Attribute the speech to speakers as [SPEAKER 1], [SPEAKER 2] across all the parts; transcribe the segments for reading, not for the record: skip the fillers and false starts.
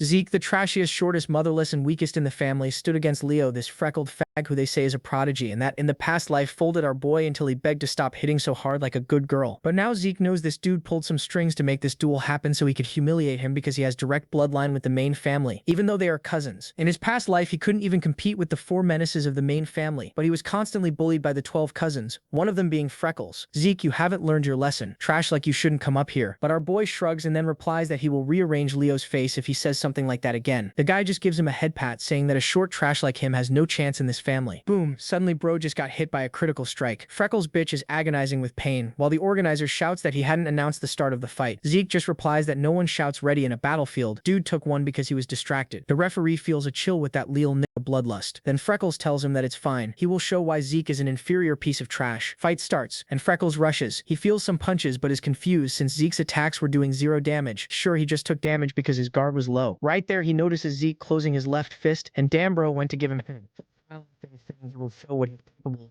[SPEAKER 1] Zeke, the trashiest, shortest, motherless, and weakest in the family, stood against Leo, this freckled fag who they say is a prodigy, and that in the past life folded our boy until he begged to stop hitting so hard like a good girl. But now Zeke knows this dude pulled some strings to make this duel happen so he could humiliate him because he has direct bloodline with the main family, even though they are cousins. In his past life, he couldn't even compete with the 4 menaces of the main family, but he was constantly bullied by the 12 cousins, one of them being Freckles. Zeke, you haven't learned your lesson. Trash like you shouldn't come up here. But our boy shrugs and then replies that he will rearrange Leo's face if he says something like that again. The guy just gives him a head pat saying that a short trash like him has no chance in this family. Boom, suddenly bro just got hit by a critical strike. Freckles' bitch is agonizing with pain, while the organizer shouts that he hadn't announced the start of the fight. Zeke just replies that no one shouts ready in a battlefield. Dude took one because he was distracted. The referee feels a chill with that Lil nigga bloodlust. Then Freckles tells him that it's fine. He will show why Zeke is an inferior piece of trash. Fight starts, and Freckles rushes. He feels some punches but is confused since Zeke's attacks were doing 0 damage. Sure, he just took damage because his guard was low. Right there, he notices Zeke closing his left fist, and damn bro went to give him he will show what he's capable of.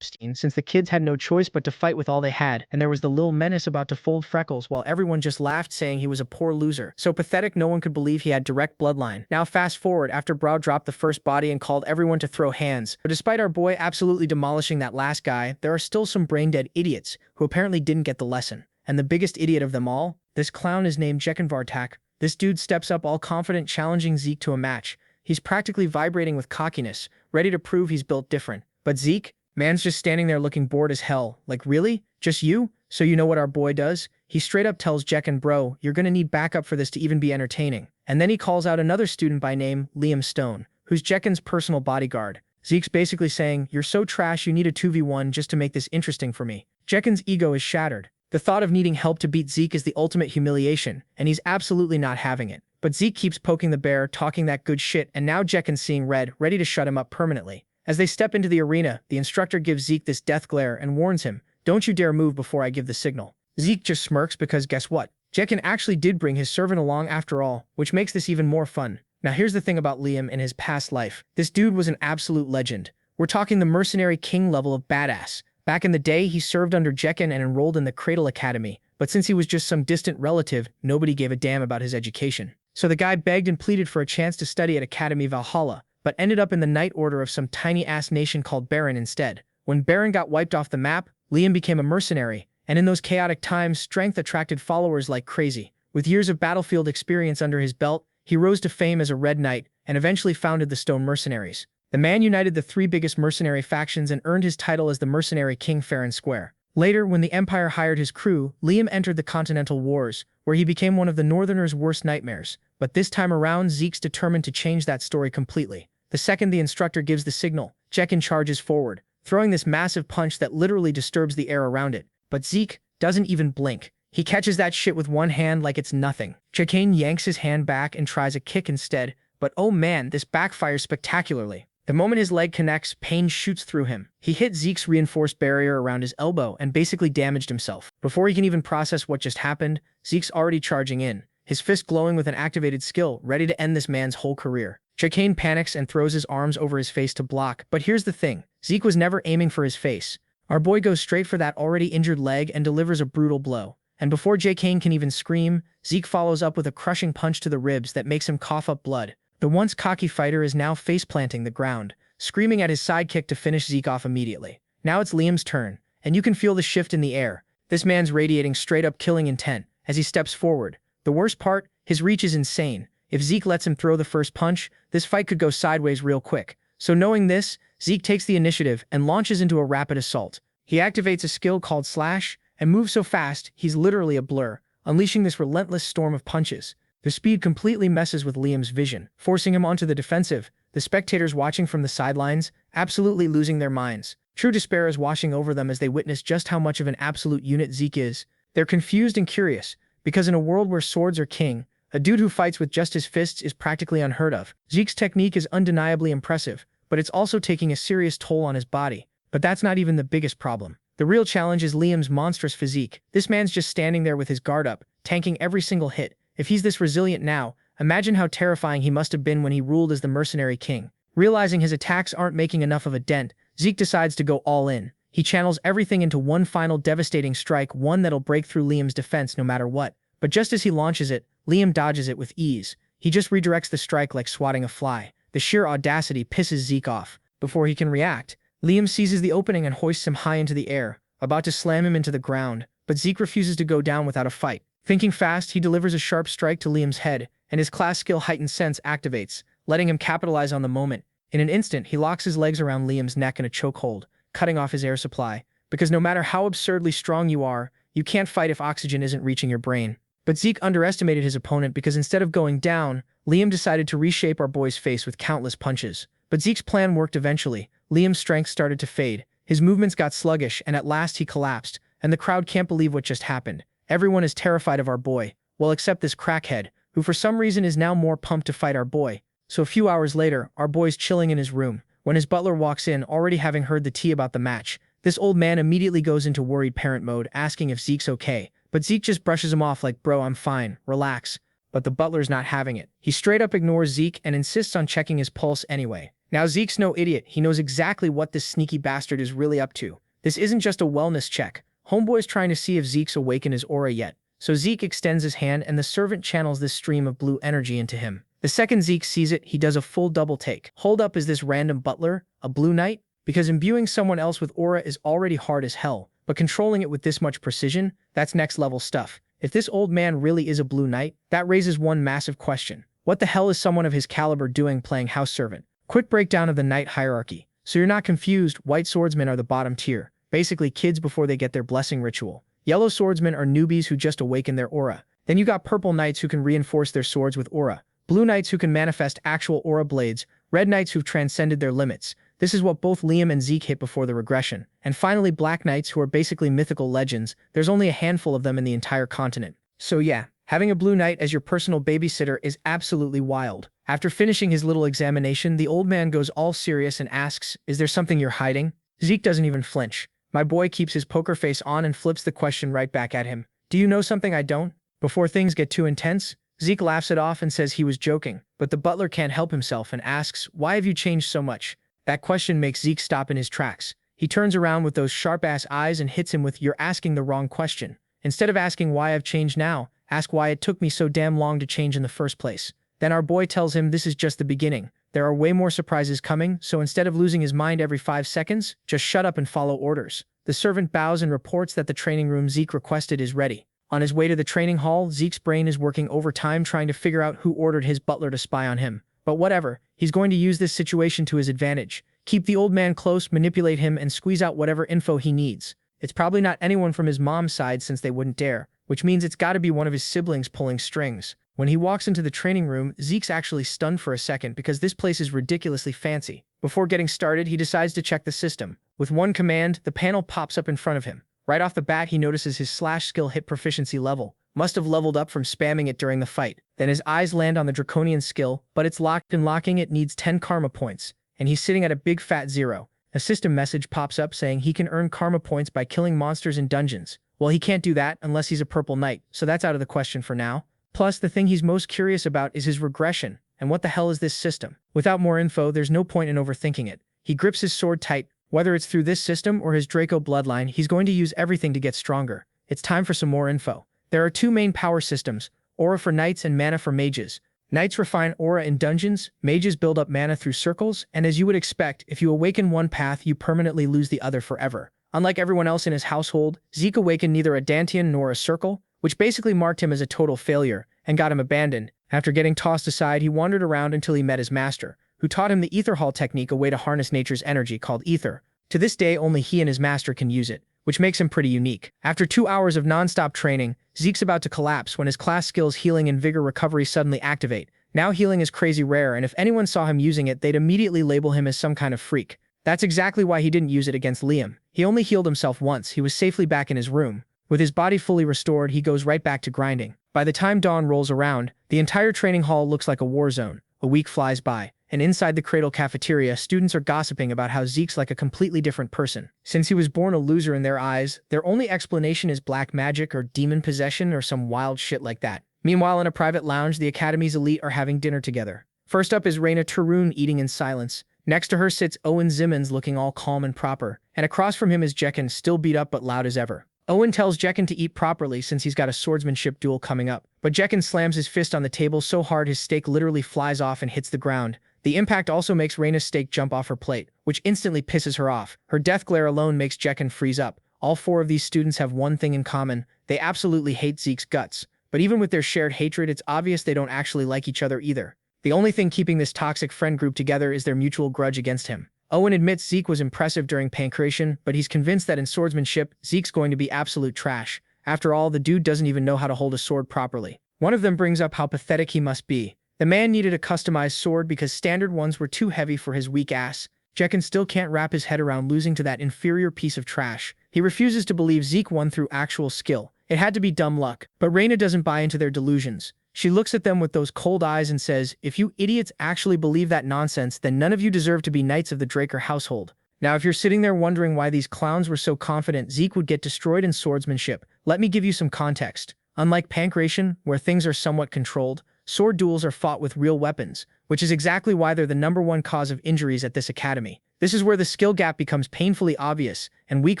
[SPEAKER 1] Since the kids had no choice but to fight with all they had, and there was the Lil Menace about to fold Freckles while everyone just laughed saying he was a poor loser. So pathetic no one could believe he had direct bloodline. Now fast forward after Brow dropped the first body and called everyone to throw hands. But despite our boy absolutely demolishing that last guy, there are still some brain-dead idiots who apparently didn't get the lesson. And the biggest idiot of them all? This clown is named Jenvartac. This dude steps up all confident challenging Zeke to a match. He's practically vibrating with cockiness, ready to prove he's built different. But Zeke? Man's just standing there looking bored as hell. Like, really? Just you? So you know what our boy does? He straight up tells Jekken, bro, you're gonna need backup for this to even be entertaining. And then he calls out another student by name, Liam Stone, who's Jekken's personal bodyguard. Zeke's basically saying, you're so trash you need a 2v1 just to make this interesting for me. Jekken's ego is shattered. The thought of needing help to beat Zeke is the ultimate humiliation, and he's absolutely not having it. But Zeke keeps poking the bear, talking that good shit, and now Jekken's seeing red, ready to shut him up permanently. As they step into the arena, the instructor gives Zeke this death glare and warns him, don't you dare move before I give the signal. Zeke just smirks because guess what? Jekken actually did bring his servant along after all, which makes this even more fun. Now here's the thing about Liam in his past life. This dude was an absolute legend. We're talking the mercenary king level of badass. Back in the day, he served under Jekken and enrolled in the Cradle Academy, but since he was just some distant relative, nobody gave a damn about his education. So the guy begged and pleaded for a chance to study at Academy Valhalla, but ended up in the Night Order of some tiny-ass nation called Baron instead. When Baron got wiped off the map, Liam became a mercenary, and in those chaotic times, strength attracted followers like crazy. With years of battlefield experience under his belt, he rose to fame as a Red Knight, and eventually founded the Stone Mercenaries. The man united the 3 biggest mercenary factions and earned his title as the Mercenary King fair and square. Later, when the Empire hired his crew, Liam entered the Continental Wars, where he became one of the Northerners' worst nightmares. But this time around, Zeke's determined to change that story completely. The second the instructor gives the signal, Jekin charges forward, throwing this massive punch that literally disturbs the air around it. But Zeke doesn't even blink. He catches that shit with one hand like it's nothing. Jekin yanks his hand back and tries a kick instead, but oh man, this backfires spectacularly. The moment his leg connects, pain shoots through him. He hit Zeke's reinforced barrier around his elbow and basically damaged himself. Before he can even process what just happened, Zeke's already charging in, his fist glowing with an activated skill, ready to end this man's whole career. Jekin panics and throws his arms over his face to block, but here's the thing. Zeke was never aiming for his face. Our boy goes straight for that already injured leg and delivers a brutal blow. And before Jekin can even scream, Zeke follows up with a crushing punch to the ribs that makes him cough up blood. The once cocky fighter is now face-planting the ground, screaming at his sidekick to finish Zeke off immediately. Now it's Liam's turn, and you can feel the shift in the air. This man's radiating straight-up killing intent as he steps forward. The worst part, his reach is insane. If Zeke lets him throw the first punch, this fight could go sideways real quick. So knowing this, Zeke takes the initiative and launches into a rapid assault. He activates a skill called Slash and moves so fast he's literally a blur, unleashing this relentless storm of punches. The speed completely messes with Liam's vision, forcing him onto the defensive, the spectators watching from the sidelines, absolutely losing their minds. True despair is washing over them as they witness just how much of an absolute unit Zeke is. They're confused and curious, because in a world where swords are king, a dude who fights with just his fists is practically unheard of. Zeke's technique is undeniably impressive, but it's also taking a serious toll on his body. But that's not even the biggest problem. The real challenge is Liam's monstrous physique. This man's just standing there with his guard up, tanking every single hit. If he's this resilient now, imagine how terrifying he must have been when he ruled as the mercenary king. Realizing his attacks aren't making enough of a dent, Zeke decides to go all in. He channels everything into one final devastating strike, one that'll break through Liam's defense no matter what. But just as he launches it, Liam dodges it with ease. He just redirects the strike like swatting a fly. The sheer audacity pisses Zeke off. Before he can react, Liam seizes the opening and hoists him high into the air, about to slam him into the ground, but Zeke refuses to go down without a fight. Thinking fast, he delivers a sharp strike to Liam's head, and his class skill Heightened Sense activates, letting him capitalize on the moment. In an instant, he locks his legs around Liam's neck in a chokehold, cutting off his air supply, because no matter how absurdly strong you are, you can't fight if oxygen isn't reaching your brain. But Zeke underestimated his opponent because instead of going down, Liam decided to reshape our boy's face with countless punches. But Zeke's plan worked eventually. Liam's strength started to fade, his movements got sluggish, and at last he collapsed, and the crowd can't believe what just happened. Everyone is terrified of our boy, well except this crackhead, who for some reason is now more pumped to fight our boy. So a few hours later, our boy's chilling in his room, when his butler walks in already having heard the tea about the match. This old man immediately goes into worried parent mode, asking if Zeke's okay, but Zeke just brushes him off like, bro, I'm fine, relax. But the butler's not having it. He straight up ignores Zeke and insists on checking his pulse anyway. Now Zeke's no idiot, he knows exactly what this sneaky bastard is really up to. This isn't just a wellness check. Homeboy's trying to see if Zeke's awakened his aura yet. So Zeke extends his hand and the servant channels this stream of blue energy into him. The second Zeke sees it, he does a full double take. Hold up, is this random butler a blue knight? Because imbuing someone else with aura is already hard as hell, but controlling it with this much precision, that's next level stuff. If this old man really is a blue knight, that raises one massive question. What the hell is someone of his caliber doing playing house servant? Quick breakdown of the knight hierarchy. So you're not confused, white swordsmen are the bottom tier. Basically kids before they get their blessing ritual. Yellow swordsmen are newbies who just awaken their aura. Then you got purple knights who can reinforce their swords with aura. Blue knights who can manifest actual aura blades. Red knights who've transcended their limits. This is what both Liam and Zeke hit before the regression. And finally black knights who are basically mythical legends. There's only a handful of them in the entire continent. So yeah, having a blue knight as your personal babysitter is absolutely wild. After finishing his little examination, the old man goes all serious and asks, is there something you're hiding? Zeke doesn't even flinch. My boy keeps his poker face on and flips the question right back at him. Do you know something I don't? Before things get too intense, Zeke laughs it off and says he was joking, but the butler can't help himself and asks, why have you changed so much? That question makes Zeke stop in his tracks. He turns around with those sharp-ass eyes and hits him with, you're asking the wrong question. Instead of asking why I've changed now, ask why it took me so damn long to change in the first place. Then our boy tells him this is just the beginning. There are way more surprises coming, so instead of losing his mind every 5 seconds, just shut up and follow orders. The servant bows and reports that the training room Zeke requested is ready. On his way to the training hall, Zeke's brain is working overtime trying to figure out who ordered his butler to spy on him. But whatever, he's going to use this situation to his advantage. Keep the old man close, manipulate him, and squeeze out whatever info he needs. It's probably not anyone from his mom's side since they wouldn't dare, which means it's gotta be one of his siblings pulling strings. When he walks into the training room, Zeke's actually stunned for a second because this place is ridiculously fancy. Before getting started, he decides to check the system. With one command, the panel pops up in front of him. Right off the bat, he notices his slash skill hit proficiency level. Must have leveled up from spamming it during the fight. Then his eyes land on the draconian skill, but it's locked, and locking it needs 10 karma points, and he's sitting at a big fat 0. A system message pops up saying he can earn karma points by killing monsters in dungeons. Well, he can't do that unless he's a purple knight, so that's out of the question for now. Plus, the thing he's most curious about is his regression, and what the hell is this system? Without more info, there's no point in overthinking it. He grips his sword tight. Whether it's through this system or his Draco bloodline, he's going to use everything to get stronger. It's time for some more info. There are 2 main power systems, aura for knights and mana for mages. Knights refine aura in dungeons, mages build up mana through circles, and as you would expect, if you awaken one path, you permanently lose the other forever. Unlike everyone else in his household, Zeke awakened neither a Dantian nor a circle, which basically marked him as a total failure, and got him abandoned. After getting tossed aside, he wandered around until he met his master, who taught him the Ether Hall technique, a way to harness nature's energy called ether. To this day, only he and his master can use it, which makes him pretty unique. After 2 hours of non-stop training, Zeke's about to collapse when his class skills Healing and Vigor Recovery suddenly activate. Now healing is crazy rare, and if anyone saw him using it, they'd immediately label him as some kind of freak. That's exactly why he didn't use it against Liam. He only healed himself once. He was safely back in his room. With his body fully restored, he goes right back to grinding. By the time dawn rolls around, the entire training hall looks like a war zone. A week flies by, and inside the Cradle cafeteria, students are gossiping about how Zeke's like a completely different person. Since he was born a loser in their eyes, their only explanation is black magic or demon possession or some wild shit like that. Meanwhile, in a private lounge, the Academy's elite are having dinner together. First up is Raina Tarun eating in silence. Next to her sits Owen Zimmons looking all calm and proper, and across from him is Jekken, still beat up but loud as ever. Owen tells Jekken to eat properly since he's got a swordsmanship duel coming up, but Jekken slams his fist on the table so hard his steak literally flies off and hits the ground. The impact also makes Raina's steak jump off her plate, which instantly pisses her off. Her death glare alone makes Jekken freeze up. All 4 of these students have one thing in common: they absolutely hate Zeke's guts. But even with their shared hatred, it's obvious they don't actually like each other either. The only thing keeping this toxic friend group together is their mutual grudge against him. Owen admits Zeke was impressive during Pancration, but he's convinced that in swordsmanship, Zeke's going to be absolute trash. After all, the dude doesn't even know how to hold a sword properly. One of them brings up how pathetic he must be. The man needed a customized sword because standard ones were too heavy for his weak ass. Jekken still can't wrap his head around losing to that inferior piece of trash. He refuses to believe Zeke won through actual skill. It had to be dumb luck. But Raina doesn't buy into their delusions. She looks at them with those cold eyes and says, "If you idiots actually believe that nonsense, then none of you deserve to be knights of the Draker household." Now, if you're sitting there wondering why these clowns were so confident Zeke would get destroyed in swordsmanship, let me give you some context. Unlike Pancration, where things are somewhat controlled, sword duels are fought with real weapons, which is exactly why they're the #1 cause of injuries at this academy. This is where the skill gap becomes painfully obvious, and weak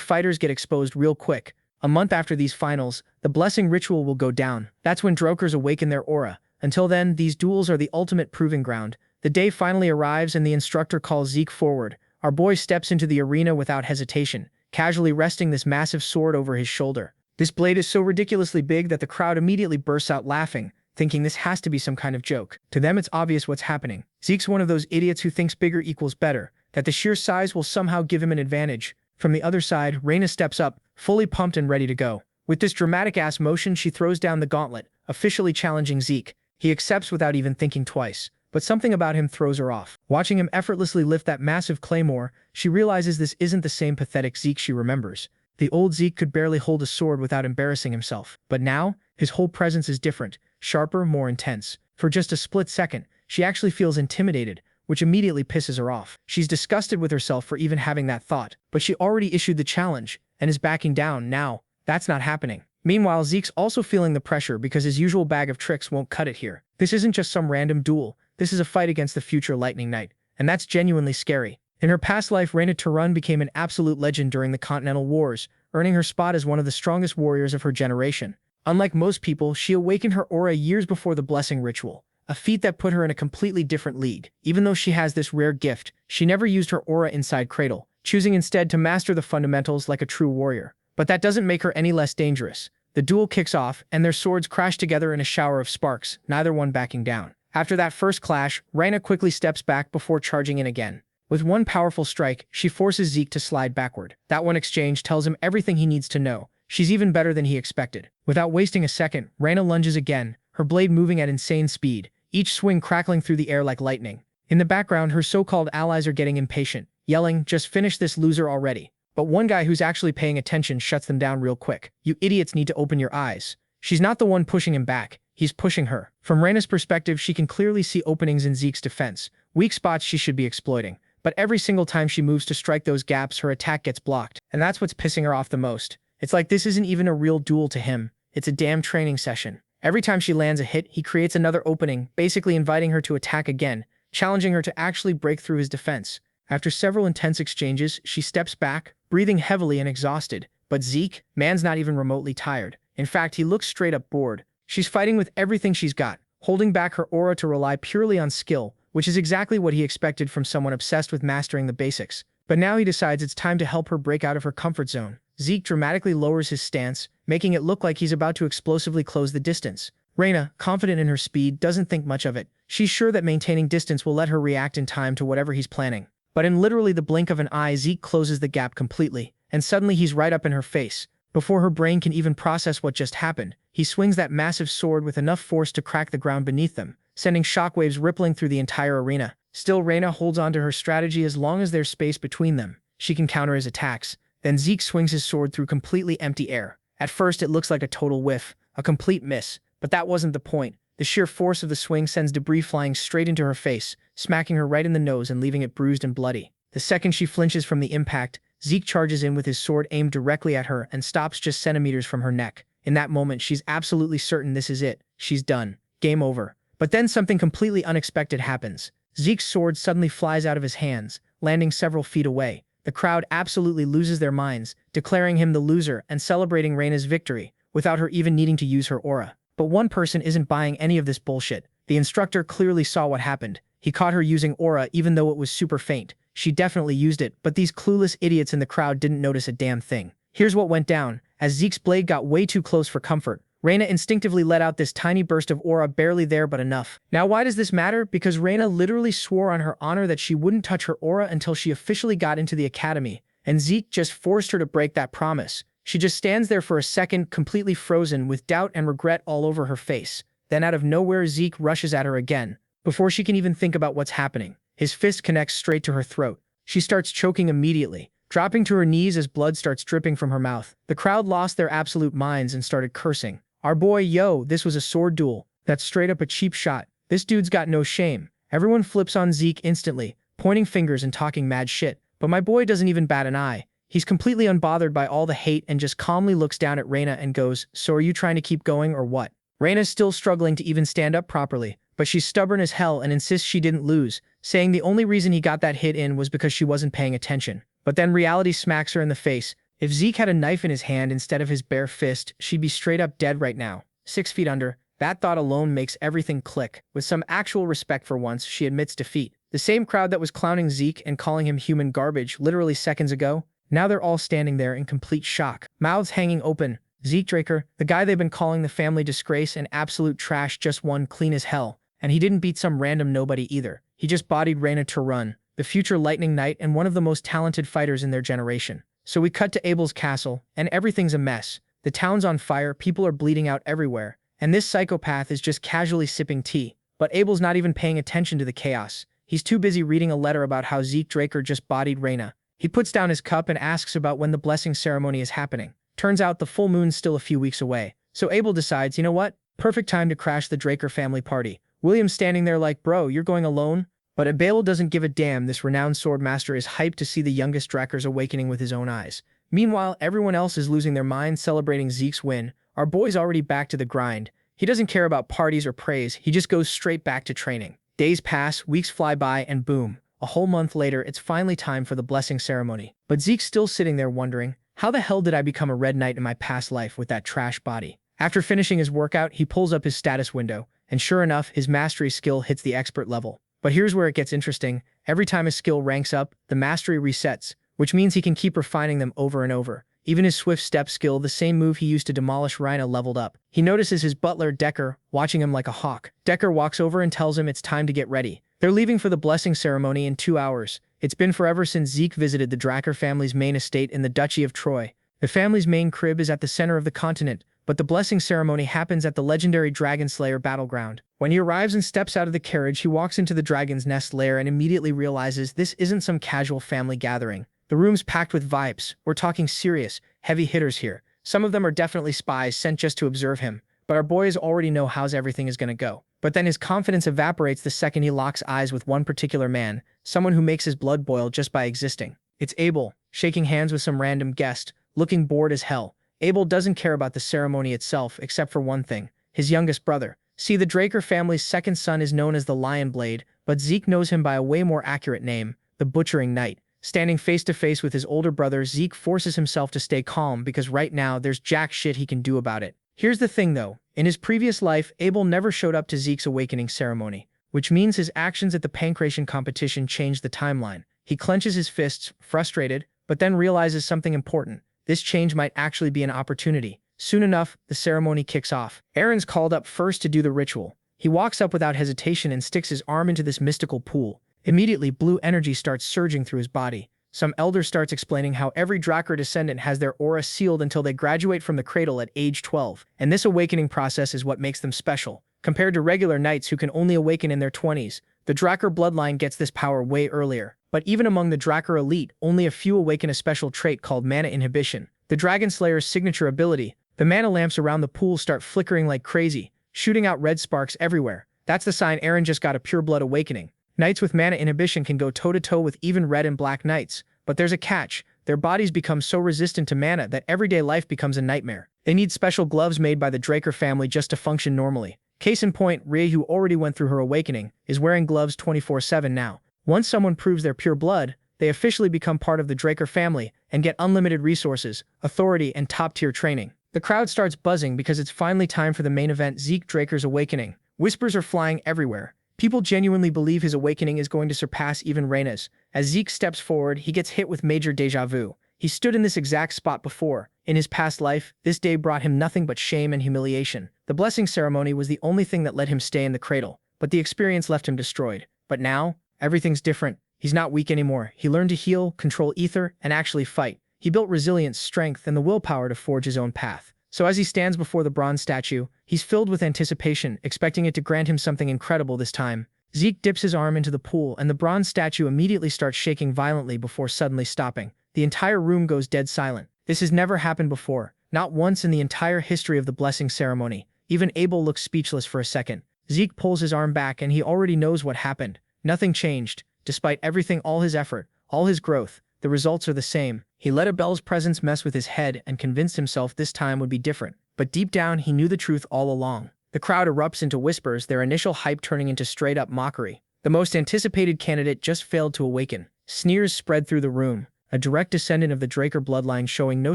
[SPEAKER 1] fighters get exposed real quick. A month after these finals, the blessing ritual will go down. That's when Drokers awaken their aura. Until then, these duels are the ultimate proving ground. The day finally arrives and the instructor calls Zeke forward. Our boy steps into the arena without hesitation, casually resting this massive sword over his shoulder. This blade is so ridiculously big that the crowd immediately bursts out laughing, thinking this has to be some kind of joke. To them, it's obvious what's happening. Zeke's one of those idiots who thinks bigger equals better, that the sheer size will somehow give him an advantage. From the other side, Raina steps up, fully pumped and ready to go. With this dramatic-ass motion, she throws down the gauntlet, officially challenging Zeke. He accepts without even thinking twice, but something about him throws her off. Watching him effortlessly lift that massive claymore, she realizes this isn't the same pathetic Zeke she remembers. The old Zeke could barely hold a sword without embarrassing himself. But now, his whole presence is different, sharper, more intense. For just a split second, she actually feels intimidated, which immediately pisses her off. She's disgusted with herself for even having that thought, but she already issued the challenge, and is backing down now. That's not happening. Meanwhile, Zeke's also feeling the pressure because his usual bag of tricks won't cut it here. This isn't just some random duel, this is a fight against the future Lightning Knight, and that's genuinely scary. In her past life, Raina Tarun became an absolute legend during the Continental Wars, earning her spot as one of the strongest warriors of her generation. Unlike most people, she awakened her aura years before the blessing ritual, a feat that put her in a completely different league. Even though she has this rare gift, she never used her aura inside Cradle, choosing instead to master the fundamentals like a true warrior. But that doesn't make her any less dangerous. The duel kicks off, and their swords crash together in a shower of sparks, neither one backing down. After that first clash, Raina quickly steps back before charging in again. With one powerful strike, she forces Zeke to slide backward. That one exchange tells him everything he needs to know. She's even better than he expected. Without wasting a second, Raina lunges again, her blade moving at insane speed, each swing crackling through the air like lightning. In the background, her so-called allies are getting impatient, yelling, "Just finish this loser already." But one guy who's actually paying attention shuts them down real quick. "You idiots need to open your eyes." She's not the one pushing him back, he's pushing her. From Raina's perspective, she can clearly see openings in Zeke's defense, weak spots she should be exploiting. But every single time she moves to strike those gaps, her attack gets blocked. And that's what's pissing her off the most. It's like this isn't even a real duel to him, it's a damn training session. Every time she lands a hit, he creates another opening, basically inviting her to attack again, challenging her to actually break through his defense. After several intense exchanges, she steps back, breathing heavily and exhausted. But Zeke, man's not even remotely tired. In fact, he looks straight up bored. She's fighting with everything she's got, holding back her aura to rely purely on skill, which is exactly what he expected from someone obsessed with mastering the basics. But now he decides it's time to help her break out of her comfort zone. Zeke dramatically lowers his stance, making it look like he's about to explosively close the distance. Raina, confident in her speed, doesn't think much of it. She's sure that maintaining distance will let her react in time to whatever he's planning. But in literally the blink of an eye, Zeke closes the gap completely, and suddenly he's right up in her face. Before her brain can even process what just happened, he swings that massive sword with enough force to crack the ground beneath them, sending shockwaves rippling through the entire arena. Still, Raina holds on to her strategy as long as there's space between them. She can counter his attacks. Then Zeke swings his sword through completely empty air. At first, it looks like a total whiff, a complete miss, but that wasn't the point. The sheer force of the swing sends debris flying straight into her face, smacking her right in the nose and leaving it bruised and bloody. The second she flinches from the impact, Zeke charges in with his sword aimed directly at her and stops just centimeters from her neck. In that moment, she's absolutely certain this is it. She's done. Game over. But then something completely unexpected happens. Zeke's sword suddenly flies out of his hands, landing several feet away. The crowd absolutely loses their minds, declaring him the loser and celebrating Raina's victory, without her even needing to use her aura. But one person isn't buying any of this bullshit. The instructor clearly saw what happened. He caught her using aura even though it was super faint. She definitely used it, but these clueless idiots in the crowd didn't notice a damn thing. Here's what went down. As Zeke's blade got way too close for comfort, Raina instinctively let out this tiny burst of aura, barely there but enough. Now why does this matter? Because Raina literally swore on her honor that she wouldn't touch her aura until she officially got into the academy, and Zeke just forced her to break that promise. She just stands there for a second, completely frozen, with doubt and regret all over her face. Then out of nowhere, Zeke rushes at her again. Before she can even think about what's happening, his fist connects straight to her throat. She starts choking immediately, dropping to her knees as blood starts dripping from her mouth. The crowd lost their absolute minds and started cursing. "Our boy, yo, this was a sword duel. That's straight up a cheap shot. This dude's got no shame." Everyone flips on Zeke instantly, pointing fingers and talking mad shit. But my boy doesn't even bat an eye. He's completely unbothered by all the hate and just calmly looks down at Raina and goes, "So are you trying to keep going or what?" Raina's still struggling to even stand up properly, but she's stubborn as hell and insists she didn't lose, saying the only reason he got that hit in was because she wasn't paying attention. But then reality smacks her in the face. If Zeke had a knife in his hand instead of his bare fist, she'd be straight up dead right now. 6 feet under. That thought alone makes everything click. With some actual respect for once, she admits defeat. The same crowd that was clowning Zeke and calling him human garbage literally seconds ago, now they're all standing there in complete shock, mouths hanging open. Zeke Draker, the guy they've been calling the family disgrace and absolute trash, just won clean as hell. And he didn't beat some random nobody either. He just bodied Raina to run, the future Lightning Knight and one of the most talented fighters in their generation. So we cut to Abel's castle, and everything's a mess. The town's on fire, people are bleeding out everywhere, and this psychopath is just casually sipping tea. But Abel's not even paying attention to the chaos. He's too busy reading a letter about how Zeke Draker just bodied Raina. He puts down his cup and asks about when the blessing ceremony is happening. Turns out the full moon's still a few weeks away. So Abel decides, you know what? Perfect time to crash the Draker family party. William's standing there like, "Bro, you're going alone?" But Abel doesn't give a damn. This renowned sword master is hyped to see the youngest Drakers awakening with his own eyes. Meanwhile, everyone else is losing their minds celebrating Zeke's win. Our boy's already back to the grind. He doesn't care about parties or praise, he just goes straight back to training. Days pass, weeks fly by, and boom. A whole month later, it's finally time for the blessing ceremony. But Zeke's still sitting there wondering, how the hell did I become a red knight in my past life with that trash body? After finishing his workout, he pulls up his status window, and sure enough, his mastery skill hits the expert level. But here's where it gets interesting. Every time his skill ranks up, the mastery resets, which means he can keep refining them over and over. Even his swift step skill, the same move he used to demolish Raina, leveled up. He notices his butler, Decker, watching him like a hawk. Decker walks over and tells him it's time to get ready. They're leaving for the blessing ceremony in 2 hours. It's been forever since Zeke visited the Dracker family's main estate in the Duchy of Troy. The family's main crib is at the center of the continent, but the blessing ceremony happens at the legendary Dragon Slayer battleground. When he arrives and steps out of the carriage, he walks into the dragon's nest lair and immediately realizes this isn't some casual family gathering. The room's packed with vibes. We're talking serious, heavy hitters here. Some of them are definitely spies sent just to observe him, but our boys already know how everything is gonna go. But then his confidence evaporates the second he locks eyes with one particular man, someone who makes his blood boil just by existing. It's Abel, shaking hands with some random guest, looking bored as hell. Abel doesn't care about the ceremony itself except for one thing, his youngest brother. See, the Draker family's second son is known as the Lion Blade, but Zeke knows him by a way more accurate name, the Butchering Knight. Standing face to face with his older brother, Zeke forces himself to stay calm because right now there's jack shit he can do about it. Here's the thing though, in his previous life, Abel never showed up to Zeke's awakening ceremony, which means his actions at the Pancration competition changed the timeline. He clenches his fists, frustrated, but then realizes something important. This change might actually be an opportunity. Soon enough, the ceremony kicks off. Aaron's called up first to do the ritual. He walks up without hesitation and sticks his arm into this mystical pool. Immediately, blue energy starts surging through his body. Some elder starts explaining how every Draker descendant has their aura sealed until they graduate from the cradle at age 12, and this awakening process is what makes them special. Compared to regular knights who can only awaken in their 20s, the Draker bloodline gets this power way earlier. But even among the Draker elite, only a few awaken a special trait called mana inhibition, the Dragon Slayer's signature ability. The mana lamps around the pool start flickering like crazy, shooting out red sparks everywhere. That's the sign Aaron just got a pure blood awakening. Knights with mana inhibition can go toe-to-toe with even red and black knights, but there's a catch. Their bodies become so resistant to mana that everyday life becomes a nightmare. They need special gloves made by the Draker family just to function normally. Case in point, Ria, who already went through her awakening, is wearing gloves 24/7 now. Once someone proves they're pure blood, they officially become part of the Draker family and get unlimited resources, authority, and top-tier training. The crowd starts buzzing because it's finally time for the main event, Zeke Draker's awakening. Whispers are flying everywhere. People genuinely believe his awakening is going to surpass even Raina's. As Zeke steps forward, he gets hit with major deja vu. He stood in this exact spot before. In his past life, this day brought him nothing but shame and humiliation. The blessing ceremony was the only thing that let him stay in the cradle, but the experience left him destroyed. But now, everything's different. He's not weak anymore. He learned to heal, control ether, and actually fight. He built resilience, strength, and the willpower to forge his own path. So as he stands before the bronze statue, he's filled with anticipation, expecting it to grant him something incredible this time. Zeke dips his arm into the pool, and the bronze statue immediately starts shaking violently before suddenly stopping. The entire room goes dead silent. This has never happened before, not once in the entire history of the blessing ceremony. Even Abel looks speechless for a second. Zeke pulls his arm back and he already knows what happened. Nothing changed. Despite everything, all his effort, all his growth, the results are the same. He let Abel's presence mess with his head and convinced himself this time would be different. But deep down, he knew the truth all along. The crowd erupts into whispers, their initial hype turning into straight-up mockery. The most anticipated candidate just failed to awaken. Sneers spread through the room. A direct descendant of the Draker bloodline showing no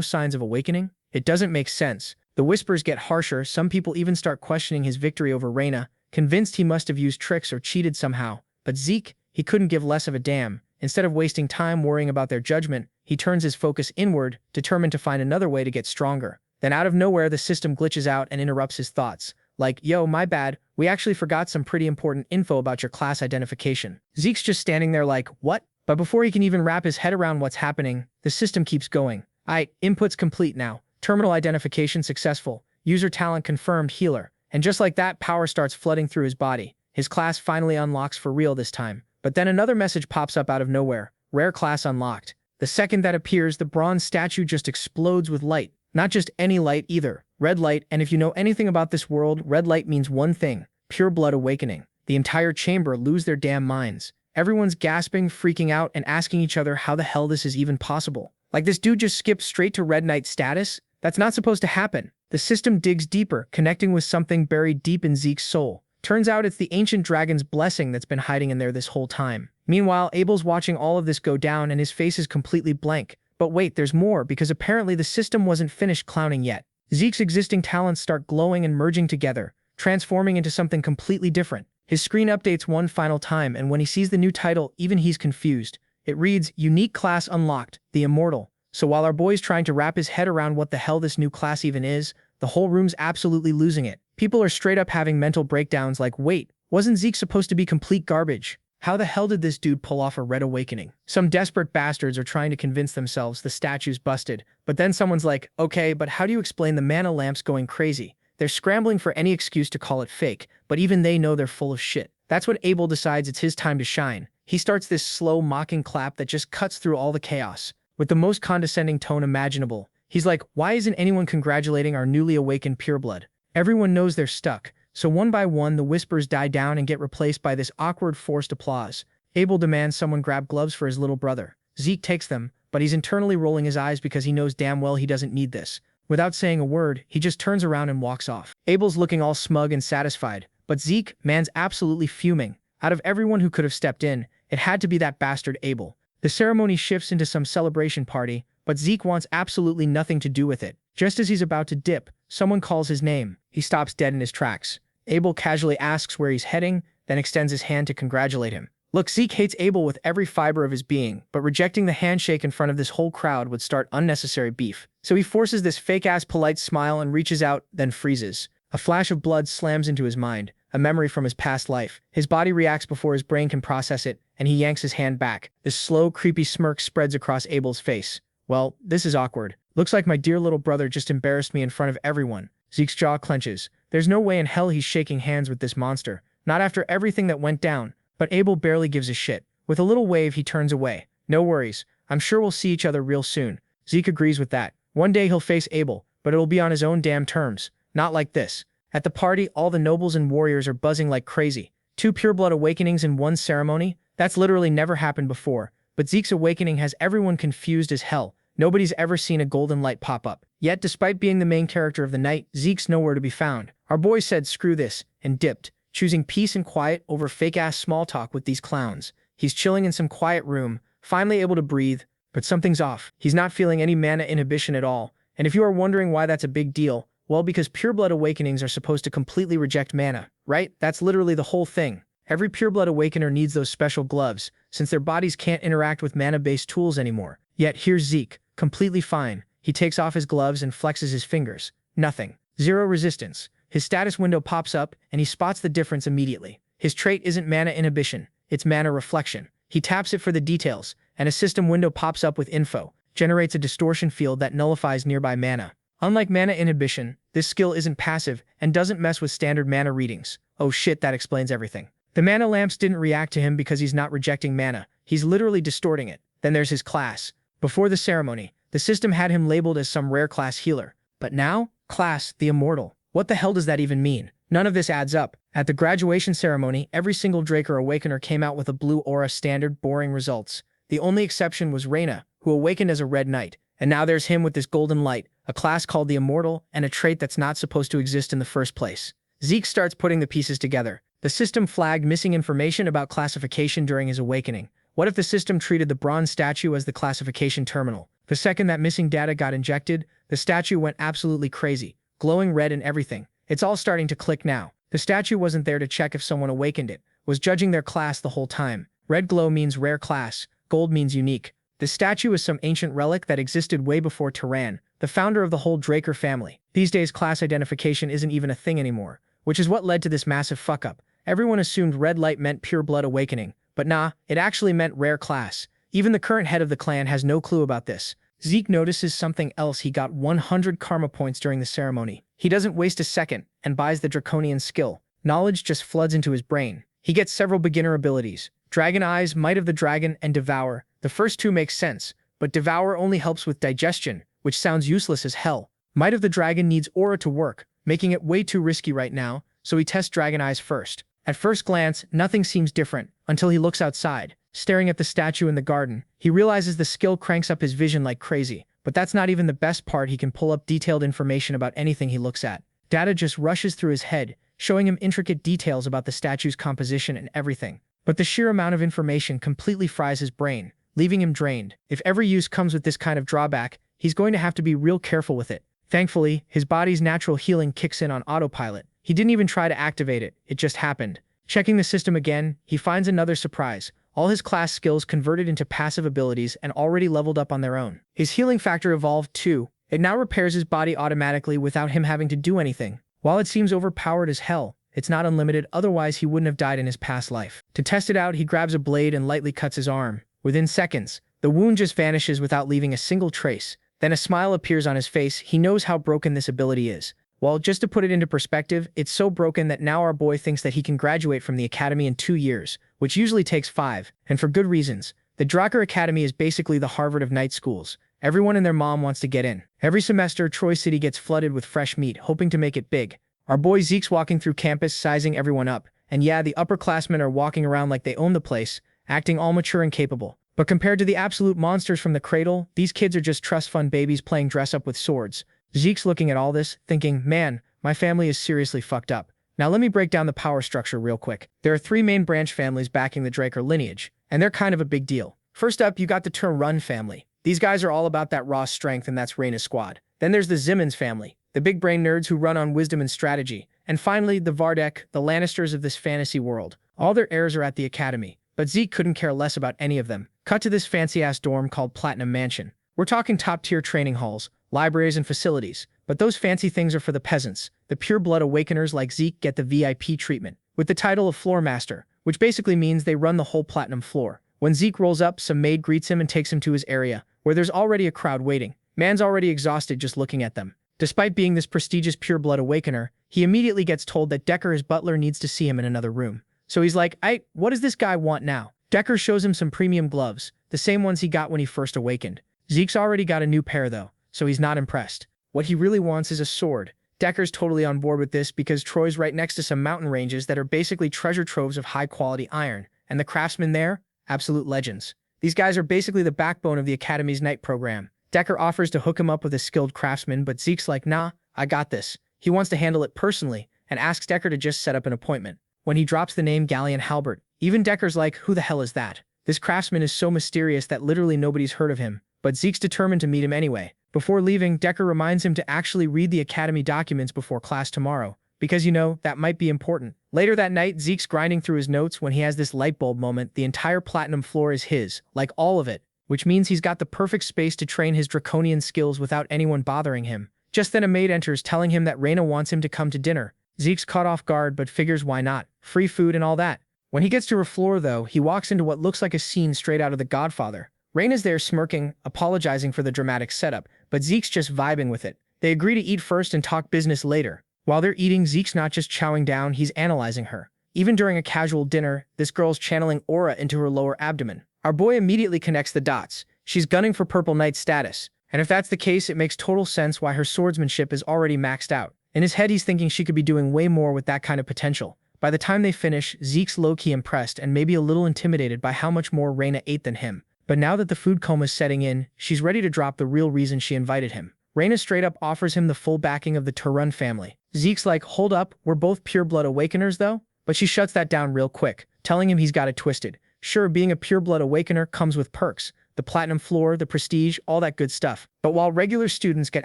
[SPEAKER 1] signs of awakening? It doesn't make sense. The whispers get harsher, some people even start questioning his victory over Raina, convinced he must have used tricks or cheated somehow. But Zeke, he couldn't give less of a damn. Instead of wasting time worrying about their judgment, he turns his focus inward, determined to find another way to get stronger. Then out of nowhere, the system glitches out and interrupts his thoughts. Like, yo, my bad, we actually forgot some pretty important info about your class identification. Zeke's just standing there like, what? But before he can even wrap his head around what's happening, the system keeps going. Inputs complete now. Terminal identification successful. User talent confirmed, healer. And just like that, power starts flooding through his body. His class finally unlocks for real this time. But then another message pops up out of nowhere. Rare class unlocked. The second that appears, the bronze statue just explodes with light. Not just any light either. Red light, and if you know anything about this world, red light means one thing. Pure blood awakening. The entire chamber lose their damn minds. Everyone's gasping, freaking out, and asking each other how the hell this is even possible. Like this dude just skipped straight to Red Knight status? That's not supposed to happen. The system digs deeper, connecting with something buried deep in Zeke's soul. Turns out it's the ancient dragon's blessing that's been hiding in there this whole time. Meanwhile, Abel's watching all of this go down and his face is completely blank. But wait, there's more, because apparently the system wasn't finished clowning yet. Zeke's existing talents start glowing and merging together, transforming into something completely different. His screen updates one final time, and when he sees the new title, even he's confused. It reads, Unique Class Unlocked, the Immortal. So while our boy's trying to wrap his head around what the hell this new class even is, the whole room's absolutely losing it. People are straight up having mental breakdowns like, wait, wasn't Zeke supposed to be complete garbage? How the hell did this dude pull off a red awakening? Some desperate bastards are trying to convince themselves the statue's busted, but then someone's like, okay, but how do you explain the mana lamps going crazy? They're scrambling for any excuse to call it fake, but even they know they're full of shit. That's when Abel decides it's his time to shine. He starts this slow, mocking clap that just cuts through all the chaos. With the most condescending tone imaginable, he's like, why isn't anyone congratulating our newly awakened pureblood? Everyone knows they're stuck, so one by one the whispers die down and get replaced by this awkward forced applause. Abel demands someone grab gloves for his little brother. Zeke takes them, but he's internally rolling his eyes because he knows damn well he doesn't need this. Without saying a word, he just turns around and walks off. Abel's looking all smug and satisfied, but Zeke, man's absolutely fuming. Out of everyone who could have stepped in, it had to be that bastard Abel. The ceremony shifts into some celebration party, but Zeke wants absolutely nothing to do with it. Just as he's about to dip, someone calls his name. He stops dead in his tracks. Abel casually asks where he's heading, then extends his hand to congratulate him. Look, Zeke hates Abel with every fiber of his being, but rejecting the handshake in front of this whole crowd would start unnecessary beef. So he forces this fake-ass polite smile and reaches out, then freezes. A flash of blood slams into his mind, a memory from his past life. His body reacts before his brain can process it, and he yanks his hand back. This slow, creepy smirk spreads across Abel's face. Well, this is awkward. Looks like my dear little brother just embarrassed me in front of everyone. Zeke's jaw clenches. There's no way in hell he's shaking hands with this monster. Not after everything that went down. But Abel barely gives a shit. With a little wave, he turns away. No worries. I'm sure we'll see each other real soon. Zeke agrees with that. One day he'll face Abel, but it'll be on his own damn terms. Not like this. At the party, all the nobles and warriors are buzzing like crazy. 2 pureblood awakenings in one ceremony? That's literally never happened before. But Zeke's awakening has everyone confused as hell. Nobody's ever seen a golden light pop up. Yet, despite being the main character of the night, Zeke's nowhere to be found. Our boy said screw this, and dipped, choosing peace and quiet over fake-ass small talk with these clowns. He's chilling in some quiet room, finally able to breathe, but something's off. He's not feeling any mana inhibition at all. And if you are wondering why that's a big deal, well, because pureblood awakenings are supposed to completely reject mana, right? That's literally the whole thing. Every pureblood awakener needs those special gloves, since their bodies can't interact with mana-based tools anymore. Yet here's Zeke, completely fine. He takes off his gloves and flexes his fingers. Nothing. Zero resistance. His status window pops up, and he spots the difference immediately. His trait isn't mana inhibition, it's mana reflection. He taps it for the details, and a system window pops up with info, generates a distortion field that nullifies nearby mana. Unlike mana inhibition, this skill isn't passive and doesn't mess with standard mana readings. Oh shit, that explains everything. The mana lamps didn't react to him because he's not rejecting mana, he's literally distorting it. Then there's his class. Before the ceremony, the system had him labeled as some rare class healer. But now, class, the immortal. What the hell does that even mean? None of this adds up. At the graduation ceremony, every single Draker Awakener came out with a blue aura standard, boring results. The only exception was Raina, who awakened as a red knight. And now there's him with this golden light, a class called the Immortal, and a trait that's not supposed to exist in the first place. Zeke starts putting the pieces together. The system flagged missing information about classification during his awakening. What if the system treated the bronze statue as the classification terminal? The second that missing data got injected, the statue went absolutely crazy, glowing red and everything. It's all starting to click now. The statue wasn't there to check if someone awakened it, was judging their class the whole time. Red glow means rare class, gold means unique. The statue is some ancient relic that existed way before Tyran, the founder of the whole Draker family. These days class identification isn't even a thing anymore, which is what led to this massive fuck-up. Everyone assumed red light meant pure blood awakening, but nah, it actually meant rare class. Even the current head of the clan has no clue about this. Zeke notices something else. He got 100 karma points during the ceremony. He doesn't waste a second and buys the draconian skill. Knowledge just floods into his brain. He gets several beginner abilities. Dragon Eyes, Might of the Dragon, and Devour. The first two make sense, but Devour only helps with digestion, which sounds useless as hell. Might of the Dragon needs aura to work, making it way too risky right now, so he tests Dragon Eyes first. At first glance, nothing seems different, until he looks outside. Staring at the statue in the garden, he realizes the skill cranks up his vision like crazy. But that's not even the best part. He can pull up detailed information about anything he looks at. Data just rushes through his head, showing him intricate details about the statue's composition and everything. But the sheer amount of information completely fries his brain, leaving him drained. If every use comes with this kind of drawback, he's going to have to be real careful with it. Thankfully, his body's natural healing kicks in on autopilot. He didn't even try to activate it, it just happened. Checking the system again, he finds another surprise. All his class skills converted into passive abilities and already leveled up on their own. His healing factor evolved too. It now repairs his body automatically without him having to do anything. While it seems overpowered as hell, It's not unlimited, otherwise he wouldn't have died in his past life. To test it out, he grabs a blade and lightly cuts his arm. Within seconds, the wound just vanishes without leaving a single trace. Then a smile appears on his face. He knows how broken this ability is. Well, just to put it into perspective, it's so broken that now our boy thinks that he can graduate from the academy in 2 years, which usually takes 5, and for good reasons. The Drakkar Academy is basically the Harvard of night schools. Everyone and their mom wants to get in. Every semester, Troy City gets flooded with fresh meat, hoping to make it big. Our boy Zeke's walking through campus, sizing everyone up. And yeah, the upperclassmen are walking around like they own the place, acting all mature and capable. But compared to the absolute monsters from the cradle, these kids are just trust fund babies playing dress-up with swords. Zeke's looking at all this, thinking, man, my family is seriously fucked up. Now let me break down the power structure real quick. There are 3 main branch families backing the Drakkar lineage, and they're kind of a big deal. First up, you got the Turun family. These guys are all about that raw strength, and that's Raina's squad. Then there's the Zimmons family, the big brain nerds who run on wisdom and strategy. And finally, the Vardak, the Lannisters of this fantasy world. All their heirs are at the academy, but Zeke couldn't care less about any of them. Cut to this fancy-ass dorm called Platinum Mansion. We're talking top-tier training halls, libraries, and facilities. But those fancy things are for the peasants. The pure-blood awakeners like Zeke get the VIP treatment, with the title of Floor Master, which basically means they run the whole platinum floor. When Zeke rolls up, some maid greets him and takes him to his area, where there's already a crowd waiting. Man's already exhausted just looking at them. Despite being this prestigious pure-blood awakener, he immediately gets told that Decker, his butler, needs to see him in another room. So he's like, what does this guy want now? Decker shows him some premium gloves, the same ones he got when he first awakened. Zeke's already got a new pair though, so he's not impressed. What he really wants is a sword. Decker's totally on board with this because Troy's right next to some mountain ranges that are basically treasure troves of high-quality iron, and the craftsmen there? Absolute legends. These guys are basically the backbone of the Academy's night program. Decker offers to hook him up with a skilled craftsman, but Zeke's like, nah, I got this. He wants to handle it personally, and asks Decker to just set up an appointment. When he drops the name Galleon Halbert, even Decker's like, who the hell is that? This craftsman is so mysterious that literally nobody's heard of him, but Zeke's determined to meet him anyway. Before leaving, Decker reminds him to actually read the Academy documents before class tomorrow, because that might be important. Later that night, Zeke's grinding through his notes when he has this light bulb moment. The entire platinum floor is his, like all of it, which means he's got the perfect space to train his draconian skills without anyone bothering him. Just then a maid enters telling him that Raina wants him to come to dinner. Zeke's caught off guard but figures why not, free food and all that. When he gets to her floor though, he walks into what looks like a scene straight out of The Godfather. Raina's there smirking, apologizing for the dramatic setup, but Zeke's just vibing with it. They agree to eat first and talk business later. While they're eating, Zeke's not just chowing down, he's analyzing her. Even during a casual dinner, this girl's channeling aura into her lower abdomen. Our boy immediately connects the dots. She's gunning for Purple Knight status. And if that's the case, it makes total sense why her swordsmanship is already maxed out. In his head, he's thinking she could be doing way more with that kind of potential. By the time they finish, Zeke's low-key impressed and maybe a little intimidated by how much more Raina ate than him. But now that the food coma's setting in, she's ready to drop the real reason she invited him. Raina straight up offers him the full backing of the Turun family. Zeke's like, hold up, we're both pure-blood awakeners though? But she shuts that down real quick, telling him he's got it twisted. Sure, being a pure-blood awakener comes with perks. The platinum floor, the prestige, all that good stuff. But while regular students get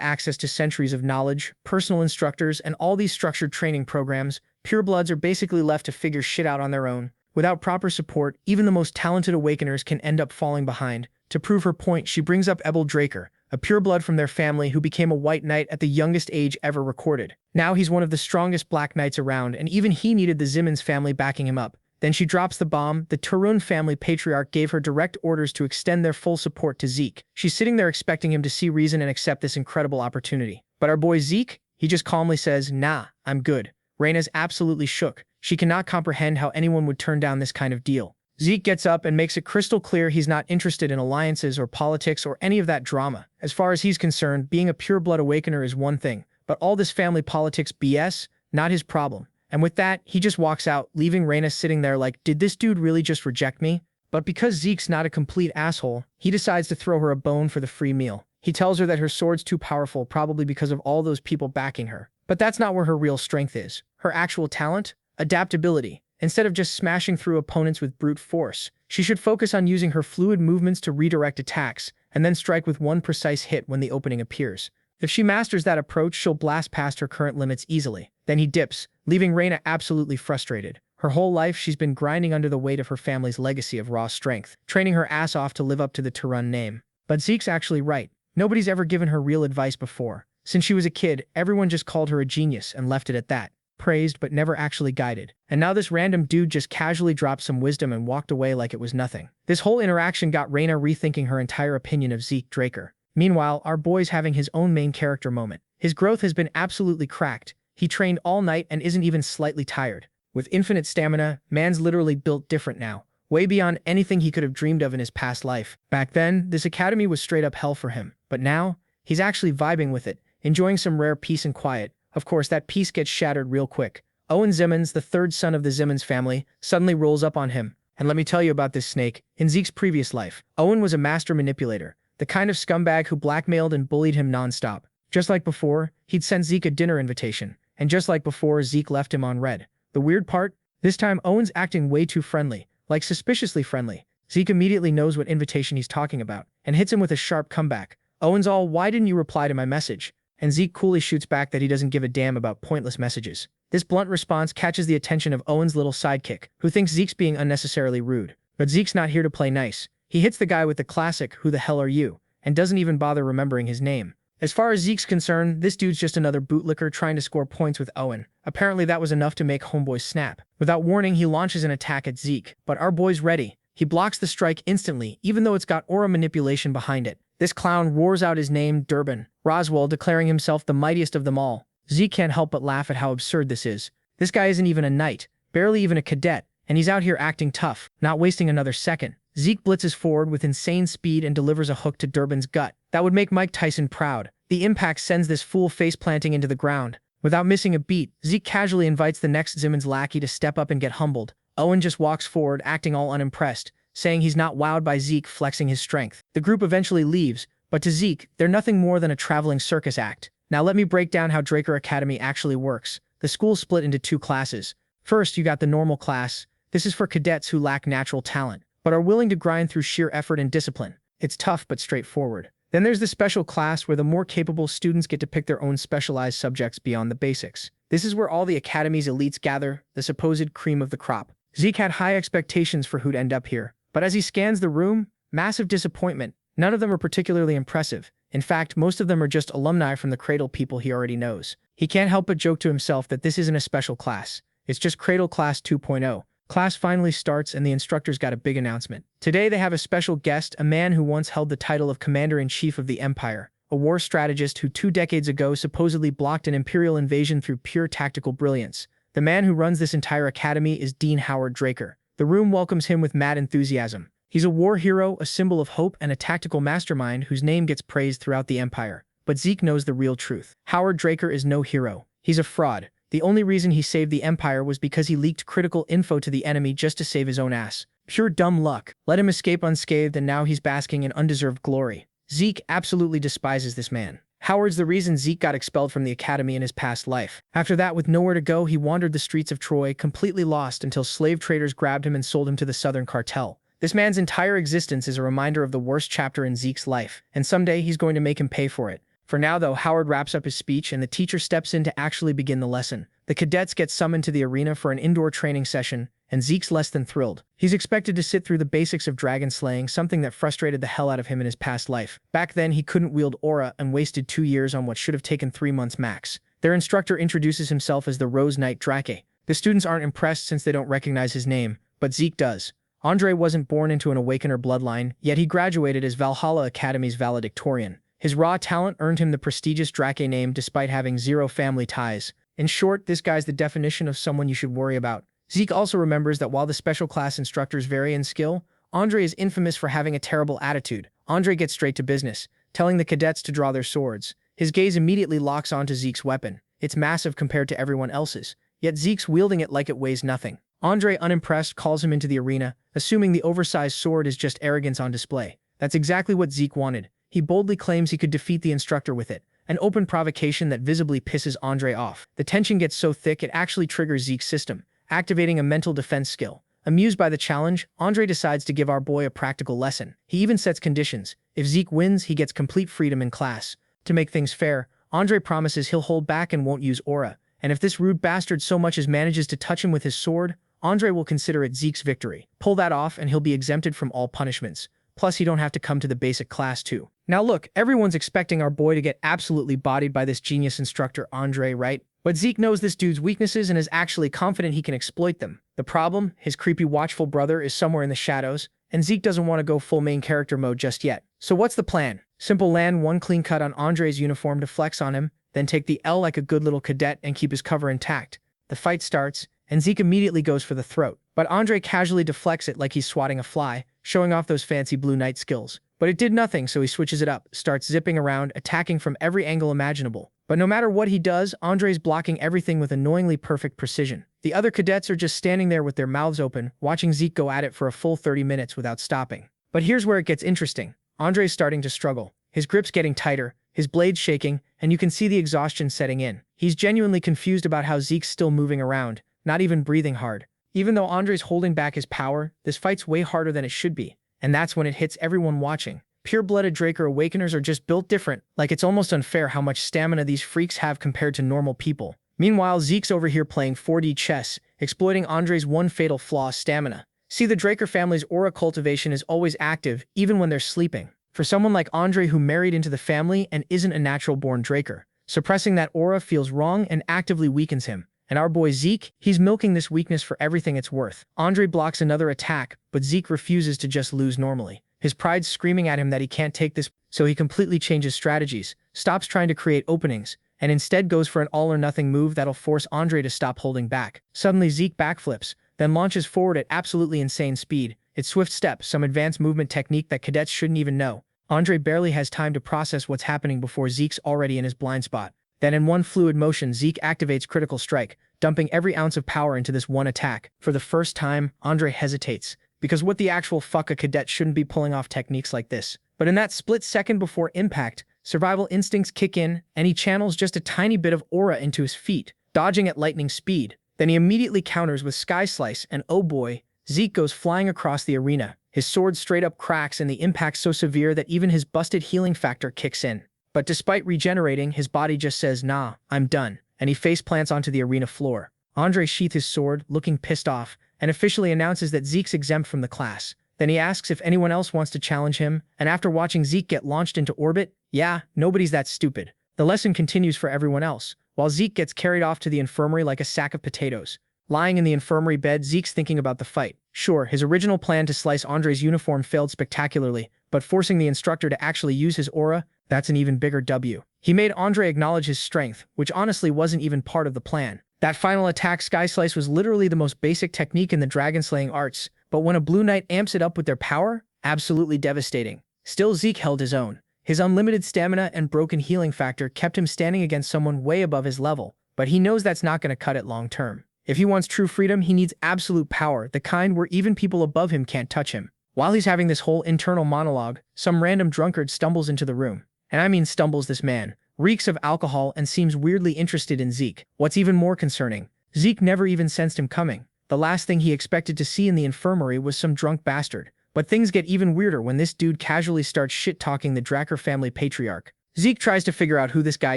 [SPEAKER 1] access to centuries of knowledge, personal instructors, and all these structured training programs, purebloods are basically left to figure shit out on their own. Without proper support, even the most talented awakeners can end up falling behind. To prove her point, she brings up Ebel Drakkar, a pureblood from their family who became a white knight at the youngest age ever recorded. Now he's one of the strongest black knights around, and even he needed the Zimmons family backing him up. Then she drops the bomb. The Turun family patriarch gave her direct orders to extend their full support to Zeke. She's sitting there expecting him to see reason and accept this incredible opportunity. But our boy Zeke, he just calmly says, nah, I'm good. Raina's absolutely shook. She cannot comprehend how anyone would turn down this kind of deal. Zeke gets up and makes it crystal clear he's not interested in alliances or politics or any of that drama. As far as he's concerned, being a pure-blood awakener is one thing, but all this family politics BS, not his problem. And with that, he just walks out, leaving Raina sitting there like, did this dude really just reject me? But because Zeke's not a complete asshole, he decides to throw her a bone for the free meal. He tells her that her sword's too powerful, probably because of all those people backing her. But that's not where her real strength is. Her actual talent? Adaptability. Instead of just smashing through opponents with brute force, she should focus on using her fluid movements to redirect attacks, and then strike with one precise hit when the opening appears. If she masters that approach, she'll blast past her current limits easily. Then he dips, leaving Raina absolutely frustrated. Her whole life, she's been grinding under the weight of her family's legacy of raw strength, training her ass off to live up to the Turun name. But Zeke's actually right. Nobody's ever given her real advice before. Since she was a kid, everyone just called her a genius and left it at that. praised but never actually guided. And now this random dude just casually dropped some wisdom and walked away like it was nothing. This whole interaction got Raina rethinking her entire opinion of Zeke Draker. Meanwhile, our boy's having his own main character moment. His growth has been absolutely cracked. He trained all night and isn't even slightly tired. With infinite stamina, man's literally built different now, way beyond anything he could have dreamed of in his past life. Back then, this academy was straight up hell for him. But now, he's actually vibing with it, enjoying some rare peace and quiet. Of course, that peace gets shattered real quick. Owen Zimmons, the third son of the Zimmons family, suddenly rolls up on him. And let me tell you about this snake. In Zeke's previous life, Owen was a master manipulator, the kind of scumbag who blackmailed and bullied him nonstop. Just like before, he'd sent Zeke a dinner invitation. And just like before, Zeke left him on red. The weird part? This time, Owen's acting way too friendly, like suspiciously friendly. Zeke immediately knows what invitation he's talking about, and hits him with a sharp comeback. Owen's all, "Why didn't you reply to my message?" And Zeke coolly shoots back that he doesn't give a damn about pointless messages. This blunt response catches the attention of Owen's little sidekick, who thinks Zeke's being unnecessarily rude. But Zeke's not here to play nice. He hits the guy with the classic, "Who the hell are you?" and doesn't even bother remembering his name. As far as Zeke's concerned, this dude's just another bootlicker trying to score points with Owen. Apparently that was enough to make homeboy snap. Without warning, he launches an attack at Zeke, but our boy's ready. He blocks the strike instantly, even though it's got aura manipulation behind it. This clown roars out his name, Durbin Roswell, declaring himself the mightiest of them all. Zeke can't help but laugh at how absurd this is. This guy isn't even a knight, barely even a cadet, and he's out here acting tough, not wasting another second. Zeke blitzes forward with insane speed and delivers a hook to Durbin's gut. That would make Mike Tyson proud. The impact sends this fool face-planting into the ground. Without missing a beat, Zeke casually invites the next Zimmons lackey to step up and get humbled. Owen just walks forward, acting all unimpressed, saying he's not wowed by Zeke flexing his strength. The group eventually leaves, but to Zeke, they're nothing more than a traveling circus act. Now let me break down how Draker Academy actually works. The school's split into two classes. First, you got the normal class. This is for cadets who lack natural talent, but are willing to grind through sheer effort and discipline. It's tough but straightforward. Then there's the special class where the more capable students get to pick their own specialized subjects beyond the basics. This is where all the academy's elites gather, the supposed cream of the crop. Zeke had high expectations for who'd end up here, but as he scans the room, massive disappointment. None of them are particularly impressive. In fact, most of them are just alumni from the Cradle people he already knows. He can't help but joke to himself that this isn't a special class. It's just Cradle Class 2.0. Class finally starts and the instructor's got a big announcement. Today they have a special guest, a man who once held the title of Commander-in-Chief of the Empire, a war strategist who 2 decades ago supposedly blocked an imperial invasion through pure tactical brilliance. The man who runs this entire academy is Dean Howard Draker. The room welcomes him with mad enthusiasm. He's a war hero, a symbol of hope, and a tactical mastermind whose name gets praised throughout the Empire. But Zeke knows the real truth. Howard Draker is no hero. He's a fraud. The only reason he saved the Empire was because he leaked critical info to the enemy just to save his own ass. Pure dumb luck. Let him escape unscathed and now he's basking in undeserved glory. Zeke absolutely despises this man. Howard's the reason Zeke got expelled from the academy in his past life. After that, with nowhere to go, he wandered the streets of Troy, completely lost until slave traders grabbed him and sold him to the Southern Cartel. This man's entire existence is a reminder of the worst chapter in Zeke's life, and someday he's going to make him pay for it. For now, though, Howard wraps up his speech and the teacher steps in to actually begin the lesson. The cadets get summoned to the arena for an indoor training session, and Zeke's less than thrilled. He's expected to sit through the basics of dragon slaying, something that frustrated the hell out of him in his past life. Back then, he couldn't wield aura and wasted 2 years on what should have taken 3 months max. Their instructor introduces himself as the Rose Knight Drake. The students aren't impressed since they don't recognize his name, but Zeke does. Andre wasn't born into an Awakener bloodline, yet he graduated as Valhalla Academy's valedictorian. His raw talent earned him the prestigious Drake name despite having 0 family ties. In short, this guy's the definition of someone you should worry about. Zeke also remembers that while the special class instructors vary in skill, Andre is infamous for having a terrible attitude. Andre gets straight to business, telling the cadets to draw their swords. His gaze immediately locks onto Zeke's weapon. It's massive compared to everyone else's, yet Zeke's wielding it like it weighs nothing. Andre, unimpressed, calls him into the arena, assuming the oversized sword is just arrogance on display. That's exactly what Zeke wanted. He boldly claims he could defeat the instructor with it, an open provocation that visibly pisses Andre off. The tension gets so thick it actually triggers Zeke's system, activating a mental defense skill. Amused by the challenge, Andre decides to give our boy a practical lesson. He even sets conditions. If Zeke wins, he gets complete freedom in class. To make things fair, Andre promises he'll hold back and won't use aura, and if this rude bastard so much as manages to touch him with his sword, Andre will consider it Zeke's victory. Pull that off and he'll be exempted from all punishments. Plus, he don't have to come to the basic class too. Now look, everyone's expecting our boy to get absolutely bodied by this genius instructor Andre, right? But Zeke knows this dude's weaknesses and is actually confident he can exploit them. The problem, his creepy watchful brother is somewhere in the shadows, and Zeke doesn't want to go full main character mode just yet. So what's the plan? Simple: land one clean cut on Andre's uniform to flex on him, then take the L like a good little cadet and keep his cover intact. The fight starts, and Zeke immediately goes for the throat. But Andre casually deflects it like he's swatting a fly, showing off those fancy Blue Knight skills. But it did nothing, so he switches it up, starts zipping around, attacking from every angle imaginable. But no matter what he does, Andre's blocking everything with annoyingly perfect precision. The other cadets are just standing there with their mouths open, watching Zeke go at it for a full 30 minutes without stopping. But here's where it gets interesting. Andre's starting to struggle. His grip's getting tighter, his blades shaking, and you can see the exhaustion setting in. He's genuinely confused about how Zeke's still moving around, not even breathing hard. Even though Andre's holding back his power, this fight's way harder than it should be. And that's when it hits everyone watching. Pure-blooded Draker Awakeners are just built different, like it's almost unfair how much stamina these freaks have compared to normal people. Meanwhile, Zeke's over here playing 4D chess, exploiting Andre's one fatal flaw: stamina. See, the Draker family's aura cultivation is always active, even when they're sleeping. For someone like Andre who married into the family and isn't a natural-born Draker, suppressing that aura feels wrong and actively weakens him. And our boy Zeke, he's milking this weakness for everything it's worth. Andre blocks another attack, but Zeke refuses to just lose normally. His pride's screaming at him that he can't take this, so he completely changes strategies, stops trying to create openings, and instead goes for an all-or-nothing move that'll force Andre to stop holding back. Suddenly Zeke backflips, then launches forward at absolutely insane speed. It's swift step, some advanced movement technique that cadets shouldn't even know. Andre barely has time to process what's happening before Zeke's already in his blind spot. Then in one fluid motion, Zeke activates Critical Strike, dumping every ounce of power into this one attack. For the first time, Andre hesitates, because what the actual fuck, a cadet shouldn't be pulling off techniques like this. But in that split second before impact, survival instincts kick in, and he channels just a tiny bit of aura into his feet, dodging at lightning speed. Then he immediately counters with Sky Slice, and oh boy, Zeke goes flying across the arena. His sword straight up cracks, and the impact's so severe that even his busted healing factor kicks in. But despite regenerating, his body just says, nah, I'm done, and he face plants onto the arena floor. Andre sheaths his sword, looking pissed off, and officially announces that Zeke's exempt from the class. Then he asks if anyone else wants to challenge him, and after watching Zeke get launched into orbit, yeah, nobody's that stupid. The lesson continues for everyone else, while Zeke gets carried off to the infirmary like a sack of potatoes. Lying in the infirmary bed, Zeke's thinking about the fight. Sure, his original plan to slice Andre's uniform failed spectacularly, but forcing the instructor to actually use his aura, that's an even bigger W. He made Andre acknowledge his strength, which honestly wasn't even part of the plan. That final attack, Sky Slice, was literally the most basic technique in the dragon-slaying arts, but when a Blue Knight amps it up with their power, absolutely devastating. Still, Zeke held his own. His unlimited stamina and broken healing factor kept him standing against someone way above his level, but he knows that's not going to cut it long term. If he wants true freedom, he needs absolute power, the kind where even people above him can't touch him. While he's having this whole internal monologue, some random drunkard stumbles into the room. And I mean stumbles, this man reeks of alcohol and seems weirdly interested in Zeke. What's even more concerning, Zeke never even sensed him coming. The last thing he expected to see in the infirmary was some drunk bastard. But things get even weirder when this dude casually starts shit-talking the Dracker family patriarch. Zeke tries to figure out who this guy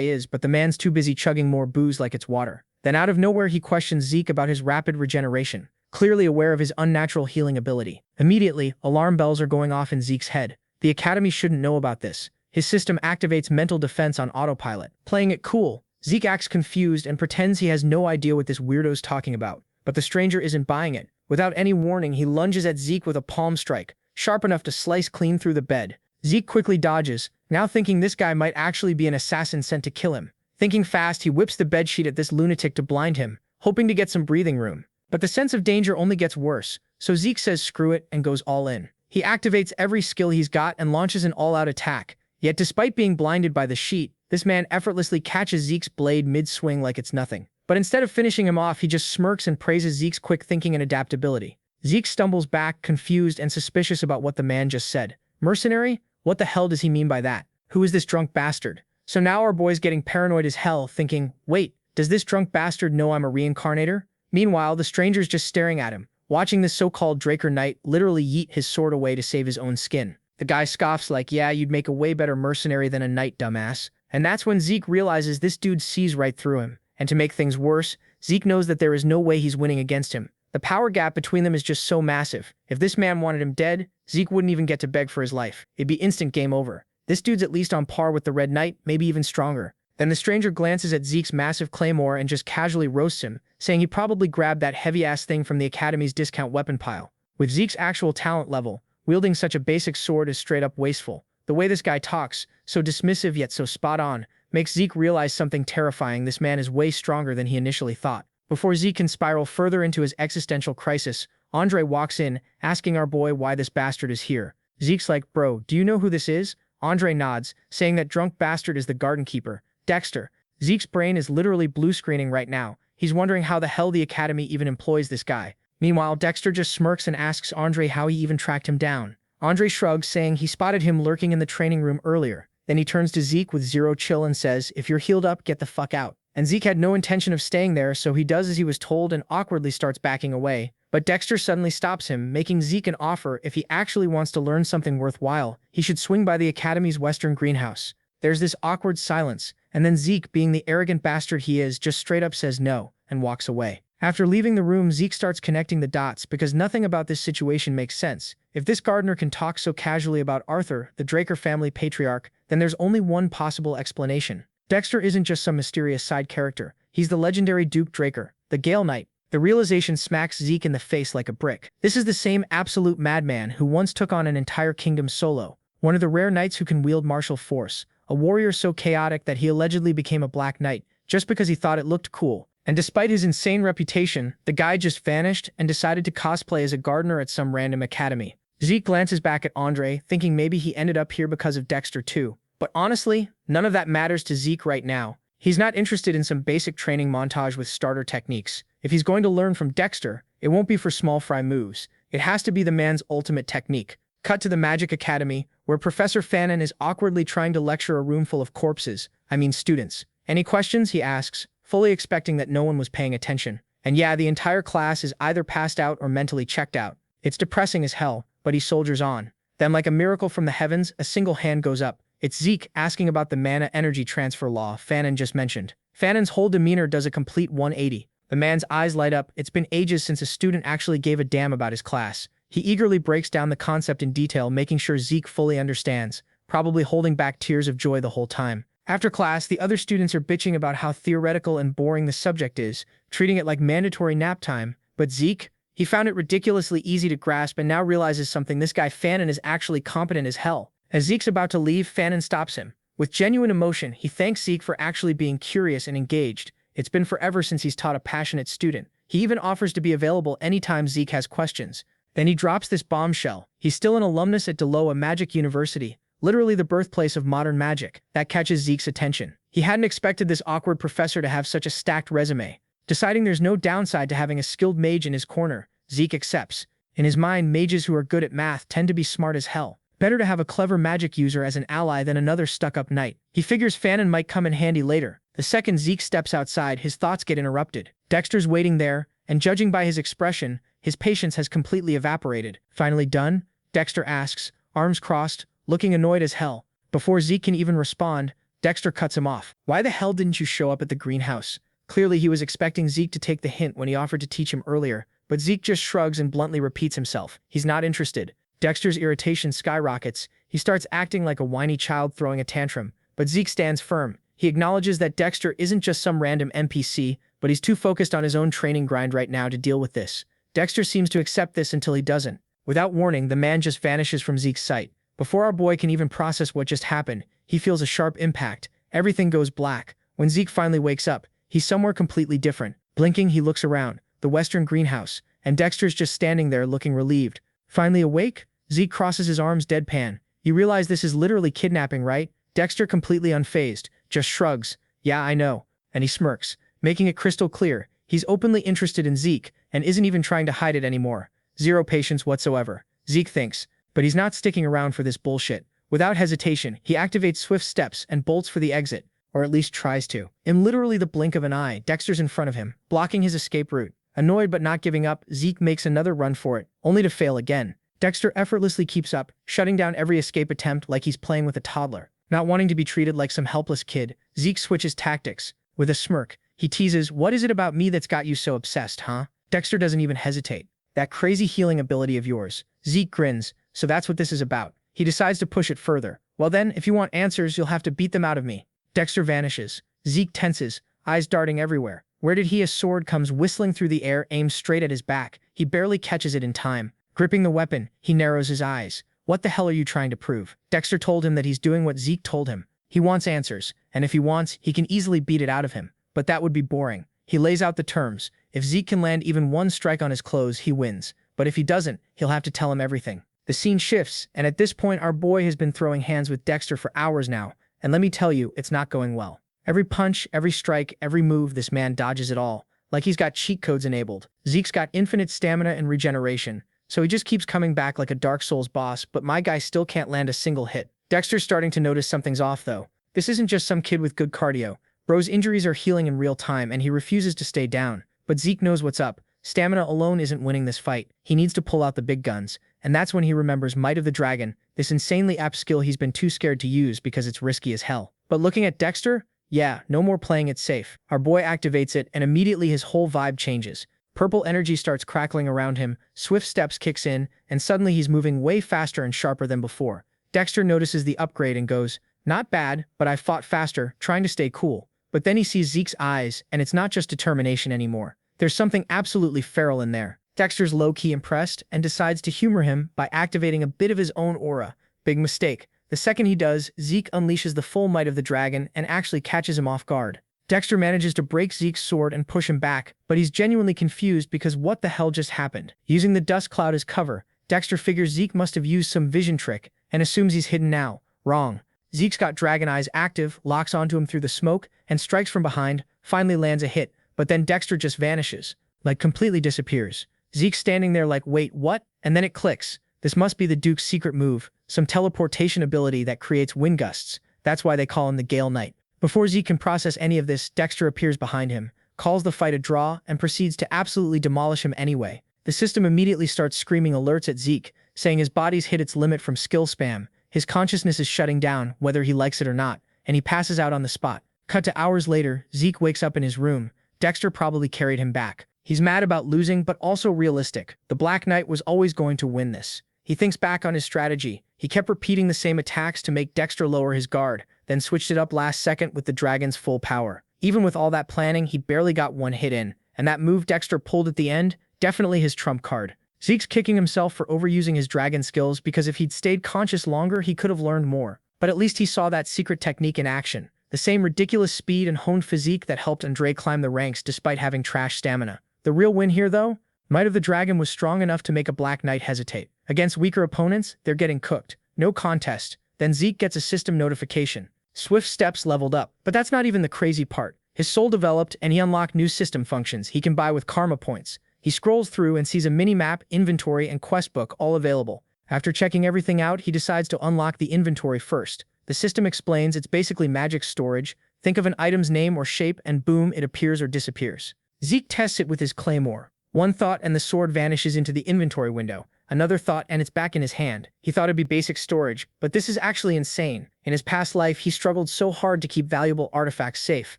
[SPEAKER 1] is, but the man's too busy chugging more booze like it's water. Then out of nowhere he questions Zeke about his rapid regeneration, clearly aware of his unnatural healing ability. Immediately, alarm bells are going off in Zeke's head. The Academy shouldn't know about this. His system activates mental defense on autopilot. Playing it cool, Zeke acts confused and pretends he has no idea what this weirdo's talking about. But the stranger isn't buying it. Without any warning, he lunges at Zeke with a palm strike, sharp enough to slice clean through the bed. Zeke quickly dodges, now thinking this guy might actually be an assassin sent to kill him. Thinking fast, he whips the bedsheet at this lunatic to blind him, hoping to get some breathing room. But the sense of danger only gets worse, so Zeke says screw it and goes all in. He activates every skill he's got and launches an all-out attack. Yet despite being blinded by the sheet, this man effortlessly catches Zeke's blade mid-swing like it's nothing. But instead of finishing him off, he just smirks and praises Zeke's quick thinking and adaptability. Zeke stumbles back, confused and suspicious about what the man just said. Mercenary? What the hell does he mean by that? Who is this drunk bastard? So now our boy's getting paranoid as hell, thinking, wait, does this drunk bastard know I'm a reincarnator? Meanwhile, the stranger's just staring at him, watching this so-called Draker Knight literally yeet his sword away to save his own skin. The guy scoffs like, yeah, you'd make a way better mercenary than a knight, dumbass. And that's when Zeke realizes this dude sees right through him. And to make things worse, Zeke knows that there is no way he's winning against him. The power gap between them is just so massive. If this man wanted him dead, Zeke wouldn't even get to beg for his life. It'd be instant game over. This dude's at least on par with the Red Knight, maybe even stronger. Then the stranger glances at Zeke's massive claymore and just casually roasts him, saying he probably grabbed that heavy-ass thing from the Academy's discount weapon pile. With Zeke's actual talent level, wielding such a basic sword is straight-up wasteful. The way this guy talks, so dismissive yet so spot-on, makes Zeke realize something terrifying. This man is way stronger than he initially thought. Before Zeke can spiral further into his existential crisis, Andre walks in, asking our boy why this bastard is here. Zeke's like, "Bro, do you know who this is?" Andre nods, saying that drunk bastard is the garden keeper, Dexter. Zeke's brain is literally blue screening right now. He's wondering how the hell the Academy even employs this guy. Meanwhile, Dexter just smirks and asks Andre how he even tracked him down. Andre shrugs, saying he spotted him lurking in the training room earlier. Then he turns to Zeke with zero chill and says, "If you're healed up, get the fuck out." And Zeke had no intention of staying there, so he does as he was told and awkwardly starts backing away. But Dexter suddenly stops him, making Zeke an offer. If he actually wants to learn something worthwhile, he should swing by the Academy's western greenhouse. There's this awkward silence, and then Zeke, being the arrogant bastard he is, just straight up says no, and walks away. After leaving the room, Zeke starts connecting the dots because nothing about this situation makes sense. If this gardener can talk so casually about Arthur, the Draker family patriarch, then there's only one possible explanation. Dexter isn't just some mysterious side character. He's the legendary Duke Draker, the Gale Knight. The realization smacks Zeke in the face like a brick. This is the same absolute madman who once took on an entire kingdom solo. One of the rare knights who can wield martial force. A warrior so chaotic that he allegedly became a Black Knight just because he thought it looked cool. And despite his insane reputation, the guy just vanished and decided to cosplay as a gardener at some random academy. Zeke glances back at Andre, thinking maybe he ended up here because of Dexter too. But honestly, none of that matters to Zeke right now. He's not interested in some basic training montage with starter techniques. If he's going to learn from Dexter, it won't be for small fry moves. It has to be the man's ultimate technique. Cut to the Magic Academy, where Professor Fanon is awkwardly trying to lecture a room full of corpses. Students. "Any questions?" he asks, fully expecting that no one was paying attention. And yeah, the entire class is either passed out or mentally checked out. It's depressing as hell, but he soldiers on. Then, like a miracle from the heavens, a single hand goes up. It's Zeke asking about the mana energy transfer law Fanon just mentioned. Fanon's whole demeanor does a complete 180. The man's eyes light up. It's been ages since a student actually gave a damn about his class. He eagerly breaks down the concept in detail, making sure Zeke fully understands, probably holding back tears of joy the whole time. After class, the other students are bitching about how theoretical and boring the subject is, treating it like mandatory nap time. But Zeke? He found it ridiculously easy to grasp and now realizes something: this guy Fanon is actually competent as hell. As Zeke's about to leave, Fanon stops him. With genuine emotion, he thanks Zeke for actually being curious and engaged. It's been forever since he's taught a passionate student. He even offers to be available anytime Zeke has questions. Then he drops this bombshell. He's still an alumnus at Deloa Magic University, literally the birthplace of modern magic. That catches Zeke's attention. He hadn't expected this awkward professor to have such a stacked resume. Deciding there's no downside to having a skilled mage in his corner, Zeke accepts. In his mind, mages who are good at math tend to be smart as hell. Better to have a clever magic user as an ally than another stuck-up knight. He figures Fanon might come in handy later. The second Zeke steps outside, his thoughts get interrupted. Dexter's waiting there, and judging by his expression, his patience has completely evaporated. "Finally done?" Dexter asks, arms crossed, looking annoyed as hell. Before Zeke can even respond, Dexter cuts him off. "Why the hell didn't you show up at the greenhouse?" Clearly he was expecting Zeke to take the hint when he offered to teach him earlier, but Zeke just shrugs and bluntly repeats himself. He's not interested. Dexter's irritation skyrockets. He starts acting like a whiny child throwing a tantrum, but Zeke stands firm. He acknowledges that Dexter isn't just some random NPC, but he's too focused on his own training grind right now to deal with this. Dexter seems to accept this until he doesn't. Without warning, the man just vanishes from Zeke's sight. Before our boy can even process what just happened, he feels a sharp impact. Everything goes black. When Zeke finally wakes up, he's somewhere completely different. Blinking, he looks around, the western greenhouse, and Dexter's just standing there looking relieved. Finally awake? Zeke crosses his arms deadpan. "You realize this is literally kidnapping, right?" Dexter, completely unfazed, just shrugs. "Yeah, I know." And he smirks, making it crystal clear. He's openly interested in Zeke, and isn't even trying to hide it anymore. Zero patience whatsoever, Zeke thinks. But he's not sticking around for this bullshit. Without hesitation, he activates swift steps and bolts for the exit, or at least tries to. In literally the blink of an eye, Dexter's in front of him, blocking his escape route. Annoyed but not giving up, Zeke makes another run for it, only to fail again. Dexter effortlessly keeps up, shutting down every escape attempt like he's playing with a toddler. Not wanting to be treated like some helpless kid, Zeke switches tactics. With a smirk, he teases, "What is it about me that's got you so obsessed, huh?" Dexter doesn't even hesitate. "That crazy healing ability of yours." Zeke grins. "So that's what this is about." He decides to push it further. "Well then, if you want answers, you'll have to beat them out of me." Dexter vanishes. Zeke tenses, eyes darting everywhere. Where did he? A sword comes whistling through the air, aimed straight at his back. He barely catches it in time. Gripping the weapon, he narrows his eyes. What the hell are you trying to prove? Dexter told him that he's doing what Zeke told him. He wants answers, and if he wants, he can easily beat it out of him. But that would be boring. He lays out the terms. If Zeke can land even one strike on his clothes, he wins. But if he doesn't, he'll have to tell him everything. The scene shifts, and at this point our boy has been throwing hands with Dexter for hours now, and let me tell you, it's not going well. Every punch, every strike, every move, this man dodges it all, like he's got cheat codes enabled. Zeke's got infinite stamina and regeneration, so he just keeps coming back like a Dark Souls boss, but my guy still can't land a single hit. Dexter's starting to notice something's off though. This isn't just some kid with good cardio. Bro's injuries are healing in real time and he refuses to stay down. But Zeke knows what's up. Stamina alone isn't winning this fight. He needs to pull out the big guns. And that's when he remembers Might of the Dragon, this insanely apt skill he's been too scared to use because it's risky as hell. But looking at Dexter, yeah, no more playing it safe. Our boy activates it and immediately his whole vibe changes. Purple energy starts crackling around him, swift steps kicks in, and suddenly he's moving way faster and sharper than before. Dexter notices the upgrade and goes, "Not bad, but I fought faster, trying to stay cool." But then he sees Zeke's eyes, and it's not just determination anymore. There's something absolutely feral in there. Dexter's low-key impressed and decides to humor him by activating a bit of his own aura. Big mistake. The second he does, Zeke unleashes the full might of the dragon and actually catches him off guard. Dexter manages to break Zeke's sword and push him back, but he's genuinely confused because what the hell just happened? Using the dust cloud as cover, Dexter figures Zeke must have used some vision trick and assumes he's hidden now. Wrong. Zeke's got dragon eyes active, locks onto him through the smoke, and strikes from behind, finally lands a hit, but then Dexter just vanishes. Like completely disappears. Zeke's standing there like, wait, what? And then it clicks. This must be the Duke's secret move, some teleportation ability that creates wind gusts. That's why they call him the Gale Knight. Before Zeke can process any of this, Dexter appears behind him, calls the fight a draw, and proceeds to absolutely demolish him anyway. The system immediately starts screaming alerts at Zeke, saying his body's hit its limit from skill spam. His consciousness is shutting down, whether he likes it or not, and he passes out on the spot. Cut to hours later, Zeke wakes up in his room. Dexter probably carried him back. He's mad about losing, but also realistic. The Black Knight was always going to win this. He thinks back on his strategy. He kept repeating the same attacks to make Dexter lower his guard, then switched it up last second with the dragon's full power. Even with all that planning, he barely got one hit in, and that move Dexter pulled at the end, definitely his trump card. Zeke's kicking himself for overusing his dragon skills because if he'd stayed conscious longer, he could have learned more. But at least he saw that secret technique in action. The same ridiculous speed and honed physique that helped Andre climb the ranks despite having trash stamina. The real win here, though? Might of the Dragon was strong enough to make a Black Knight hesitate. Against weaker opponents, they're getting cooked. No contest. Then Zeke gets a system notification. Swift steps leveled up. But that's not even the crazy part. His soul developed and he unlocked new system functions he can buy with karma points. He scrolls through and sees a mini-map, inventory, and quest book all available. After checking everything out, he decides to unlock the inventory first. The system explains it's basically magic storage. Think of an item's name or shape and boom, it appears or disappears. Zeke tests it with his claymore. One thought and the sword vanishes into the inventory window. Another thought and it's back in his hand. He thought it'd be basic storage, but this is actually insane. In his past life, he struggled so hard to keep valuable artifacts safe.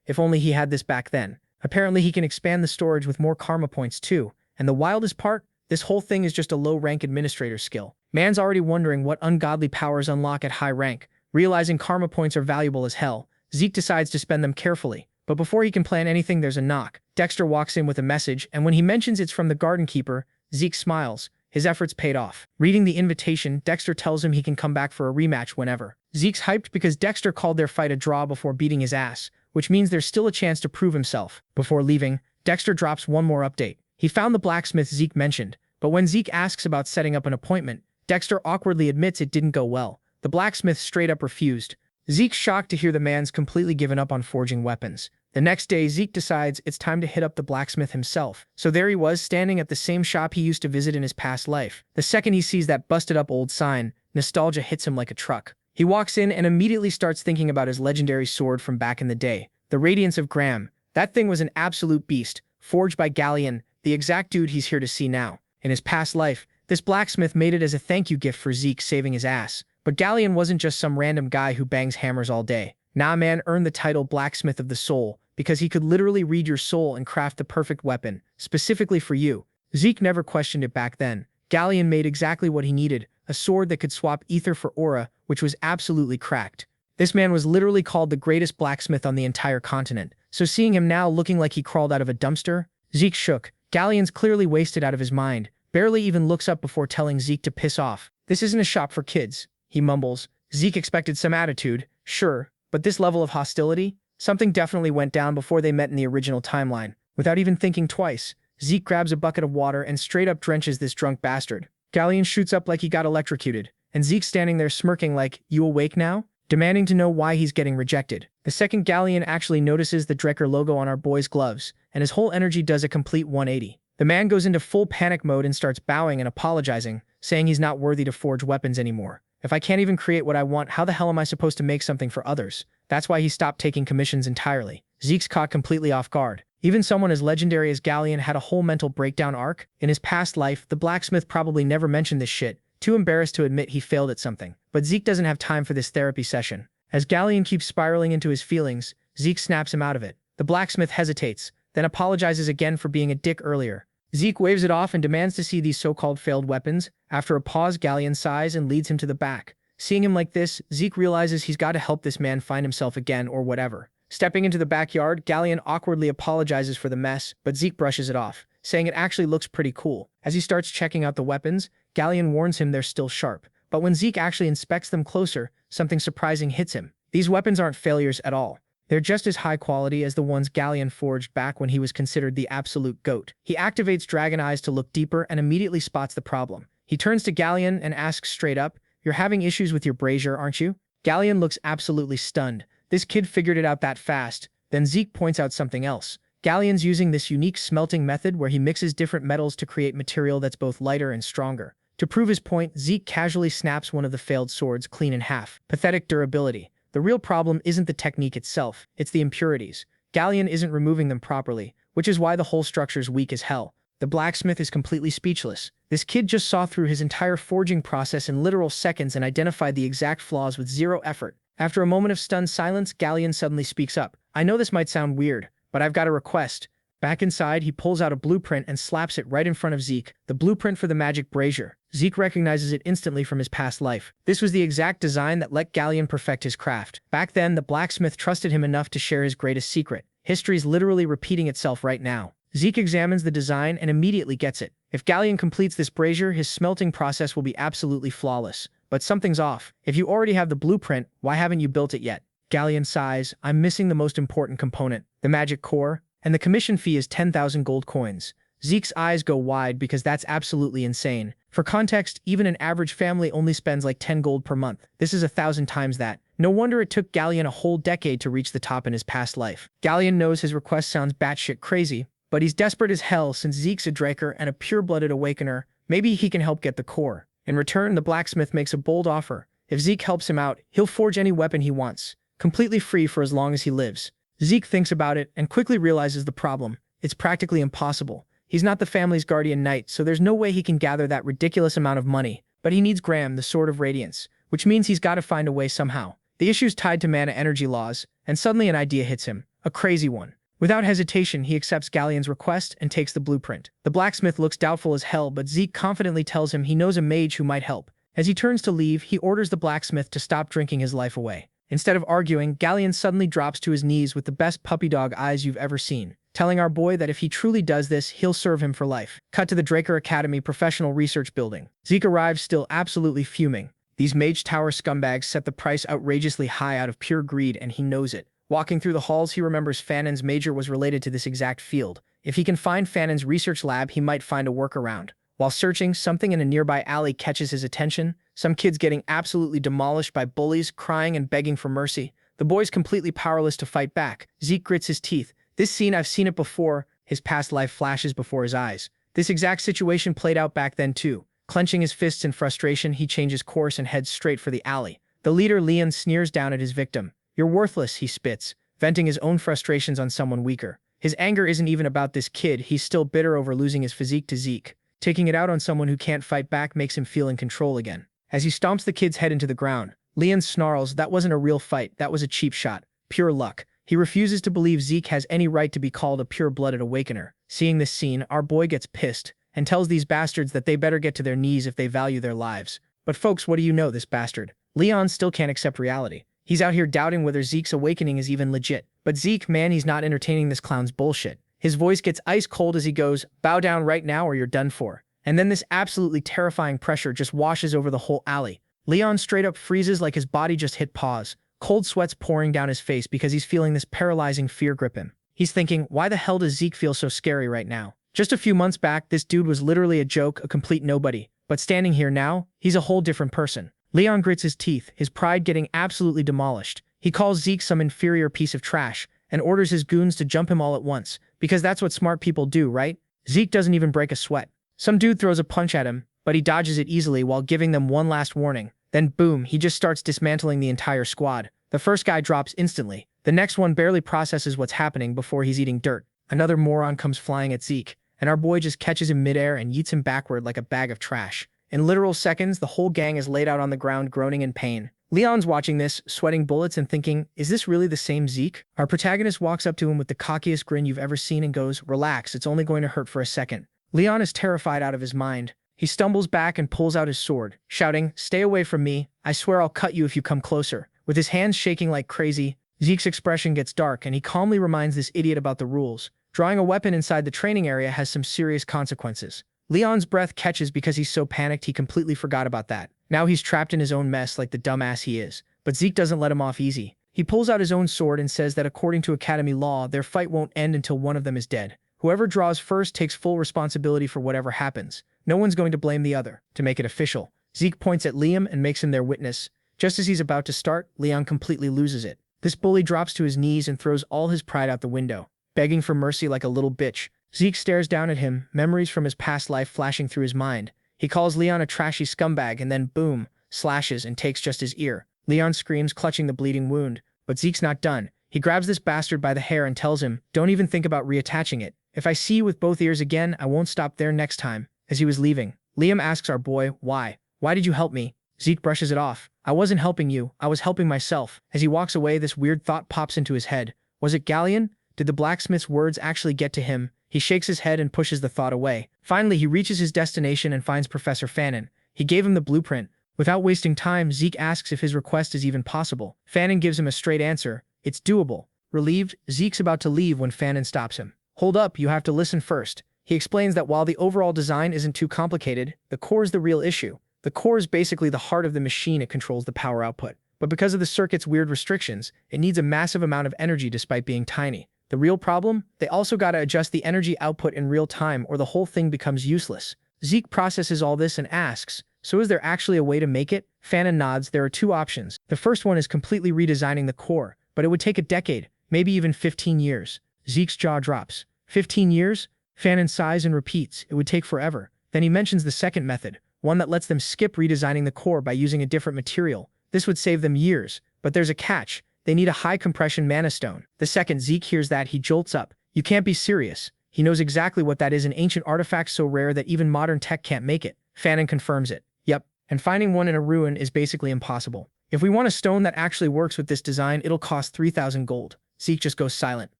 [SPEAKER 1] If only he had this back then. Apparently he can expand the storage with more karma points too. And the wildest part? This whole thing is just a low-rank administrator skill. Man's already wondering what ungodly powers unlock at high rank. Realizing karma points are valuable as hell, Zeke decides to spend them carefully. But before he can plan anything, there's a knock. Dexter walks in with a message, and when he mentions it's from the garden keeper, Zeke smiles. His efforts paid off. Reading the invitation, Dexter tells him he can come back for a rematch whenever. Zeke's hyped because Dexter called their fight a draw before beating his ass, which means there's still a chance to prove himself. Before leaving, Dexter drops one more update. He found the blacksmith Zeke mentioned, but when Zeke asks about setting up an appointment, Dexter awkwardly admits it didn't go well. The blacksmith straight up refused. Zeke's shocked to hear the man's completely given up on forging weapons. The next day, Zeke decides it's time to hit up the blacksmith himself. So there he was, standing at the same shop he used to visit in his past life. The second he sees that busted-up old sign, nostalgia hits him like a truck. He walks in and immediately starts thinking about his legendary sword from back in the day. The Radiance of Graham. That thing was an absolute beast, forged by Galleon, the exact dude he's here to see now. In his past life, this blacksmith made it as a thank you gift for Zeke saving his ass. But Galleon wasn't just some random guy who bangs hammers all day. Nah, man earned the title Blacksmith of the Soul because he could literally read your soul and craft the perfect weapon, specifically for you. Zeke never questioned it back then. Galleon made exactly what he needed, a sword that could swap ether for aura, which was absolutely cracked. This man was literally called the greatest blacksmith on the entire continent, so seeing him now looking like he crawled out of a dumpster, Zeke shook. Galleon's clearly wasted out of his mind, barely even looks up before telling Zeke to piss off. This isn't a shop for kids, he mumbles. Zeke expected some attitude, sure, but this level of hostility? Something definitely went down before they met in the original timeline. Without even thinking twice, Zeke grabs a bucket of water and straight up drenches this drunk bastard. Galleon shoots up like he got electrocuted, and Zeke's standing there smirking like, "You awake now?" demanding to know why he's getting rejected. The second Galleon actually notices the Drecker logo on our boy's gloves, and his whole energy does a complete 180. The man goes into full panic mode and starts bowing and apologizing, saying he's not worthy to forge weapons anymore. If I can't even create what I want, how the hell am I supposed to make something for others? That's why he stopped taking commissions entirely. Zeke's caught completely off guard. Even someone as legendary as Galleon had a whole mental breakdown arc. In his past life, the blacksmith probably never mentioned this shit, too embarrassed to admit he failed at something. But Zeke doesn't have time for this therapy session. As Galleon keeps spiraling into his feelings, Zeke snaps him out of it. The blacksmith hesitates, then apologizes again for being a dick earlier. Zeke waves it off and demands to see these so-called failed weapons. After a pause, Galleon sighs and leads him to the back. Seeing him like this, Zeke realizes he's got to help this man find himself again or whatever. Stepping into the backyard, Galleon awkwardly apologizes for the mess, but Zeke brushes it off, saying it actually looks pretty cool. As he starts checking out the weapons, Galleon warns him they're still sharp. But when Zeke actually inspects them closer, something surprising hits him. These weapons aren't failures at all. They're just as high quality as the ones Galleon forged back when he was considered the absolute GOAT. He activates Dragon Eyes to look deeper and immediately spots the problem. He turns to Galleon and asks straight up, "You're having issues with your brazier, aren't you?" Galleon looks absolutely stunned. This kid figured it out that fast. Then Zeke points out something else. Galleon's using this unique smelting method where he mixes different metals to create material that's both lighter and stronger. To prove his point, Zeke casually snaps one of the failed swords clean in half. Pathetic durability. The real problem isn't the technique itself, it's the impurities. Galleon isn't removing them properly, which is why the whole structure's weak as hell. The blacksmith is completely speechless. This kid just saw through his entire forging process in literal seconds and identified the exact flaws with zero effort. After a moment of stunned silence, Galleon suddenly speaks up. "I know this might sound weird, but I've got a request." Back inside, he pulls out a blueprint and slaps it right in front of Zeke. The blueprint for the magic brazier. Zeke recognizes it instantly from his past life. This was the exact design that let Galleon perfect his craft. Back then, the blacksmith trusted him enough to share his greatest secret. History's literally repeating itself right now. Zeke examines the design and immediately gets it. If Galleon completes this brazier, his smelting process will be absolutely flawless. But something's off. If you already have the blueprint, why haven't you built it yet? Galleon sighs. "I'm missing the most important component, the magic core, and the commission fee is 10,000 gold coins." Zeke's eyes go wide because that's absolutely insane. For context, even an average family only spends like 10 gold per month. This is 1,000 times that. No wonder it took Galleon a whole decade to reach the top in his past life. Galleon knows his request sounds batshit crazy, but he's desperate as hell since Zeke's a Draker and a pure-blooded awakener. Maybe he can help get the core. In return, the blacksmith makes a bold offer. If Zeke helps him out, he'll forge any weapon he wants, completely free for as long as he lives. Zeke thinks about it and quickly realizes the problem. It's practically impossible. He's not the family's guardian knight, so there's no way he can gather that ridiculous amount of money. But he needs Graham, the Sword of Radiance, which means he's got to find a way somehow. The issue's tied to mana energy laws, and suddenly an idea hits him. A crazy one. Without hesitation, he accepts Galleon's request and takes the blueprint. The blacksmith looks doubtful as hell, but Zeke confidently tells him he knows a mage who might help. As he turns to leave, he orders the blacksmith to stop drinking his life away. Instead of arguing, Galleon suddenly drops to his knees with the best puppy dog eyes you've ever seen, telling our boy that if he truly does this, he'll serve him for life. Cut to the Draker Academy Professional Research Building. Zeke arrives still absolutely fuming. These Mage Tower scumbags set the price outrageously high out of pure greed, and he knows it. Walking through the halls, he remembers Fanon's major was related to this exact field. If he can find Fanon's research lab, he might find a workaround. While searching, something in a nearby alley catches his attention. Some kids getting absolutely demolished by bullies, crying and begging for mercy. The boy's completely powerless to fight back. Zeke grits his teeth. This scene, I've seen it before. His past life flashes before his eyes. This exact situation played out back then too. Clenching his fists in frustration, he changes course and heads straight for the alley. The leader, Leon, sneers down at his victim. "You're worthless," he spits, venting his own frustrations on someone weaker. His anger isn't even about this kid, he's still bitter over losing his physique to Zeke. Taking it out on someone who can't fight back makes him feel in control again. As he stomps the kid's head into the ground, Leon snarls, "That wasn't a real fight, that was a cheap shot. Pure luck." He refuses to believe Zeke has any right to be called a pure-blooded awakener. Seeing this scene, our boy gets pissed and tells these bastards that they better get to their knees if they value their lives. But folks, what do you know, this bastard? Leon still can't accept reality. He's out here doubting whether Zeke's awakening is even legit. But Zeke, man, he's not entertaining this clown's bullshit. His voice gets ice cold as he goes, "Bow down right now or you're done for." And then this absolutely terrifying pressure just washes over the whole alley. Leon straight up freezes like his body just hit pause. Cold sweats pouring down his face because he's feeling this paralyzing fear grip him. He's thinking, why the hell does Zeke feel so scary right now? Just a few months back, this dude was literally a joke, a complete nobody. But standing here now, he's a whole different person. Leon grits his teeth, his pride getting absolutely demolished. He calls Zeke some inferior piece of trash and orders his goons to jump him all at once, because that's what smart people do, right? Zeke doesn't even break a sweat. Some dude throws a punch at him, but he dodges it easily while giving them one last warning. Then boom, he just starts dismantling the entire squad. The first guy drops instantly. The next one barely processes what's happening before he's eating dirt. Another moron comes flying at Zeke, and our boy just catches him midair and yeets him backward like a bag of trash. In literal seconds, the whole gang is laid out on the ground groaning in pain. Leon's watching this, sweating bullets and thinking, is this really the same Zeke? Our protagonist walks up to him with the cockiest grin you've ever seen and goes, relax, it's only going to hurt for a second. Leon is terrified out of his mind. He stumbles back and pulls out his sword, shouting, stay away from me, I swear I'll cut you if you come closer. With his hands shaking like crazy, Zeke's expression gets dark and he calmly reminds this idiot about the rules. Drawing a weapon inside the training area has some serious consequences. Leon's breath catches because he's so panicked he completely forgot about that. Now he's trapped in his own mess like the dumbass he is. But Zeke doesn't let him off easy. He pulls out his own sword and says that according to Academy law, their fight won't end until one of them is dead. Whoever draws first takes full responsibility for whatever happens. No one's going to blame the other. To make it official, Zeke points at Liam and makes him their witness. Just as he's about to start, Leon completely loses it. This bully drops to his knees and throws all his pride out the window, begging for mercy like a little bitch. Zeke stares down at him, memories from his past life flashing through his mind. He calls Leon a trashy scumbag and then boom, slashes and takes just his ear. Leon screams, clutching the bleeding wound, but Zeke's not done. He grabs this bastard by the hair and tells him, don't even think about reattaching it. If I see you with both ears again, I won't stop there next time. As he was leaving, Liam asks our boy, why? Why did you help me? Zeke brushes it off. I wasn't helping you, I was helping myself. As he walks away, this weird thought pops into his head. Was it Galleon? Did the blacksmith's words actually get to him? He shakes his head and pushes the thought away. Finally, he reaches his destination and finds Professor Fannin. He gave him the blueprint. Without wasting time, Zeke asks if his request is even possible. Fannin gives him a straight answer. It's doable. Relieved, Zeke's about to leave when Fannin stops him. Hold up, you have to listen first. He explains that while the overall design isn't too complicated, the core is the real issue. The core is basically the heart of the machine. It controls the power output. But because of the circuit's weird restrictions, it needs a massive amount of energy despite being tiny. The real problem? They also gotta adjust the energy output in real time or the whole thing becomes useless. Zeke processes all this and asks, so is there actually a way to make it? Fannin nods. There are two options. The first one is completely redesigning the core, but it would take a decade, maybe even 15 years. Zeke's jaw drops. 15 years? Fannin sighs and repeats, it would take forever. Then he mentions the second method, one that lets them skip redesigning the core by using a different material. This would save them years, but there's a catch. They need a high-compression mana stone. The second Zeke hears that, he jolts up. You can't be serious. He knows exactly what that is, an ancient artifact so rare that even modern tech can't make it. Fannin confirms it. Yep, and finding one in a ruin is basically impossible. If we want a stone that actually works with this design, it'll cost 3,000 gold. Zeke just goes silent.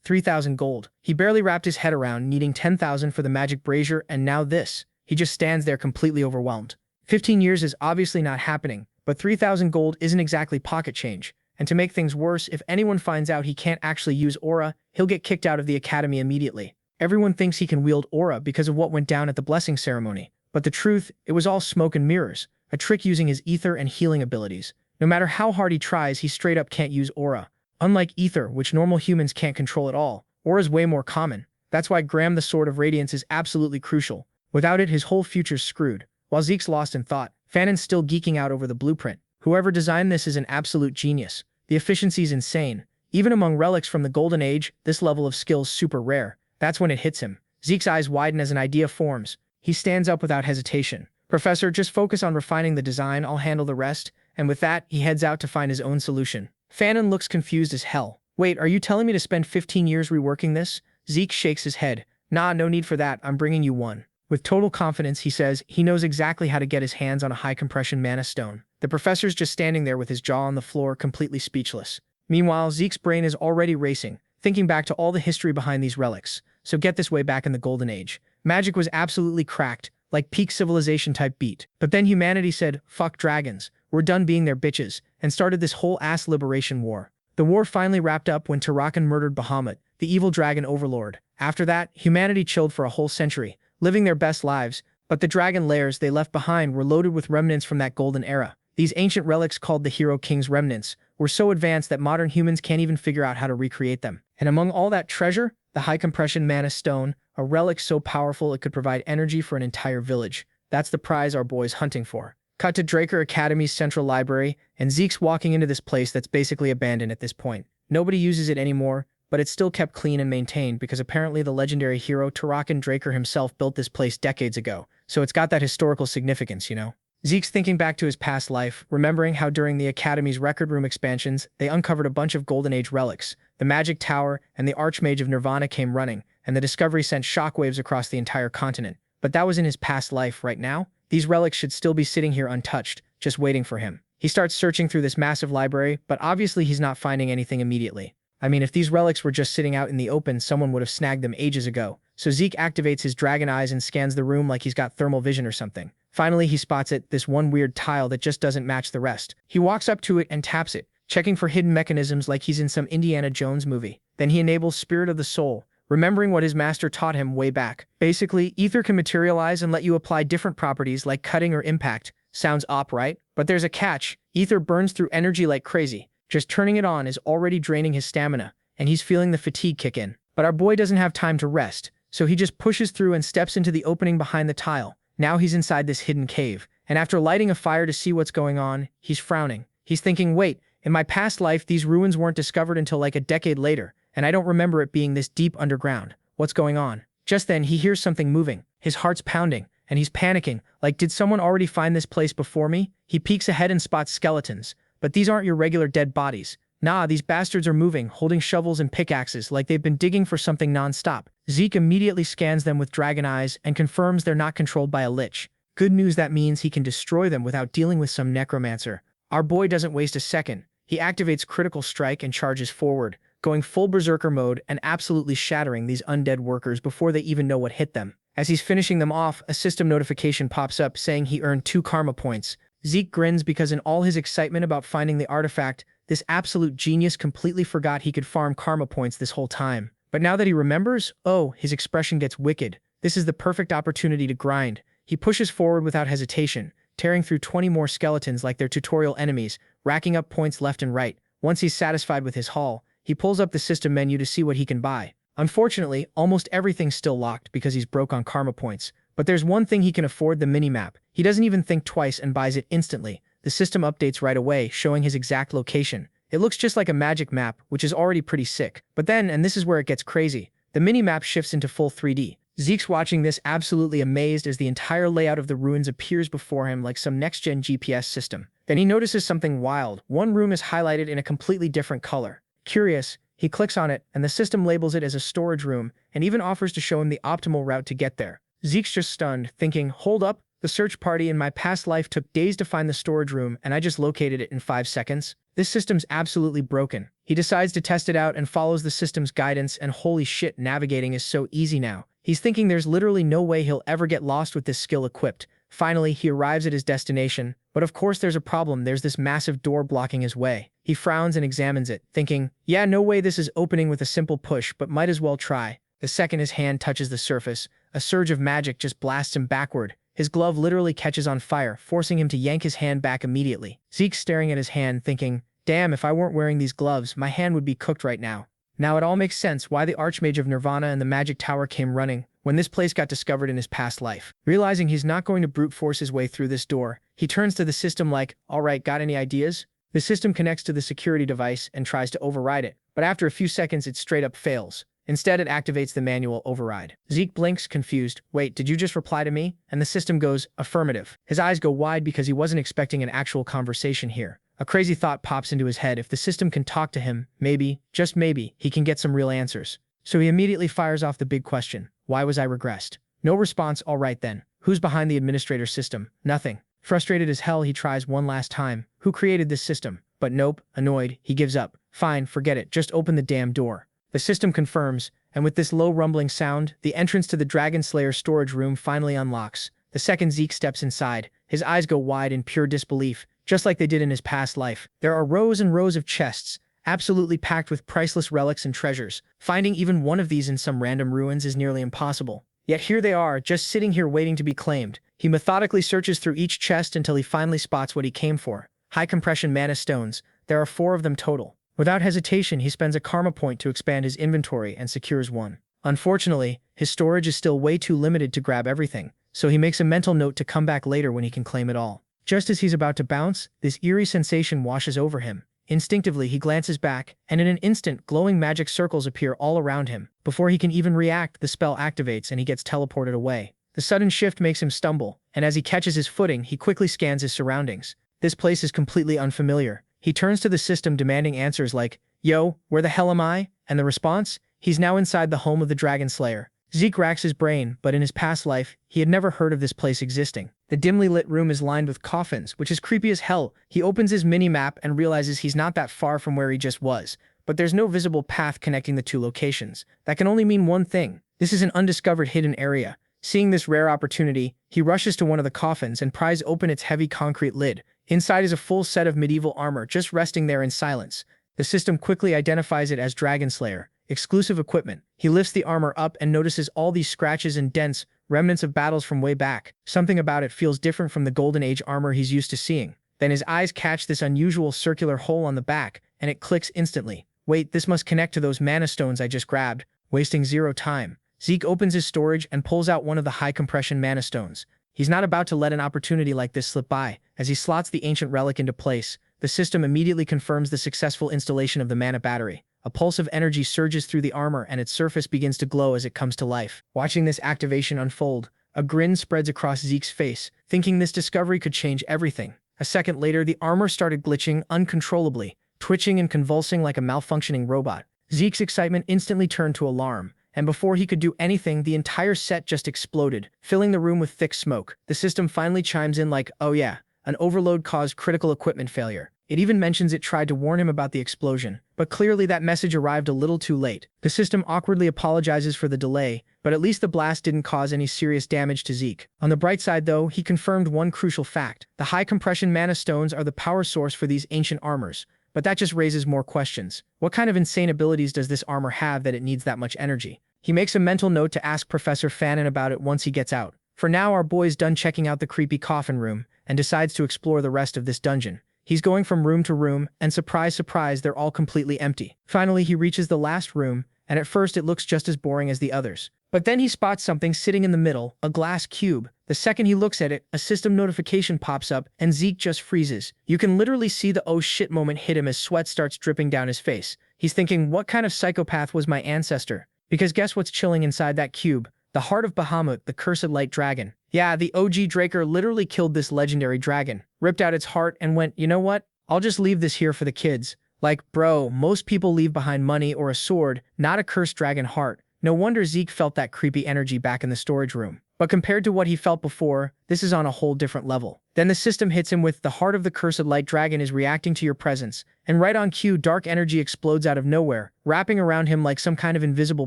[SPEAKER 1] 3,000 gold. He barely wrapped his head around needing 10,000 for the magic brazier, and now this. He just stands there completely overwhelmed. 15 years is obviously not happening, but 3,000 gold isn't exactly pocket change. And to make things worse, if anyone finds out he can't actually use aura, he'll get kicked out of the academy immediately. Everyone thinks he can wield aura because of what went down at the blessing ceremony. But the truth, it was all smoke and mirrors, a trick using his ether and healing abilities. No matter how hard he tries, he straight up can't use aura. Unlike ether, which normal humans can't control at all, aura is way more common. That's why Graham the Sword of Radiance is absolutely crucial. Without it, his whole future's screwed. While Zeke's lost in thought, Fannin's still geeking out over the blueprint. Whoever designed this is an absolute genius. The efficiency's insane. Even among relics from the Golden Age, this level of skill's super rare. That's when it hits him. Zeke's eyes widen as an idea forms. He stands up without hesitation. Professor, just focus on refining the design, I'll handle the rest. And with that, he heads out to find his own solution. Fannin looks confused as hell. Wait, are you telling me to spend 15 years reworking this? Zeke shakes his head. Nah, no need for that, I'm bringing you one. With total confidence, he says he knows exactly how to get his hands on a high-compression mana stone. The professor's just standing there with his jaw on the floor, completely speechless. Meanwhile, Zeke's brain is already racing, thinking back to all the history behind these relics. So get this, way back in the Golden Age, magic was absolutely cracked, like peak civilization type beat. But then humanity said, fuck dragons, we're done being their bitches, and started this whole ass liberation war. The war finally wrapped up when Tarakan murdered Bahamut, the evil dragon overlord. After that, humanity chilled for a whole century, living their best lives, but the dragon lairs they left behind were loaded with remnants from that golden era. These ancient relics called the Hero King's remnants were so advanced that modern humans can't even figure out how to recreate them. And among all that treasure, the high compression mana stone, a relic so powerful it could provide energy for an entire village. That's the prize our boy's hunting for. Cut to Draker Academy's central library, and Zeke's walking into this place that's basically abandoned at this point. Nobody uses it anymore, but it's still kept clean and maintained because apparently the legendary hero Tarakan Draker himself built this place decades ago, so it's got that historical significance, you know? Zeke's thinking back to his past life, remembering how during the Academy's record room expansions, they uncovered a bunch of Golden Age relics. The Magic Tower and the Archmage of Nirvana came running, and the discovery sent shockwaves across the entire continent. But that was in his past life. Right now, these relics should still be sitting here untouched, just waiting for him. He starts searching through this massive library, but obviously he's not finding anything immediately. I mean, if these relics were just sitting out in the open, someone would have snagged them ages ago. So Zeke activates his dragon eyes and scans the room like he's got thermal vision or something. Finally, he spots it, this one weird tile that just doesn't match the rest. He walks up to it and taps it, checking for hidden mechanisms like he's in some Indiana Jones movie. Then he enables Spirit of the Soul, remembering what his master taught him way back. Basically, ether can materialize and let you apply different properties like cutting or impact. Sounds op, right? But there's a catch. Ether burns through energy like crazy. Just turning it on is already draining his stamina, and he's feeling the fatigue kick in. But our boy doesn't have time to rest, so he just pushes through and steps into the opening behind the tile. Now he's inside this hidden cave, and after lighting a fire to see what's going on, he's frowning. He's thinking, wait, in my past life, these ruins weren't discovered until like a decade later, and I don't remember it being this deep underground. What's going on? Just then, he hears something moving. His heart's pounding, and he's panicking. Like, did someone already find this place before me? He peeks ahead and spots skeletons. But these aren't your regular dead bodies. Nah, these bastards are moving, holding shovels and pickaxes like they've been digging for something non-stop. Zeke immediately scans them with dragon eyes and confirms they're not controlled by a lich. Good news, that means he can destroy them without dealing with some necromancer. Our boy doesn't waste a second. He activates Critical Strike and charges forward, going full berserker mode and absolutely shattering these undead workers before they even know what hit them. As he's finishing them off, a system notification pops up saying he earned 2 karma points. Zeke grins because in all his excitement about finding the artifact, this absolute genius completely forgot he could farm karma points this whole time. But now that he remembers, oh, his expression gets wicked. This is the perfect opportunity to grind. He pushes forward without hesitation, tearing through 20 more skeletons like they're tutorial enemies, racking up points left and right. Once he's satisfied with his haul, he pulls up the system menu to see what he can buy. Unfortunately, almost everything's still locked because he's broke on karma points. But there's one thing he can afford, the minimap. He doesn't even think twice and buys it instantly. The system updates right away, showing his exact location. It looks just like a magic map, which is already pretty sick. But then, and this is where it gets crazy, the minimap shifts into full 3D. Zeke's watching this absolutely amazed as the entire layout of the ruins appears before him like some next-gen GPS system. Then he notices something wild. One room is highlighted in a completely different color. Curious, he clicks on it, and the system labels it as a storage room, and even offers to show him the optimal route to get there. Zeke's just stunned, thinking, hold up, the search party in my past life took days to find the storage room, and I just located it in 5 seconds. This system's absolutely broken. He decides to test it out and follows the system's guidance, and holy shit, navigating is so easy now. He's thinking there's literally no way he'll ever get lost with this skill equipped. Finally, he arrives at his destination, but of course there's a problem. There's this massive door blocking his way. He frowns and examines it, thinking, yeah, no way this is opening with a simple push, but might as well try. The second his hand touches the surface, a surge of magic just blasts him backward. His glove literally catches on fire, forcing him to yank his hand back immediately. Zeke's staring at his hand, thinking, damn, if I weren't wearing these gloves, my hand would be cooked right now. Now it all makes sense why the Archmage of Nirvana and the Magic Tower came running when this place got discovered in his past life. Realizing he's not going to brute force his way through this door, he turns to the system like, alright, got any ideas? The system connects to the security device and tries to override it, but after a few seconds it straight up fails. Instead, it activates the manual override. Zeke blinks, confused. Wait, did you just reply to me? And the system goes, affirmative. His eyes go wide because he wasn't expecting an actual conversation here. A crazy thought pops into his head. If the system can talk to him, maybe, just maybe, he can get some real answers. So he immediately fires off the big question. Why was I regressed? No response. All right then. Who's behind the administrator system? Nothing. Frustrated as hell, he tries one last time. Who created this system? But nope. Annoyed, he gives up. Fine, forget it. Just open the damn door. The system confirms, and with this low rumbling sound, the entrance to the Dragon Slayer storage room finally unlocks. The second Zeke steps inside, his eyes go wide in pure disbelief. just like they did in his past life. There are rows and rows of chests, absolutely packed with priceless relics and treasures. Finding even one of these in some random ruins is nearly impossible. Yet here they are, just sitting here waiting to be claimed. He methodically searches through each chest until he finally spots what he came for. High compression mana stones. There are 4 of them total. Without hesitation, he spends a karma point to expand his inventory and secures one. Unfortunately, his storage is still way too limited to grab everything, so he makes a mental note to come back later when he can claim it all. Just as he's about to bounce, this eerie sensation washes over him. Instinctively, he glances back, and in an instant, glowing magic circles appear all around him. Before he can even react, the spell activates and he gets teleported away. The sudden shift makes him stumble, and as he catches his footing, he quickly scans his surroundings. This place is completely unfamiliar. He turns to the system demanding answers like, "Yo, where the hell am I?" And the response? He's now inside the home of the Dragon Slayer. Zeke racks his brain, but in his past life, he had never heard of this place existing. The dimly lit room is lined with coffins, which is creepy as hell. He opens his mini-map and realizes he's not that far from where he just was, but there's no visible path connecting the 2 locations. That can only mean one thing. This is an undiscovered hidden area. Seeing this rare opportunity, he rushes to one of the coffins and pries open its heavy concrete lid. Inside is a full set of medieval armor just resting there in silence. The system quickly identifies it as Dragon Slayer. Exclusive equipment. He lifts the armor up and notices all these scratches and dents, remnants of battles from way back. Something about it feels different from the Golden Age armor he's used to seeing. Then his eyes catch this unusual circular hole on the back, and it clicks instantly. Wait, this must connect to those mana stones I just grabbed. Wasting 0 time. Zeke opens his storage and pulls out one of the high-compression mana stones. He's not about to let an opportunity like this slip by. As he slots the ancient relic into place, the system immediately confirms the successful installation of the mana battery. A pulse of energy surges through the armor and its surface begins to glow as it comes to life. Watching this activation unfold, a grin spreads across Zeke's face, thinking this discovery could change everything. A second later, the armor started glitching uncontrollably, twitching and convulsing like a malfunctioning robot. Zeke's excitement instantly turned to alarm, and before he could do anything, the entire set just exploded, filling the room with thick smoke. The system finally chimes in like, "Oh yeah, an overload caused critical equipment failure." It even mentions it tried to warn him about the explosion, but clearly that message arrived a little too late. The system awkwardly apologizes for the delay, but at least the blast didn't cause any serious damage to Zeke. On the bright side though, he confirmed one crucial fact. The high compression mana stones are the power source for these ancient armors, but that just raises more questions. What kind of insane abilities does this armor have that it needs that much energy? He makes a mental note to ask Professor Fannin about it once he gets out. For now, our boy's done checking out the creepy coffin room, and decides to explore the rest of this dungeon. He's going from room to room, and surprise, surprise, they're all completely empty. Finally, he reaches the last room, and at first it looks just as boring as the others. But then he spots something sitting in the middle, a glass cube. The second he looks at it, a system notification pops up, and Zeke just freezes. You can literally see the oh shit moment hit him as sweat starts dripping down his face. He's thinking, what kind of psychopath was my ancestor? Because guess what's chilling inside that cube? The heart of Bahamut, the cursed light dragon. Yeah, the OG Draker literally killed this legendary dragon, ripped out its heart and went, you know what? I'll just leave this here for the kids. Like, bro, most people leave behind money or a sword, not a cursed dragon heart. No wonder Zeke felt that creepy energy back in the storage room. But compared to what he felt before, this is on a whole different level. Then the system hits him with the heart of the cursed light dragon is reacting to your presence, and right on cue, dark energy explodes out of nowhere, wrapping around him like some kind of invisible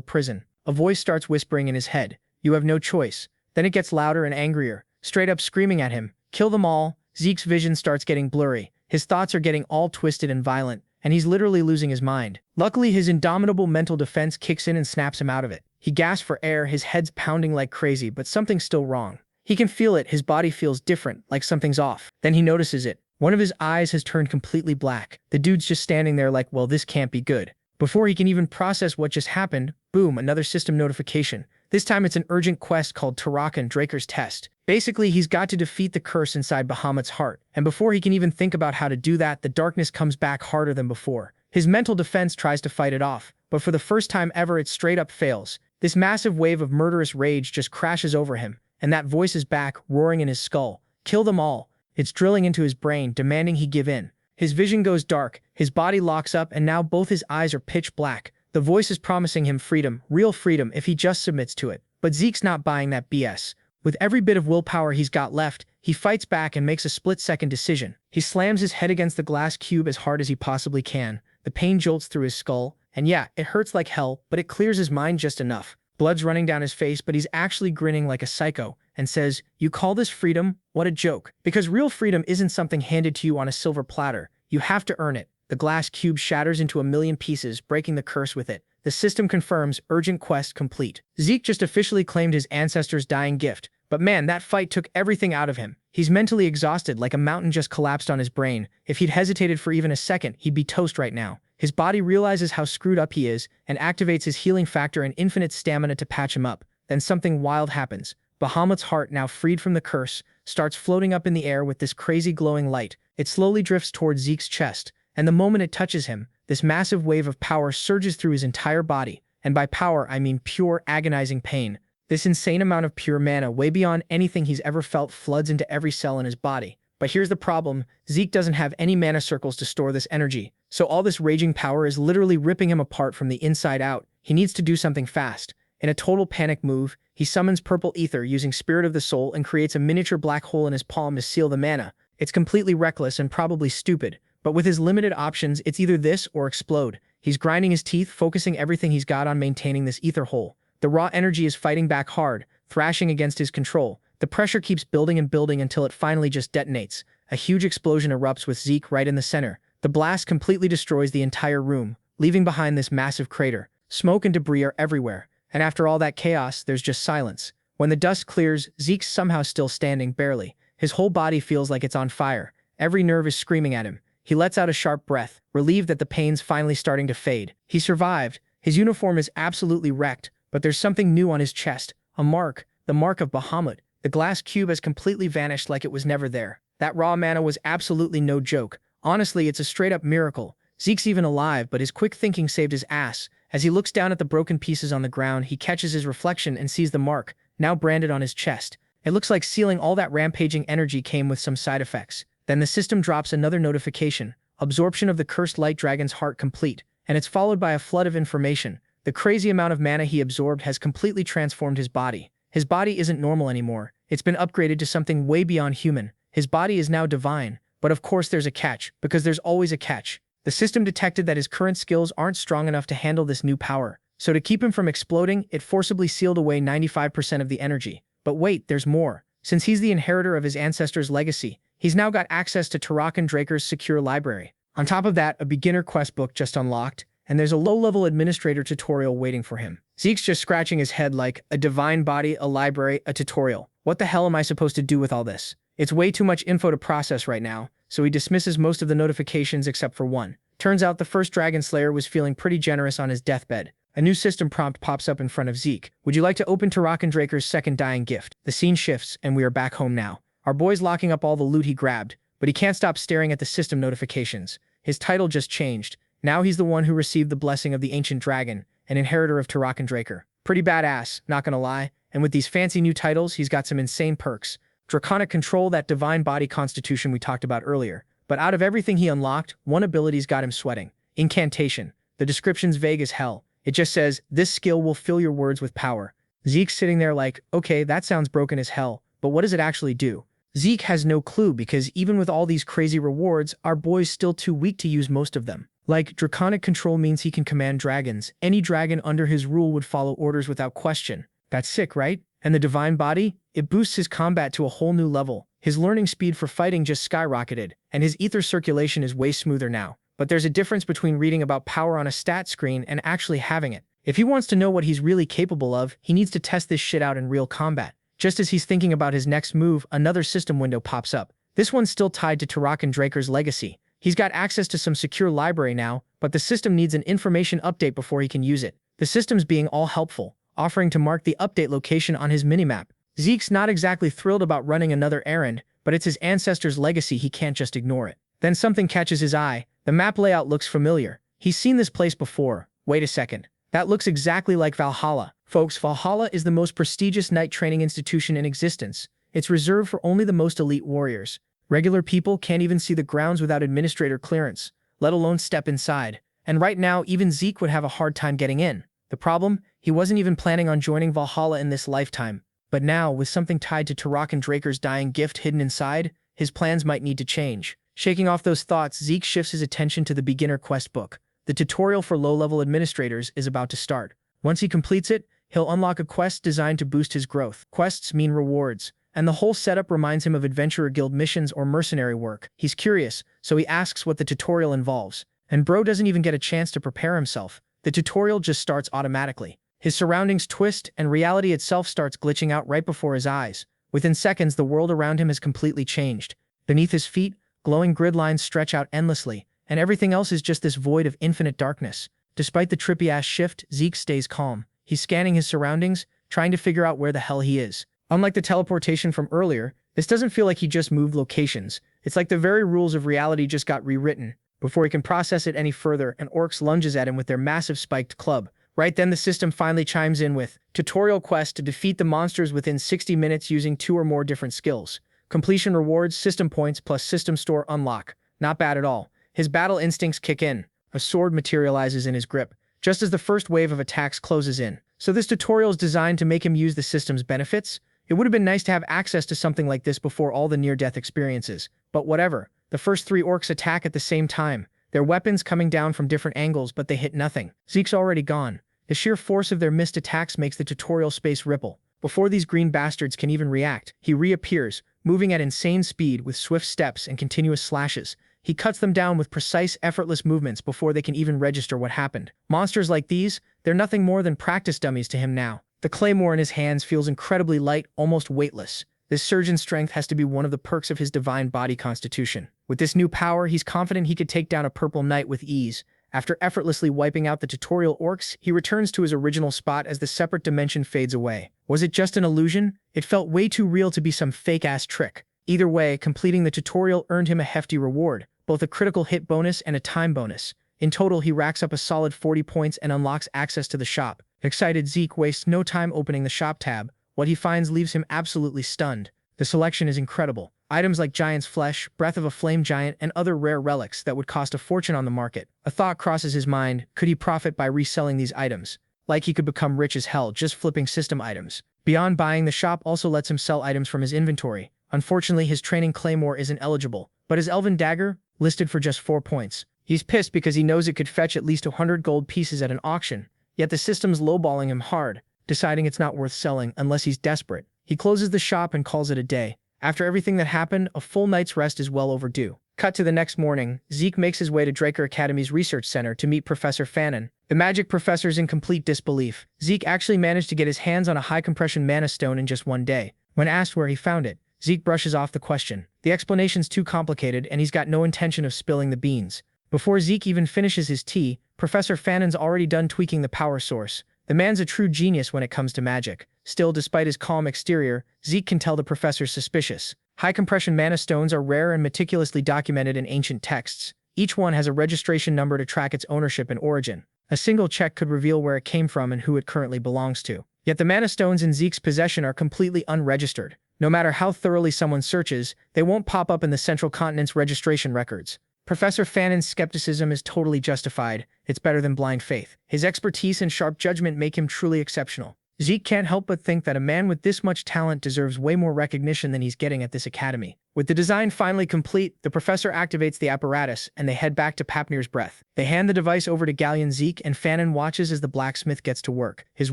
[SPEAKER 1] prison. A voice starts whispering in his head, "You have no choice." Then it gets louder and angrier, straight up screaming at him, "Kill them all." Zeke's vision starts getting blurry. His thoughts are getting all twisted and violent, and he's literally losing his mind. Luckily, his indomitable mental defense kicks in and snaps him out of it. He gasps for air, his head's pounding like crazy, but something's still wrong. He can feel it, his body feels different, like something's off. Then he notices it. One of his eyes has turned completely black. The dude's just standing there like, well, this can't be good. Before he can even process what just happened, boom, another system notification. This time it's an urgent quest called Tarakan Draker's Test. Basically, he's got to defeat the curse inside Bahamut's heart. And before he can even think about how to do that, the darkness comes back harder than before. His mental defense tries to fight it off, but for the first time ever, it straight up fails. This massive wave of murderous rage just crashes over him, and that voice is back, roaring in his skull. Kill them all. It's drilling into his brain, demanding he give in. His vision goes dark, his body locks up, and now both his eyes are pitch black. The voice is promising him freedom, real freedom, if he just submits to it. But Zeke's not buying that BS. With every bit of willpower he's got left, he fights back and makes a split-second decision. He slams his head against the glass cube as hard as he possibly can. The pain jolts through his skull, and yeah, it hurts like hell, but it clears his mind just enough. Blood's running down his face, but he's actually grinning like a psycho, and says, "You call this freedom? What a joke." Because real freedom isn't something handed to you on a silver platter. You have to earn it. The glass cube shatters into a million pieces, breaking the curse with it. The system confirms urgent quest complete. Zeke just officially claimed his ancestors' dying gift, but man, that fight took everything out of him. He's mentally exhausted, like a mountain just collapsed on his brain. If he'd hesitated for even a second, he'd be toast right now. His body realizes how screwed up he is and activates his healing factor and infinite stamina to patch him up. Then something wild happens. Bahamut's heart, now freed from the curse, starts floating up in the air with this crazy glowing light. It slowly drifts towards Zeke's chest, and the moment it touches him, this massive wave of power surges through his entire body. And by power, I mean pure, agonizing pain. This insane amount of pure mana, way beyond anything he's ever felt, floods into every cell in his body. But here's the problem, Zeke doesn't have any mana circles to store this energy, so all this raging power is literally ripping him apart from the inside out. He needs to do something fast. In a total panic move, he summons purple ether using Spirit of the Soul and creates a miniature black hole in his palm to seal the mana. It's completely reckless and probably stupid, but with his limited options, it's either this or explode. He's grinding his teeth, focusing everything he's got on maintaining this ether hole. The raw energy is fighting back hard, thrashing against his control. The pressure keeps building and building until it finally just detonates. A huge explosion erupts with Zeke right in the center. The blast completely destroys the entire room, leaving behind this massive crater. Smoke and debris are everywhere, and after all that chaos, there's just silence. When the dust clears, Zeke's somehow still standing, barely. His whole body feels like it's on fire. Every nerve is screaming at him. He lets out a sharp breath, relieved that the pain's finally starting to fade. He survived. His uniform is absolutely wrecked, but there's something new on his chest. A mark. The mark of Bahamut. The glass cube has completely vanished like it was never there. That raw mana was absolutely no joke. Honestly, it's a straight-up miracle. Zeke's even alive, but his quick thinking saved his ass. As he looks down at the broken pieces on the ground, he catches his reflection and sees the mark, now branded on his chest. It looks like sealing all that rampaging energy came with some side effects. Then the system drops another notification. Absorption of the cursed light dragon's heart complete. And it's followed by a flood of information. The crazy amount of mana he absorbed has completely transformed his body. His body isn't normal anymore. It's been upgraded to something way beyond human. His body is now divine. But of course there's a catch, because there's always a catch. The system detected that his current skills aren't strong enough to handle this new power. So to keep him from exploding, it forcibly sealed away 95% of the energy. But wait, there's more. Since he's the inheritor of his ancestors' legacy, he's now got access to Tarak and Draker's secure library. On top of that, a beginner quest book just unlocked, and there's a low-level administrator tutorial waiting for him. Zeke's just scratching his head like, a divine body, a library, a tutorial. What the hell am I supposed to do with all this? It's way too much info to process right now, so he dismisses most of the notifications except for one. Turns out the first Dragon Slayer was feeling pretty generous on his deathbed. A new system prompt pops up in front of Zeke. Would you like to open Tarak and Draker's second dying gift? The scene shifts, and we are back home now. Our boy's locking up all the loot he grabbed, but he can't stop staring at the system notifications. His title just changed. Now he's the one who received the blessing of the ancient dragon, an inheritor of Tarak and Draker. Pretty badass, not gonna lie. And with these fancy new titles, he's got some insane perks. Draconic Control, that divine body constitution we talked about earlier. But out of everything he unlocked, one ability's got him sweating. Incantation. The description's vague as hell. It just says, this skill will fill your words with power. Zeke's sitting there like, okay, that sounds broken as hell, but what does it actually do? Zeke has no clue because even with all these crazy rewards, our boy's still too weak to use most of them. Like, Draconic Control means he can command dragons. Any dragon under his rule would follow orders without question. That's sick, right? And the Divine Body? It boosts his combat to a whole new level. His learning speed for fighting just skyrocketed, and his ether circulation is way smoother now. But there's a difference between reading about power on a stat screen and actually having it. If he wants to know what he's really capable of, he needs to test this shit out in real combat. Just as he's thinking about his next move, another system window pops up. This one's still tied to Tarak and Draker's legacy. He's got access to some secure library now, but the system needs an information update before he can use it. The system's being all helpful, offering to mark the update location on his minimap. Zeke's not exactly thrilled about running another errand, but it's his ancestor's legacy, he can't just ignore it. Then something catches his eye. The map layout looks familiar. He's seen this place before. Wait a second. That looks exactly like Valhalla. Folks, Valhalla is the most prestigious knight training institution in existence. It's reserved for only the most elite warriors. Regular people can't even see the grounds without administrator clearance, let alone step inside. And right now, even Zeke would have a hard time getting in. The problem? He wasn't even planning on joining Valhalla in this lifetime. But now, with something tied to Tarak and Draker's dying gift hidden inside, his plans might need to change. Shaking off those thoughts, Zeke shifts his attention to the beginner quest book. The tutorial for low-level administrators is about to start. Once he completes it, he'll unlock a quest designed to boost his growth. Quests mean rewards, and the whole setup reminds him of Adventurer Guild missions or mercenary work. He's curious, so he asks what the tutorial involves. And bro doesn't even get a chance to prepare himself. The tutorial just starts automatically. His surroundings twist, and reality itself starts glitching out right before his eyes. Within seconds, the world around him has completely changed. Beneath his feet, glowing grid lines stretch out endlessly, and everything else is just this void of infinite darkness. Despite the trippy-ass shift, Zeke stays calm. He's scanning his surroundings, trying to figure out where the hell he is. Unlike the teleportation from earlier, this doesn't feel like he just moved locations. It's like the very rules of reality just got rewritten. Before he can process it any further, an orc lunges at him with their massive spiked club. Right then, the system finally chimes in with tutorial quest to defeat the monsters within 60 minutes using 2 or more different skills. Completion rewards, system points plus system store unlock. Not bad at all. His battle instincts kick in. A sword materializes in his grip, just as the first wave of attacks closes in. So this tutorial is designed to make him use the system's benefits? It would have been nice to have access to something like this before all the near-death experiences. But whatever. The first 3 orcs attack at the same time, their weapons coming down from different angles, but they hit nothing. Zeke's already gone. The sheer force of their missed attacks makes the tutorial space ripple. Before these green bastards can even react, he reappears, moving at insane speed with swift steps and continuous slashes. He cuts them down with precise, effortless movements before they can even register what happened. Monsters like these, they're nothing more than practice dummies to him now. The claymore in his hands feels incredibly light, almost weightless. This surge in strength has to be one of the perks of his divine body constitution. With this new power, he's confident he could take down a purple knight with ease. After effortlessly wiping out the tutorial orcs, he returns to his original spot as the separate dimension fades away. Was it just an illusion? It felt way too real to be some fake-ass trick. Either way, completing the tutorial earned him a hefty reward, both a critical hit bonus and a time bonus. In total, he racks up a solid 40 points and unlocks access to the shop. Excited Zeke wastes no time opening the shop tab. What he finds leaves him absolutely stunned. The selection is incredible. Items like Giant's Flesh, Breath of a Flame Giant, and other rare relics that would cost a fortune on the market. A thought crosses his mind, could he profit by reselling these items? Like he could become rich as hell just flipping system items. Beyond buying, the shop also lets him sell items from his inventory. Unfortunately, his training claymore isn't eligible, but his elven dagger, listed for just 4 points. He's pissed because he knows it could fetch at least 100 gold pieces at an auction, yet the system's lowballing him hard, deciding it's not worth selling unless he's desperate. He closes the shop and calls it a day. After everything that happened, a full night's rest is well overdue. Cut to the next morning, Zeke makes his way to Draker Academy's research center to meet Professor Fannin. The magic professor's in complete disbelief. Zeke actually managed to get his hands on a high-compression mana stone in just 1 day. When asked where he found it, Zeke brushes off the question. The explanation's too complicated, and he's got no intention of spilling the beans. Before Zeke even finishes his tea, Professor Fannin's already done tweaking the power source. The man's a true genius when it comes to magic. Still, despite his calm exterior, Zeke can tell the professor's suspicious. High-compression mana stones are rare and meticulously documented in ancient texts. Each one has a registration number to track its ownership and origin. A single check could reveal where it came from and who it currently belongs to. Yet the mana stones in Zeke's possession are completely unregistered. No matter how thoroughly someone searches, they won't pop up in the Central Continent's registration records. Professor Fannin's skepticism is totally justified. It's better than blind faith. His expertise and sharp judgment make him truly exceptional. Zeke can't help but think that a man with this much talent deserves way more recognition than he's getting at this academy. With the design finally complete, the professor activates the apparatus, and they head back to Papnir's Breath. They hand the device over to Galleon Zeke, and Fannin watches as the blacksmith gets to work, his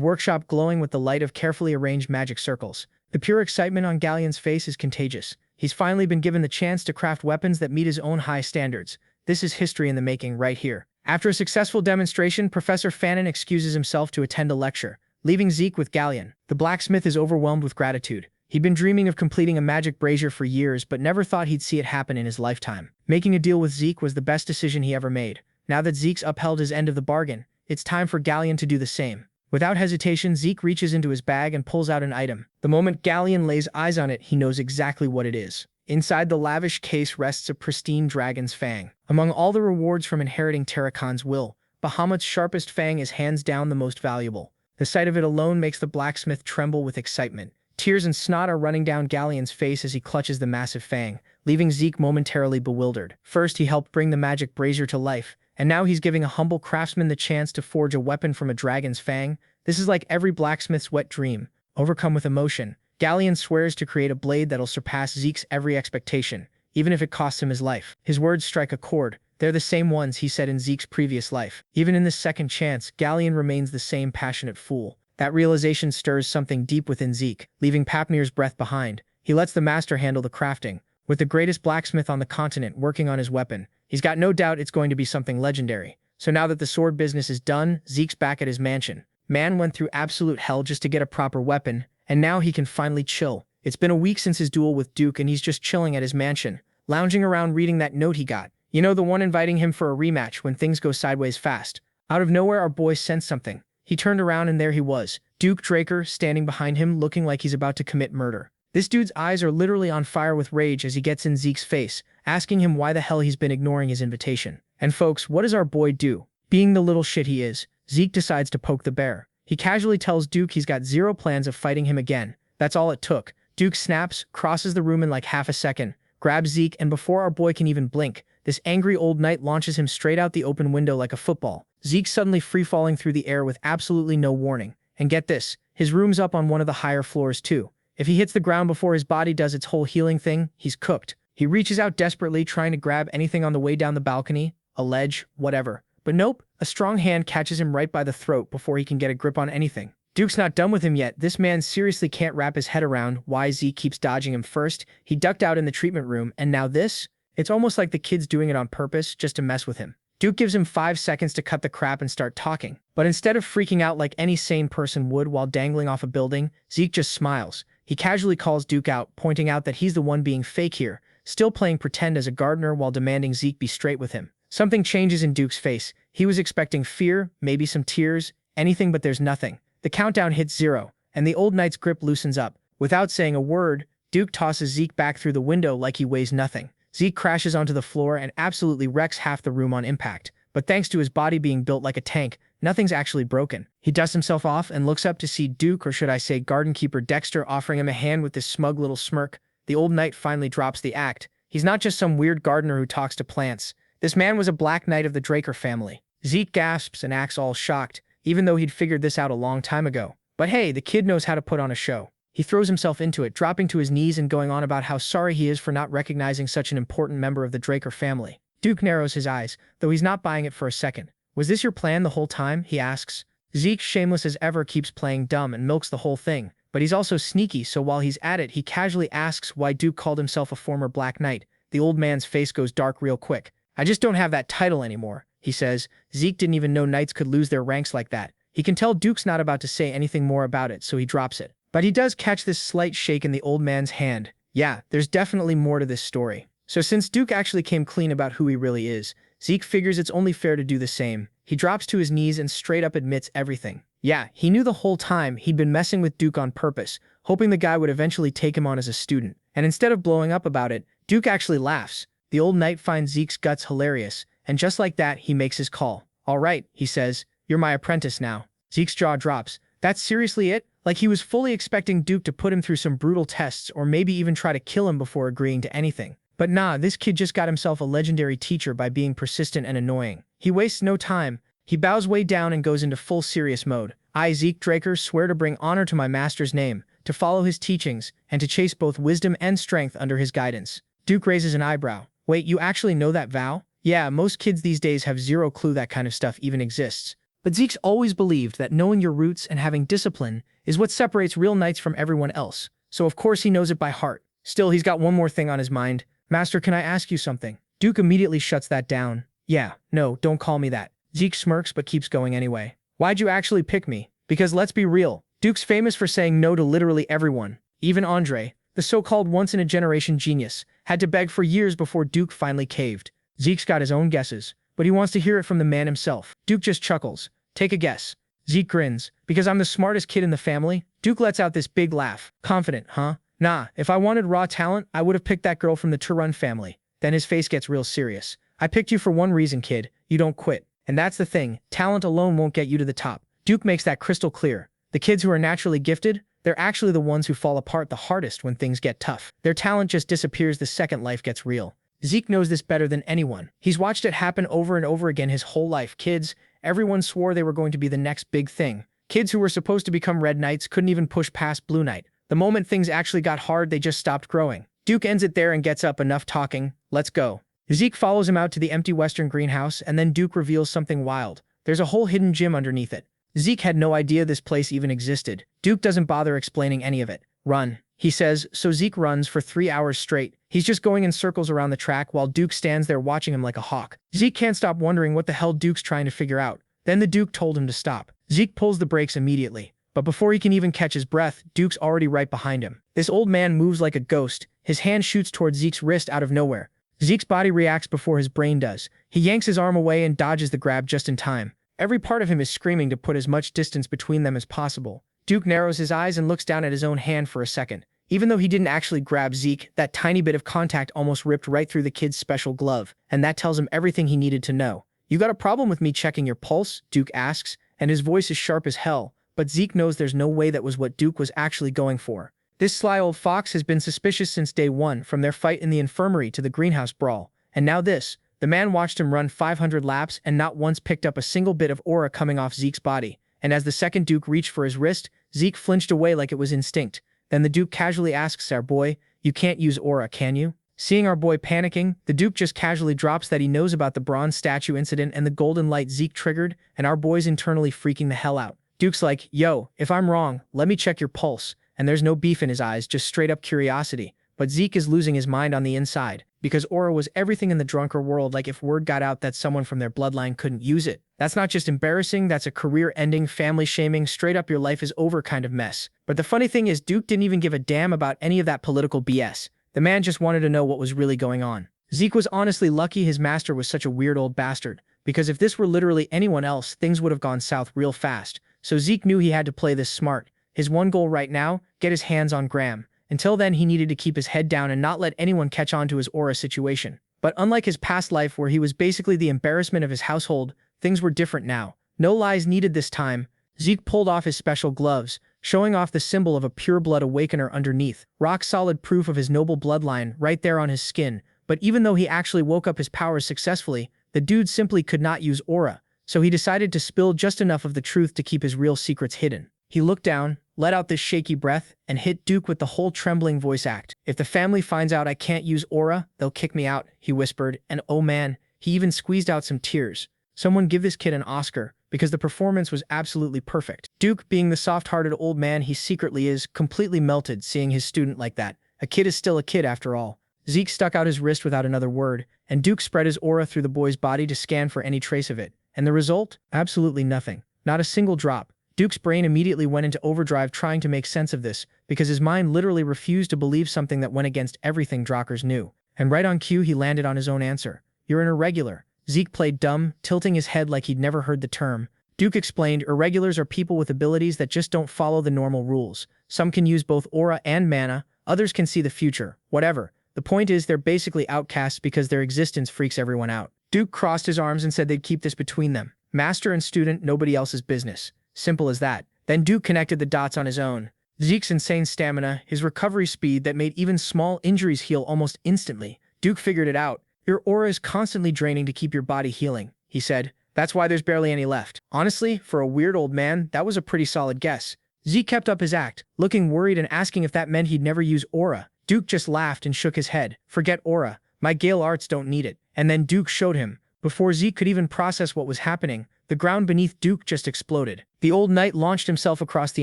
[SPEAKER 1] workshop glowing with the light of carefully arranged magic circles. The pure excitement on Galleon's face is contagious. He's finally been given the chance to craft weapons that meet his own high standards. This is history in the making right here. After a successful demonstration, Professor Fannin excuses himself to attend a lecture, leaving Zeke with Galleon. The blacksmith is overwhelmed with gratitude. He'd been dreaming of completing a magic brazier for years, but never thought he'd see it happen in his lifetime. Making a deal with Zeke was the best decision he ever made. Now that Zeke's upheld his end of the bargain, it's time for Galleon to do the same. Without hesitation, Zeke reaches into his bag and pulls out an item. The moment Galleon lays eyes on it, he knows exactly what it is. Inside the lavish case rests a pristine dragon's fang. Among all the rewards from inheriting Terracon's will, Bahamut's sharpest fang is hands down the most valuable. The sight of it alone makes the blacksmith tremble with excitement. Tears and snot are running down Galleon's face as he clutches the massive fang, leaving Zeke momentarily bewildered. First, he helped bring the magic brazier to life, and now he's giving a humble craftsman the chance to forge a weapon from a dragon's fang. This is like every blacksmith's wet dream. Overcome with emotion, Galleon swears to create a blade that'll surpass Zeke's every expectation, even if it costs him his life. His words strike a chord. They're the same ones he said in Zeke's previous life. Even in this second chance, Galleon remains the same passionate fool. That realization stirs something deep within Zeke, leaving Papnir's breath behind. He lets the master handle the crafting. With the greatest blacksmith on the continent working on his weapon, he's got no doubt it's going to be something legendary. So now that the sword business is done, Zeke's back at his mansion. Man went through absolute hell just to get a proper weapon, and now he can finally chill. It's been a week since his duel with Duke and he's just chilling at his mansion, lounging around reading that note he got. You know, the one inviting him for a rematch when things go sideways fast. Out of nowhere, our boy sensed something. He turned around and there he was, Duke Draker, standing behind him looking like he's about to commit murder. This dude's eyes are literally on fire with rage as he gets in Zeke's face, asking him why the hell he's been ignoring his invitation. And folks, what does our boy do? Being the little shit he is, Zeke decides to poke the bear. He casually tells Duke he's got zero plans of fighting him again. That's all it took. Duke snaps, crosses the room in like half a second, grabs Zeke, and before our boy can even blink, this angry old knight launches him straight out the open window like a football. Zeke suddenly free-falling through the air with absolutely no warning. And get this, his room's up on one of the higher floors too. If he hits the ground before his body does its whole healing thing, he's cooked. He reaches out desperately trying to grab anything on the way down the balcony, a ledge, whatever. But nope, a strong hand catches him right by the throat before he can get a grip on anything. Duke's not done with him yet. This man seriously can't wrap his head around why Zeke keeps dodging him first. He ducked out in the treatment room, and now this? It's almost like the kid's doing it on purpose just to mess with him. Duke gives him 5 seconds to cut the crap and start talking. But instead of freaking out like any sane person would while dangling off a building, Zeke just smiles. He casually calls Duke out, pointing out that he's the one being fake here, still playing pretend as a gardener while demanding Zeke be straight with him. Something changes in Duke's face. He was expecting fear, maybe some tears, anything, but there's nothing. The countdown hits 0, and the old knight's grip loosens up. Without saying a word, Duke tosses Zeke back through the window like he weighs nothing. Zeke crashes onto the floor and absolutely wrecks half the room on impact. But thanks to his body being built like a tank, nothing's actually broken. He dusts himself off and looks up to see Duke, or should I say garden keeper Dexter, offering him a hand with this smug little smirk. The old knight finally drops the act. He's not just some weird gardener who talks to plants. This man was a black knight of the Draker family. Zeke gasps and acts all shocked, even though he'd figured this out a long time ago. But hey, the kid knows how to put on a show. He throws himself into it, dropping to his knees and going on about how sorry he is for not recognizing such an important member of the Draker family. Duke narrows his eyes, though he's not buying it for a second. Was this your plan the whole time? He asks. Zeke, shameless as ever, keeps playing dumb and milks the whole thing, but he's also sneaky, so while he's at it, he casually asks why Duke called himself a former Black Knight. The old man's face goes dark real quick. I just don't have that title anymore, he says. Zeke didn't even know knights could lose their ranks like that. He can tell Duke's not about to say anything more about it, so he drops it. But he does catch this slight shake in the old man's hand. Yeah, there's definitely more to this story. So since Duke actually came clean about who he really is, Zeke figures it's only fair to do the same. He drops to his knees and straight up admits everything. Yeah, he knew the whole time he'd been messing with Duke on purpose, hoping the guy would eventually take him on as a student. And instead of blowing up about it, Duke actually laughs. The old knight finds Zeke's guts hilarious, and just like that, he makes his call. All right, he says, you're my apprentice now. Zeke's jaw drops. That's seriously it? Like he was fully expecting Duke to put him through some brutal tests or maybe even try to kill him before agreeing to anything. But nah, this kid just got himself a legendary teacher by being persistent and annoying. He wastes no time. He bows way down and goes into full serious mode. I, Zeke Draker, swear to bring honor to my master's name, to follow his teachings, and to chase both wisdom and strength under his guidance. Duke raises an eyebrow. Wait, you actually know that vow? Yeah, most kids these days have zero clue that kind of stuff even exists. But Zeke's always believed that knowing your roots and having discipline is what separates real knights from everyone else, so of course he knows it by heart. Still, he's got one more thing on his mind. Master, can I ask you something? Duke immediately shuts that down. Yeah, no, don't call me that. Zeke smirks but keeps going anyway. Why'd you actually pick me? Because let's be real, Duke's famous for saying no to literally everyone. Even Andre, the so-called once-in-a-generation genius, had to beg for years before Duke finally caved. Zeke's got his own guesses, but he wants to hear it from the man himself. Duke just chuckles. Take a guess. Zeke grins. Because I'm the smartest kid in the family? Duke lets out this big laugh. Confident, huh? Nah, if I wanted raw talent, I would have picked that girl from the Turun family. Then his face gets real serious. I picked you for one reason, kid. You don't quit. And that's the thing. Talent alone won't get you to the top. Duke makes that crystal clear. The kids who are naturally gifted, they're actually the ones who fall apart the hardest when things get tough. Their talent just disappears the second life gets real. Zeke knows this better than anyone. He's watched it happen over and over again his whole life. Kids, everyone swore they were going to be the next big thing. Kids who were supposed to become Red Knights couldn't even push past Blue Knight. The moment things actually got hard, they just stopped growing. Duke ends it there and gets up. Enough talking. Let's go. Zeke follows him out to the empty western greenhouse, and then Duke reveals something wild. There's a whole hidden gym underneath it. Zeke had no idea this place even existed. Duke doesn't bother explaining any of it. Run, he says, so Zeke runs for 3 hours straight. He's just going in circles around the track while Duke stands there watching him like a hawk. Zeke can't stop wondering what the hell Duke's trying to figure out. Then the Duke told him to stop. Zeke pulls the brakes immediately. But before he can even catch his breath, Duke's already right behind him. This old man moves like a ghost. His hand shoots towards Zeke's wrist out of nowhere. Zeke's body reacts before his brain does. He yanks his arm away and dodges the grab just in time. Every part of him is screaming to put as much distance between them as possible. Duke narrows his eyes and looks down at his own hand for a second. Even though he didn't actually grab Zeke, that tiny bit of contact almost ripped right through the kid's special glove, and that tells him everything he needed to know. "You got a problem with me checking your pulse?" Duke asks, and his voice is sharp as hell, but Zeke knows there's no way that was what Duke was actually going for. This sly old fox has been suspicious since day one, from their fight in the infirmary to the greenhouse brawl. And now this. The man watched him run 500 laps and not once picked up a single bit of aura coming off Zeke's body. And as the second Duke reached for his wrist, Zeke flinched away like it was instinct. Then the Duke casually asks our boy, "You can't use aura, can you?" Seeing our boy panicking, the Duke just casually drops that he knows about the bronze statue incident and the golden light Zeke triggered, and our boy's internally freaking the hell out. Duke's like, "Yo, if I'm wrong, let me check your pulse." And there's no beef in his eyes, just straight up curiosity. But Zeke is losing his mind on the inside, because aura was everything in the drunker world. Like if word got out that someone from their bloodline couldn't use it. That's not just embarrassing, that's a career-ending, family-shaming, straight-up your life is over kind of mess. But the funny thing is Duke didn't even give a damn about any of that political BS. The man just wanted to know what was really going on. Zeke was honestly lucky his master was such a weird old bastard, because if this were literally anyone else, things would have gone south real fast. So Zeke knew he had to play this smart. His one goal right now, get his hands on Graham. Until then, he needed to keep his head down and not let anyone catch on to his aura situation. But unlike his past life where he was basically the embarrassment of his household, things were different now. No lies needed this time. Zeke pulled off his special gloves, showing off the symbol of a pure-blood awakener underneath. Rock-solid proof of his noble bloodline right there on his skin. But even though he actually woke up his powers successfully, the dude simply could not use aura. So he decided to spill just enough of the truth to keep his real secrets hidden. He looked down, let out this shaky breath, and hit Duke with the whole trembling voice act. "If the family finds out I can't use aura, they'll kick me out," he whispered, and oh man, he even squeezed out some tears. Someone give this kid an Oscar, because the performance was absolutely perfect. Duke, being the soft-hearted old man he secretly is, completely melted seeing his student like that. A kid is still a kid after all. Zeke stuck out his wrist without another word, and Duke spread his aura through the boy's body to scan for any trace of it. And the result? Absolutely nothing. Not a single drop. Duke's brain immediately went into overdrive trying to make sense of this, because his mind literally refused to believe something that went against everything Drockers knew. And right on cue he landed on his own answer. "You're an irregular." Zeke played dumb, tilting his head like he'd never heard the term. Duke explained, "Irregulars are people with abilities that just don't follow the normal rules. Some can use both aura and mana, others can see the future. Whatever. The point is they're basically outcasts because their existence freaks everyone out." Duke crossed his arms and said they'd keep this between them. Master and student, nobody else's business. Simple as that. Then Duke connected the dots on his own. Zeke's insane stamina, his recovery speed that made even small injuries heal almost instantly. Duke figured it out. "Your aura is constantly draining to keep your body healing," he said. "That's why there's barely any left." Honestly, for a weird old man, that was a pretty solid guess. Zeke kept up his act, looking worried and asking if that meant he'd never use aura. Duke just laughed and shook his head. "Forget aura. My Gale arts don't need it." And then Duke showed him. Before Zeke could even process what was happening, the ground beneath Duke just exploded. The old knight launched himself across the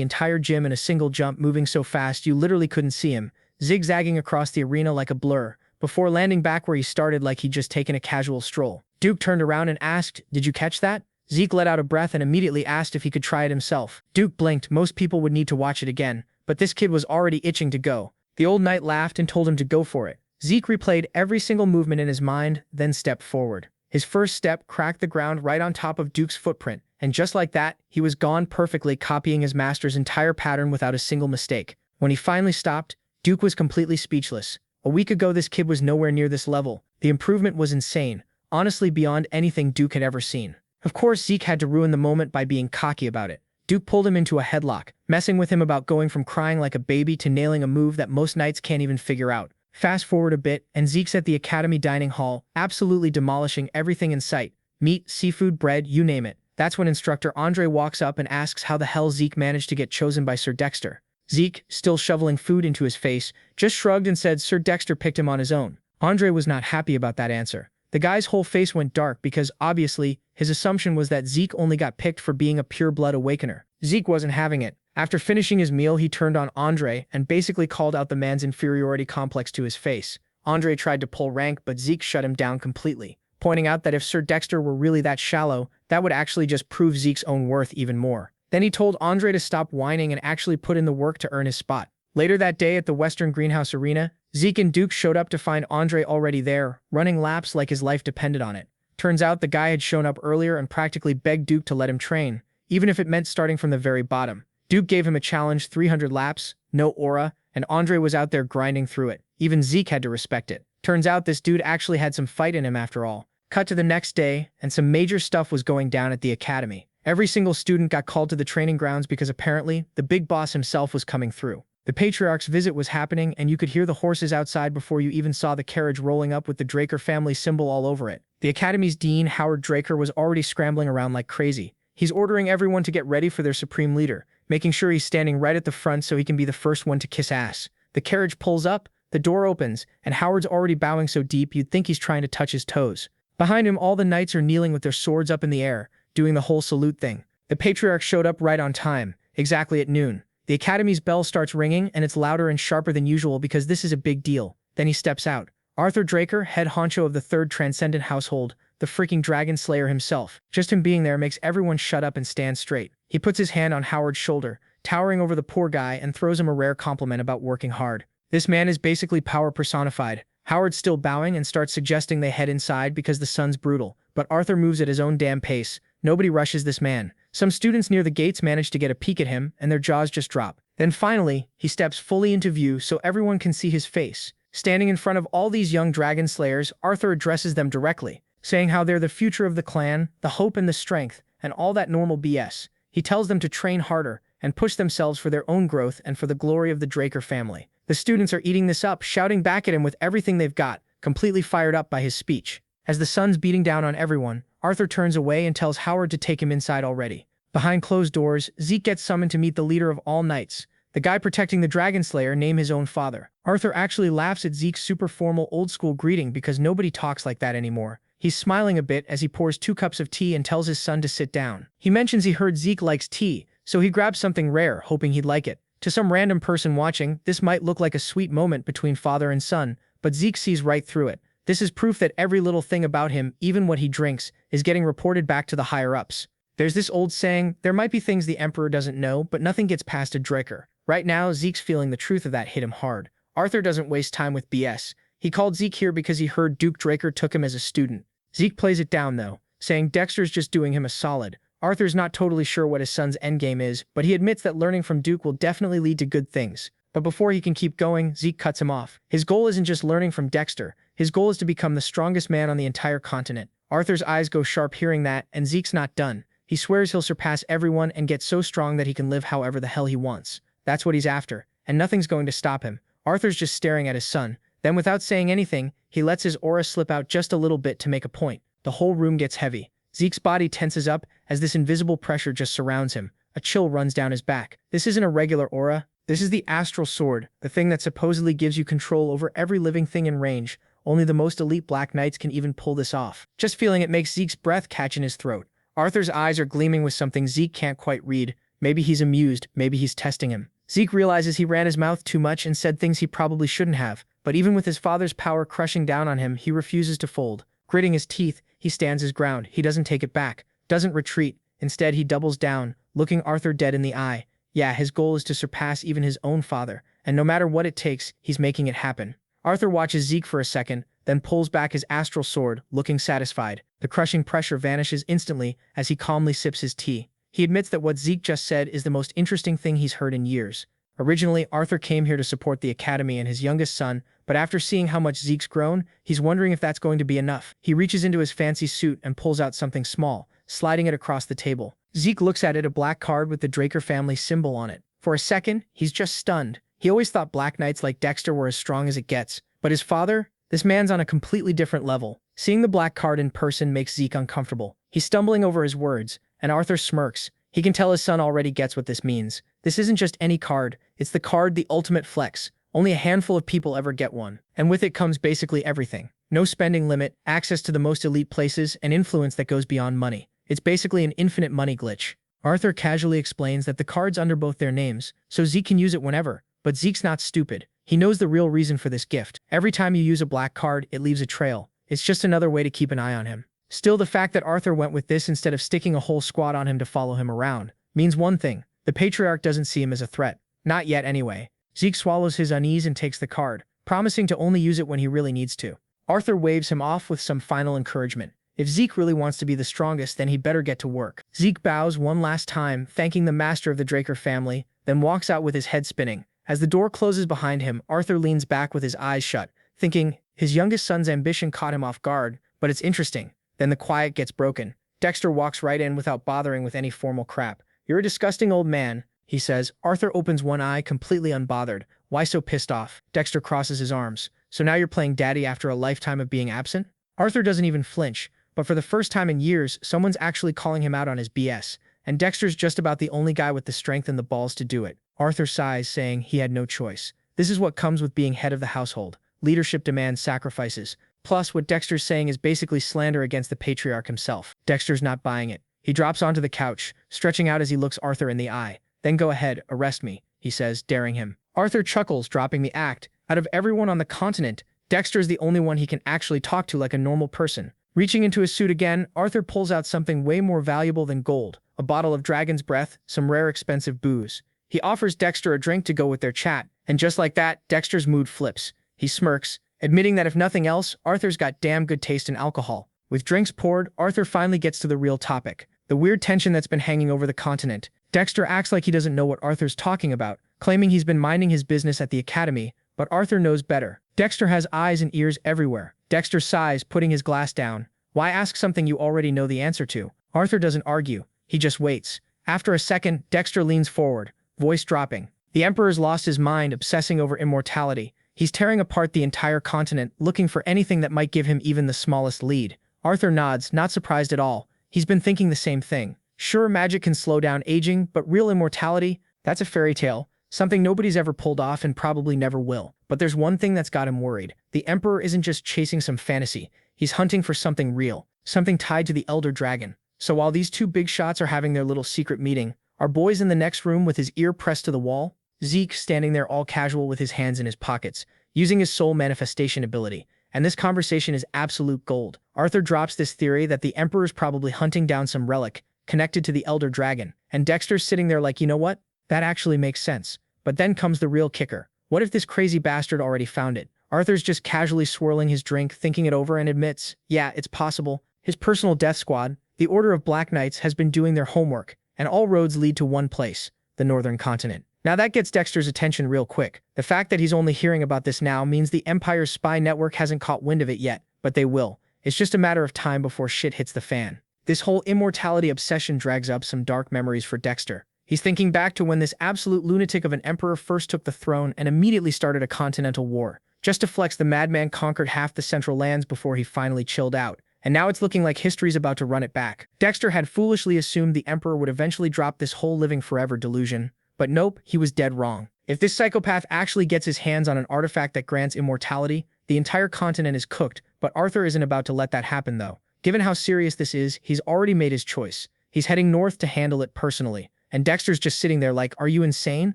[SPEAKER 1] entire gym in a single jump, moving so fast you literally couldn't see him, zigzagging across the arena like a blur, before landing back where he started like he'd just taken a casual stroll. Duke turned around and asked, "Did you catch that?" Zeke let out a breath and immediately asked if he could try it himself. Duke blinked. Most people would need to watch it again, but this kid was already itching to go. The old knight laughed and told him to go for it. Zeke replayed every single movement in his mind, then stepped forward. His first step cracked the ground right on top of Duke's footprint, and just like that, he was gone perfectly, copying his master's entire pattern without a single mistake. When he finally stopped, Duke was completely speechless. A week ago this kid was nowhere near this level. The improvement was insane, honestly beyond anything Duke had ever seen. Of course, Zeke had to ruin the moment by being cocky about it. Duke pulled him into a headlock, messing with him about going from crying like a baby to nailing a move that most knights can't even figure out. Fast forward a bit, and Zeke's at the academy dining hall, absolutely demolishing everything in sight. Meat, seafood, bread, you name it. That's when Instructor Andre walks up and asks how the hell Zeke managed to get chosen by Sir Dexter. Zeke, still shoveling food into his face, just shrugged and said Sir Dexter picked him on his own. Andre was not happy about that answer. The guy's whole face went dark because, obviously, his assumption was that Zeke only got picked for being a pure-blood awakener. Zeke wasn't having it. After finishing his meal, he turned on Andre and basically called out the man's inferiority complex to his face. Andre tried to pull rank, but Zeke shut him down completely, pointing out that if Sir Dexter were really that shallow, that would actually just prove Zeke's own worth even more. Then he told Andre to stop whining and actually put in the work to earn his spot. Later that day at the Western Greenhouse Arena, Zeke and Duke showed up to find Andre already there, running laps like his life depended on it. Turns out the guy had shown up earlier and practically begged Duke to let him train, even if it meant starting from the very bottom. Duke gave him a challenge, 300 laps, no aura, and Andre was out there grinding through it. Even Zeke had to respect it. Turns out this dude actually had some fight in him after all. Cut to the next day, and some major stuff was going down at the academy. Every single student got called to the training grounds because apparently the big boss himself was coming through. The Patriarch's visit was happening, and you could hear the horses outside before you even saw the carriage rolling up with the Draker family symbol all over it. The Academy's dean, Howard Draker, was already scrambling around like crazy. He's ordering everyone to get ready for their supreme leader, making sure he's standing right at the front so he can be the first one to kiss ass. The carriage pulls up, the door opens, and Howard's already bowing so deep you'd think he's trying to touch his toes. Behind him, all the knights are kneeling with their swords up in the air, doing the whole salute thing. The Patriarch showed up right on time, exactly at noon. The Academy's bell starts ringing, and it's louder and sharper than usual because this is a big deal. Then he steps out. Arthur Draker, head honcho of the Third Transcendent Household, the freaking Dragon Slayer himself. Just him being there makes everyone shut up and stand straight. He puts his hand on Howard's shoulder, towering over the poor guy, and throws him a rare compliment about working hard. This man is basically power personified. Howard's still bowing and starts suggesting they head inside because the sun's brutal, but Arthur moves at his own damn pace. Nobody rushes this man. Some students near the gates manage to get a peek at him, and their jaws just drop. Then finally, he steps fully into view so everyone can see his face. Standing in front of all these young dragon slayers, Arthur addresses them directly, saying how they're the future of the clan, the hope and the strength, and all that normal BS. He tells them to train harder and push themselves for their own growth and for the glory of the Draker family. The students are eating this up, shouting back at him with everything they've got, completely fired up by his speech. As the sun's beating down on everyone, Arthur turns away and tells Howard to take him inside already. Behind closed doors, Zeke gets summoned to meet the leader of all knights, the guy protecting the Dragon Slayer, named his own father. Arthur actually laughs at Zeke's super formal old-school greeting because nobody talks like that anymore. He's smiling a bit as he pours 2 cups of tea and tells his son to sit down. He mentions he heard Zeke likes tea, so he grabs something rare, hoping he'd like it. To some random person watching, this might look like a sweet moment between father and son, but Zeke sees right through it. This is proof that every little thing about him, even what he drinks, is getting reported back to the higher-ups. There's this old saying, there might be things the Emperor doesn't know, but nothing gets past a Draker. Right now, Zeke's feeling the truth of that hit him hard. Arthur doesn't waste time with BS. He called Zeke here because he heard Duke Draker took him as a student. Zeke plays it down though, saying Dexter's just doing him a solid. Arthur's not totally sure what his son's endgame is, but he admits that learning from Duke will definitely lead to good things. But before he can keep going, Zeke cuts him off. His goal isn't just learning from Dexter. His goal is to become the strongest man on the entire continent. Arthur's eyes go sharp hearing that, and Zeke's not done. He swears he'll surpass everyone and get so strong that he can live however the hell he wants. That's what he's after, and nothing's going to stop him. Arthur's just staring at his son. Then without saying anything, he lets his aura slip out just a little bit to make a point. The whole room gets heavy. Zeke's body tenses up as this invisible pressure just surrounds him. A chill runs down his back. This isn't a regular aura. This is the astral sword, the thing that supposedly gives you control over every living thing in range. Only the most elite Black Knights can even pull this off. Just feeling it makes Zeke's breath catch in his throat. Arthur's eyes are gleaming with something Zeke can't quite read. Maybe he's amused, maybe he's testing him. Zeke realizes he ran his mouth too much and said things he probably shouldn't have, but even with his father's power crushing down on him, he refuses to fold. Gritting his teeth, he stands his ground. He doesn't take it back, doesn't retreat. Instead, he doubles down, looking Arthur dead in the eye. Yeah, his goal is to surpass even his own father, and no matter what it takes, he's making it happen. Arthur watches Zeke for a second, then pulls back his astral sword, looking satisfied. The crushing pressure vanishes instantly as he calmly sips his tea. He admits that what Zeke just said is the most interesting thing he's heard in years. Originally, Arthur came here to support the Academy and his youngest son, but after seeing how much Zeke's grown, he's wondering if that's going to be enough. He reaches into his fancy suit and pulls out something small, sliding it across the table. Zeke looks at it, a black card with the Draker family symbol on it. For a second, he's just stunned. He always thought Black Knights like Dexter were as strong as it gets, but his father? This man's on a completely different level. Seeing the black card in person makes Zeke uncomfortable. He's stumbling over his words, and Arthur smirks. He can tell his son already gets what this means. This isn't just any card, it's the card, the ultimate flex. Only a handful of people ever get one, and with it comes basically everything. No spending limit, access to the most elite places, and influence that goes beyond money. It's basically an infinite money glitch. Arthur casually explains that the card's under both their names, so Zeke can use it whenever. But Zeke's not stupid. He knows the real reason for this gift. Every time you use a black card, it leaves a trail. It's just another way to keep an eye on him. Still, the fact that Arthur went with this instead of sticking a whole squad on him to follow him around means one thing. The Patriarch doesn't see him as a threat. Not yet, anyway. Zeke swallows his unease and takes the card, promising to only use it when he really needs to. Arthur waves him off with some final encouragement. If Zeke really wants to be the strongest, then he better get to work. Zeke bows one last time, thanking the master of the Draker family, then walks out with his head spinning. As the door closes behind him, Arthur leans back with his eyes shut, thinking his youngest son's ambition caught him off guard, but it's interesting. Then the quiet gets broken. Dexter walks right in without bothering with any formal crap. "You're a disgusting old man," he says. Arthur opens one eye, completely unbothered. Why so pissed off? Dexter crosses his arms. "So now you're playing daddy after a lifetime of being absent?" Arthur doesn't even flinch, but for the first time in years, someone's actually calling him out on his BS, and Dexter's just about the only guy with the strength and the balls to do it. Arthur sighs, saying he had no choice. This is what comes with being head of the household. Leadership demands sacrifices. Plus, what Dexter's saying is basically slander against the Patriarch himself. Dexter's not buying it. He drops onto the couch, stretching out as he looks Arthur in the eye. "Then go ahead, arrest me," he says, daring him. Arthur chuckles, dropping the act. Out of everyone on the continent, Dexter is the only one he can actually talk to like a normal person. Reaching into his suit again, Arthur pulls out something way more valuable than gold, a bottle of dragon's breath, some rare expensive booze. He offers Dexter a drink to go with their chat, and just like that, Dexter's mood flips. He smirks, admitting that if nothing else, Arthur's got damn good taste in alcohol. With drinks poured, Arthur finally gets to the real topic, the weird tension that's been hanging over the continent. Dexter acts like he doesn't know what Arthur's talking about, claiming he's been minding his business at the academy, but Arthur knows better. Dexter has eyes and ears everywhere. Dexter sighs, putting his glass down. Why ask something you already know the answer to? Arthur doesn't argue. He just waits. After a second, Dexter leans forward, voice dropping. The Emperor's lost his mind, obsessing over immortality. He's tearing apart the entire continent, looking for anything that might give him even the smallest lead. Arthur nods, not surprised at all. He's been thinking the same thing. Sure, magic can slow down aging, but real immortality? That's a fairy tale. Something nobody's ever pulled off and probably never will. But there's one thing that's got him worried. The Emperor isn't just chasing some fantasy. He's hunting for something real, something tied to the Elder Dragon. So while these two big shots are having their little secret meeting, our boy's in the next room with his ear pressed to the wall. Zeke standing there all casual with his hands in his pockets, using his soul manifestation ability. And this conversation is absolute gold. Arthur drops this theory that the Emperor's probably hunting down some relic connected to the Elder Dragon. And Dexter's sitting there like, you know what? That actually makes sense. But then comes the real kicker. What if this crazy bastard already found it? Arthur's just casually swirling his drink, thinking it over, and admits, yeah, it's possible. His personal death squad, the Order of Black Knights, has been doing their homework, and all roads lead to one place, the Northern Continent. Now that gets Dexter's attention real quick. The fact that he's only hearing about this now means the Empire's spy network hasn't caught wind of it yet, but they will. It's just a matter of time before shit hits the fan. This whole immortality obsession drags up some dark memories for Dexter. He's thinking back to when this absolute lunatic of an emperor first took the throne and immediately started a continental war. Just to flex, the madman conquered half the central lands before he finally chilled out. And now it's looking like history's about to run it back. Dexter had foolishly assumed the emperor would eventually drop this whole living forever delusion. But nope, he was dead wrong. If this psychopath actually gets his hands on an artifact that grants immortality, the entire continent is cooked, but Arthur isn't about to let that happen though. Given how serious this is, he's already made his choice. He's heading north to handle it personally. And Dexter's just sitting there like, are you insane?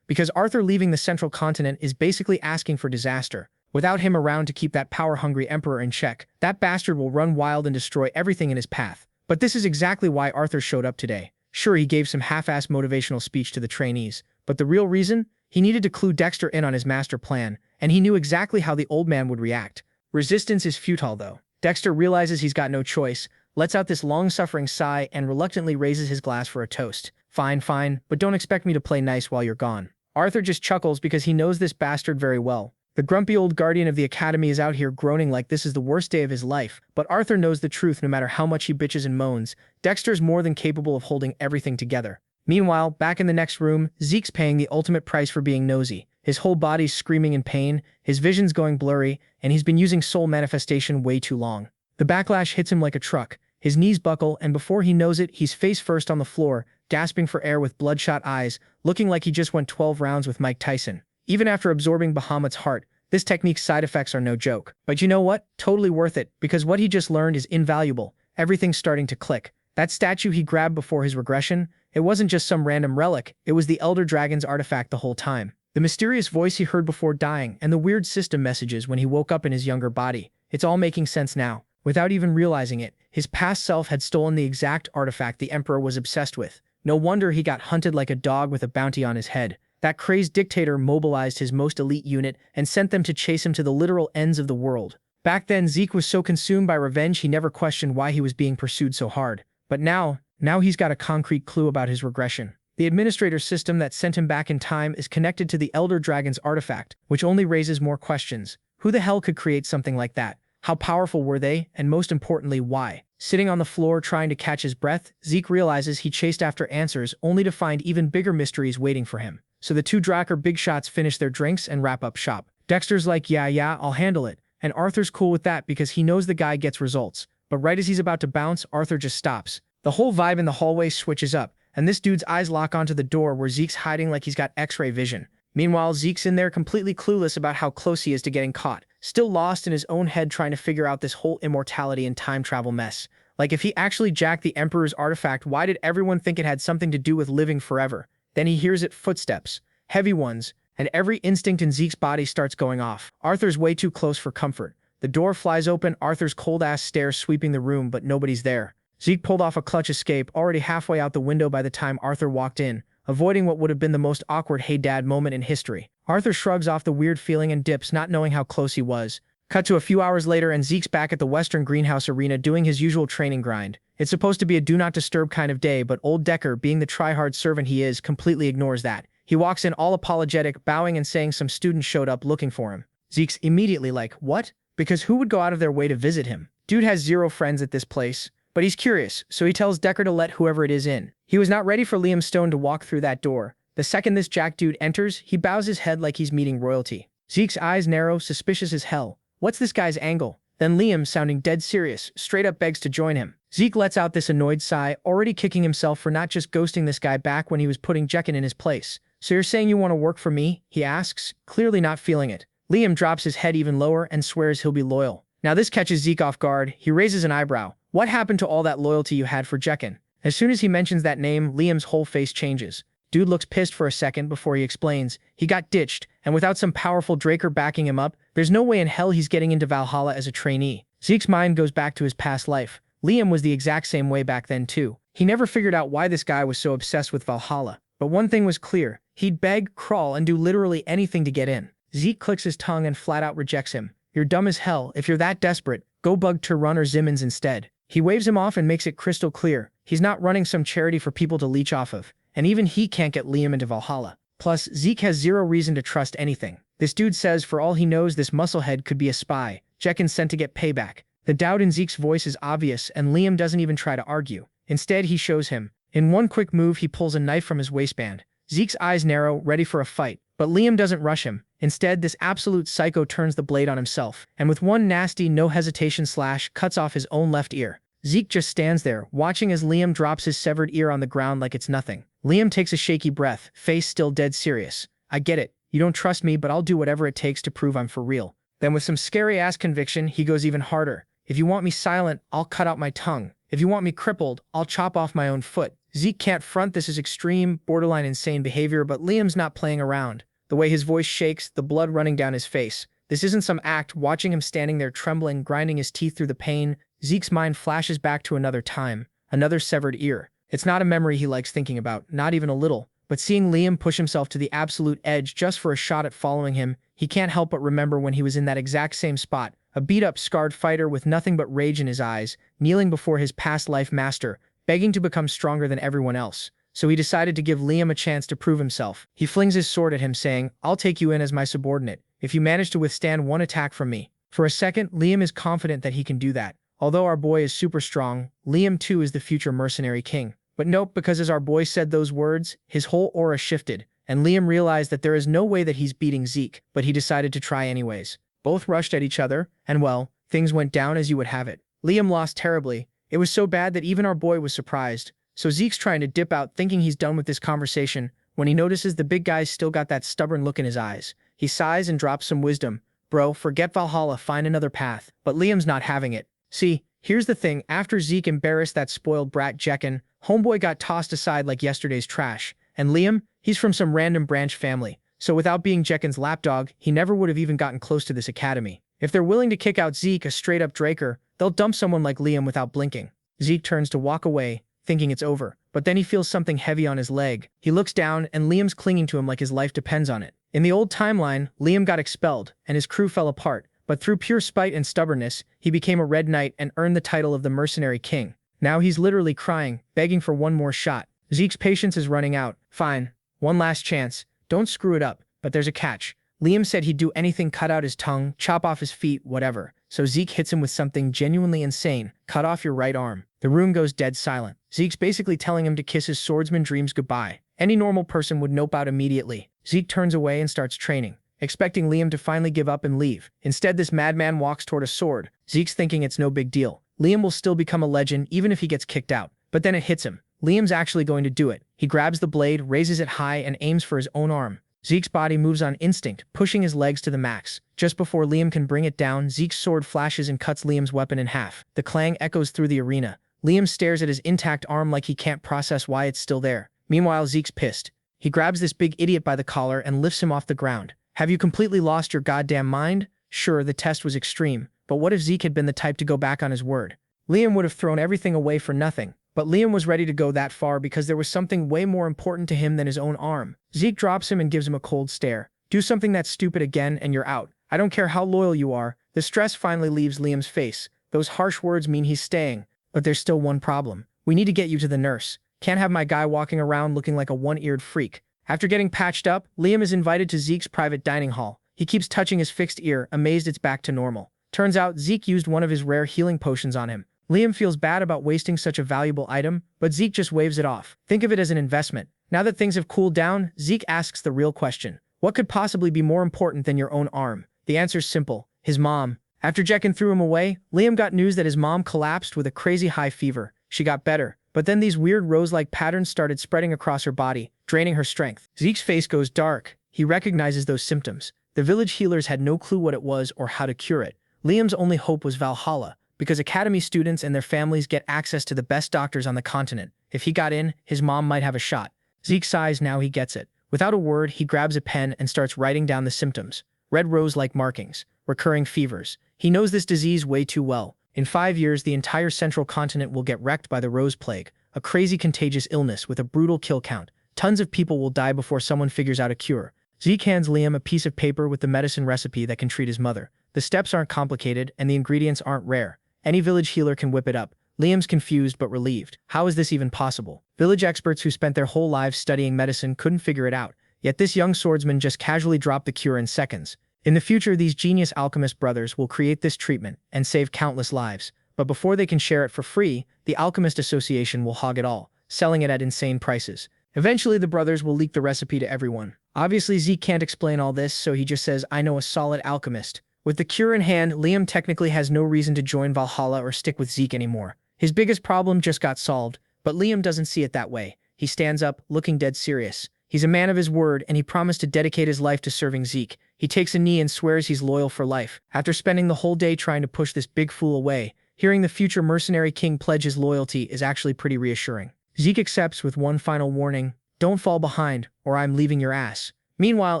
[SPEAKER 1] Because Arthur leaving the central continent is basically asking for disaster. Without him around to keep that power-hungry emperor in check, that bastard will run wild and destroy everything in his path. But this is exactly why Arthur showed up today. Sure, he gave some half-assed motivational speech to the trainees, but the real reason? He needed to clue Dexter in on his master plan, and he knew exactly how the old man would react. Resistance is futile though. Dexter realizes he's got no choice, lets out this long-suffering sigh, and reluctantly raises his glass for a toast. Fine, fine, but don't expect me to play nice while you're gone. Arthur just chuckles because he knows this bastard very well. The grumpy old guardian of the academy is out here groaning like this is the worst day of his life, but Arthur knows the truth no matter how much he bitches and moans. Dexter's more than capable of holding everything together. Meanwhile, back in the next room, Zeke's paying the ultimate price for being nosy. His whole body's screaming in pain, his vision's going blurry, and he's been using soul manifestation way too long. The backlash hits him like a truck. His knees buckle, and before he knows it, he's face first on the floor, gasping for air with bloodshot eyes, looking like he just went 12 rounds with Mike Tyson. Even after absorbing Bahamut's heart, This technique's side effects are no joke. But you know what? Totally worth it, because what he just learned is invaluable. Everything's starting to click. That statue he grabbed before his regression, it wasn't just some random relic, it was the Elder Dragon's artifact the whole time. The mysterious voice he heard before dying, and the weird system messages when he woke up in his younger body. It's all making sense now. Without even realizing it, his past self had stolen the exact artifact the Emperor was obsessed with. No wonder he got hunted like a dog with a bounty on his head. That crazed dictator mobilized his most elite unit and sent them to chase him to the literal ends of the world. Back then, Zeke was so consumed by revenge he never questioned why he was being pursued so hard. But now he's got a concrete clue about his regression. The administrator system that sent him back in time is connected to the Elder Dragon's artifact, which only raises more questions. Who the hell could create something like that? How powerful were they, and most importantly, why? Sitting on the floor trying to catch his breath, Zeke realizes he chased after answers only to find even bigger mysteries waiting for him. So the two Drakkar big shots finish their drinks and wrap up shop. Dexter's like, yeah, I'll handle it. And Arthur's cool with that because he knows the guy gets results. But right as he's about to bounce, Arthur just stops. The whole vibe in the hallway switches up, and this dude's eyes lock onto the door where Zeke's hiding like he's got X-ray vision. Meanwhile, Zeke's in there completely clueless about how close he is to getting caught, still lost in his own head trying to figure out this whole immortality and time travel mess. Like, if he actually jacked the Emperor's artifact, why did everyone think it had something to do with living forever? Then he hears it, footsteps, heavy ones, and every instinct in Zeke's body starts going off. Arthur's way too close for comfort. The door flies open, Arthur's cold-ass stare sweeping the room, but nobody's there. Zeke pulled off a clutch escape, already halfway out the window by the time Arthur walked in, avoiding what would have been the most awkward "hey dad" moment in history. Arthur shrugs off the weird feeling and dips, not knowing how close he was. Cut to a few hours later and Zeke's back at the Western Greenhouse Arena doing his usual training grind. It's supposed to be a do-not-disturb kind of day, but old Decker, being the try-hard servant he is, completely ignores that. He walks in all apologetic, bowing and saying some students showed up looking for him. Zeke's immediately like, what? Because who would go out of their way to visit him? Dude has zero friends at this place. But he's curious, so he tells Decker to let whoever it is in. He was not ready for Liam Stone to walk through that door. The second this Jack dude enters, he bows his head like he's meeting royalty. Zeke's eyes narrow, suspicious as hell. What's this guy's angle? Then Liam, sounding dead serious, straight up begs to join him. Zeke lets out this annoyed sigh, already kicking himself for not just ghosting this guy back when he was putting Jekken in his place. So you're saying you want to work for me? He asks, clearly not feeling it. Liam drops his head even lower and swears he'll be loyal. Now this catches Zeke off guard. He raises an eyebrow. What happened to all that loyalty you had for Jekken? As soon as he mentions that name, Liam's whole face changes. Dude looks pissed for a second before he explains. He got ditched, and without some powerful Drakkar backing him up, there's no way in hell he's getting into Valhalla as a trainee. Zeke's mind goes back to his past life. Liam was the exact same way back then too. He never figured out why this guy was so obsessed with Valhalla. But one thing was clear. He'd beg, crawl, and do literally anything to get in. Zeke clicks his tongue and flat out rejects him. You're dumb as hell. If you're that desperate, go bug Turun or Zimmons instead. He waves him off and makes it crystal clear. He's not running some charity for people to leech off of. And even he can't get Liam into Valhalla. Plus, Zeke has zero reason to trust anything. This dude says for all he knows this musclehead could be a spy. Jekken's sent to get payback. The doubt in Zeke's voice is obvious, and Liam doesn't even try to argue. Instead, he shows him. In one quick move, he pulls a knife from his waistband. Zeke's eyes narrow, ready for a fight. But Liam doesn't rush him. Instead, this absolute psycho turns the blade on himself, and with one nasty, no hesitation slash, cuts off his own left ear. Zeke just stands there, watching as Liam drops his severed ear on the ground like it's nothing. Liam takes a shaky breath, face still dead serious. I get it. You don't trust me, but I'll do whatever it takes to prove I'm for real. Then with some scary-ass conviction, he goes even harder. If you want me silent, I'll cut out my tongue. If you want me crippled, I'll chop off my own foot. Zeke can't front this as extreme, borderline insane behavior, but Liam's not playing around. The way his voice shakes, the blood running down his face. This isn't some act. Watching him standing there trembling, grinding his teeth through the pain, Zeke's mind flashes back to another time, another severed ear. It's not a memory he likes thinking about, not even a little. But seeing Liam push himself to the absolute edge just for a shot at following him, he can't help but remember when he was in that exact same spot, a beat-up, scarred fighter with nothing but rage in his eyes, kneeling before his past life master, begging to become stronger than everyone else. So he decided to give Liam a chance to prove himself. He flings his sword at him, saying, I'll take you in as my subordinate, if you manage to withstand one attack from me. For a second, Liam is confident that he can do that. Although our boy is super strong, Liam too is the future mercenary king. But nope, because as our boy said those words, his whole aura shifted, and Liam realized that there is no way that he's beating Zeke, but he decided to try anyways. Both rushed at each other, and well, things went down as you would have it. Liam lost terribly. It was so bad that even our boy was surprised. So Zeke's trying to dip out, thinking he's done with this conversation, when he notices the big guy's still got that stubborn look in his eyes. He sighs and drops some wisdom. bro, forget Valhalla, find another path. But Liam's not having it. See, here's the thing, after Zeke embarrassed that spoiled brat Jekken, homeboy got tossed aside like yesterday's trash. And Liam, he's from some random branch family. So without being Jekken's lapdog, he never would have even gotten close to this academy. If they're willing to kick out Zeke, a straight-up Draker, they'll dump someone like Liam without blinking. Zeke turns to walk away, thinking it's over. But then he feels something heavy on his leg. He looks down, and Liam's clinging to him like his life depends on it. In the old timeline, Liam got expelled, and his crew fell apart. But through pure spite and stubbornness, he became a Red Knight and earned the title of the Mercenary King. Now he's literally crying, begging for one more shot. Zeke's patience is running out. Fine, one last chance. Don't screw it up. But there's a catch. Liam said he'd do anything, cut out his tongue, chop off his feet, whatever. So Zeke hits him with something genuinely insane. Cut off your right arm. The room goes dead silent. Zeke's basically telling him to kiss his swordsman dreams goodbye. Any normal person would nope out immediately. Zeke turns away and starts training, expecting Liam to finally give up and leave. Instead, this madman walks toward a sword. Zeke's thinking it's no big deal. Liam will still become a legend even if he gets kicked out. But then it hits him. Liam's actually going to do it. He grabs the blade, raises it high, and aims for his own arm. Zeke's body moves on instinct, pushing his legs to the max. Just before Liam can bring it down, Zeke's sword flashes and cuts Liam's weapon in half. The clang echoes through the arena. Liam stares at his intact arm like he can't process why it's still there. Meanwhile, Zeke's pissed. He grabs this big idiot by the collar and lifts him off the ground. Have you completely lost your goddamn mind? Sure, the test was extreme, but what if Zeke had been the type to go back on his word? Liam would have thrown everything away for nothing. But Liam was ready to go that far because there was something way more important to him than his own arm. Zeke drops him and gives him a cold stare. Do something that's stupid again and you're out. I don't care how loyal you are. The stress finally leaves Liam's face. Those harsh words mean he's staying. But there's still one problem. We need to get you to the nurse. Can't have my guy walking around looking like a one-eared freak. After getting patched up, Liam is invited to Zeke's private dining hall. He keeps touching his fixed ear, amazed it's back to normal. Turns out Zeke used one of his rare healing potions on him. Liam feels bad about wasting such a valuable item, but Zeke just waves it off. Think of it as an investment. Now that things have cooled down, Zeke asks the real question. What could possibly be more important than your own arm? The answer's simple. His mom. After Jekken threw him away, Liam got news that his mom collapsed with a crazy high fever. She got better, but then these weird rose-like patterns started spreading across her body, draining her strength. Zeke's face goes dark. He recognizes those symptoms. The village healers had no clue what it was or how to cure it. Liam's only hope was Valhalla, because Academy students and their families get access to the best doctors on the continent. If he got in, his mom might have a shot. Zeke sighs now he gets it. Without a word, he grabs a pen and starts writing down the symptoms. Red rose-like markings, recurring fevers. He knows this disease way too well. In 5 years, the entire central continent will get wrecked by the rose plague, a crazy contagious illness with a brutal kill count. Tons of people will die before someone figures out a cure. Zeke hands Liam a piece of paper with the medicine recipe that can treat his mother. The steps aren't complicated and the ingredients aren't rare. Any village healer can whip it up. Liam's confused but relieved. How is this even possible? Village experts who spent their whole lives studying medicine couldn't figure it out. Yet this young swordsman just casually dropped the cure in seconds. In the future, these genius alchemist brothers will create this treatment and save countless lives. But before they can share it for free, the Alchemist Association will hog it all, selling it at insane prices. Eventually, the brothers will leak the recipe to everyone. Obviously, Zeke can't explain all this, so he just says, I know a solid alchemist. With the cure in hand, Liam technically has no reason to join Valhalla or stick with Zeke anymore. His biggest problem just got solved, but Liam doesn't see it that way. He stands up, looking dead serious. He's a man of his word, and he promised to dedicate his life to serving Zeke. He takes a knee and swears he's loyal for life. After spending the whole day trying to push this big fool away, hearing the future mercenary king pledge his loyalty is actually pretty reassuring. Zeke accepts with one final warning, don't fall behind, or I'm leaving your ass. Meanwhile,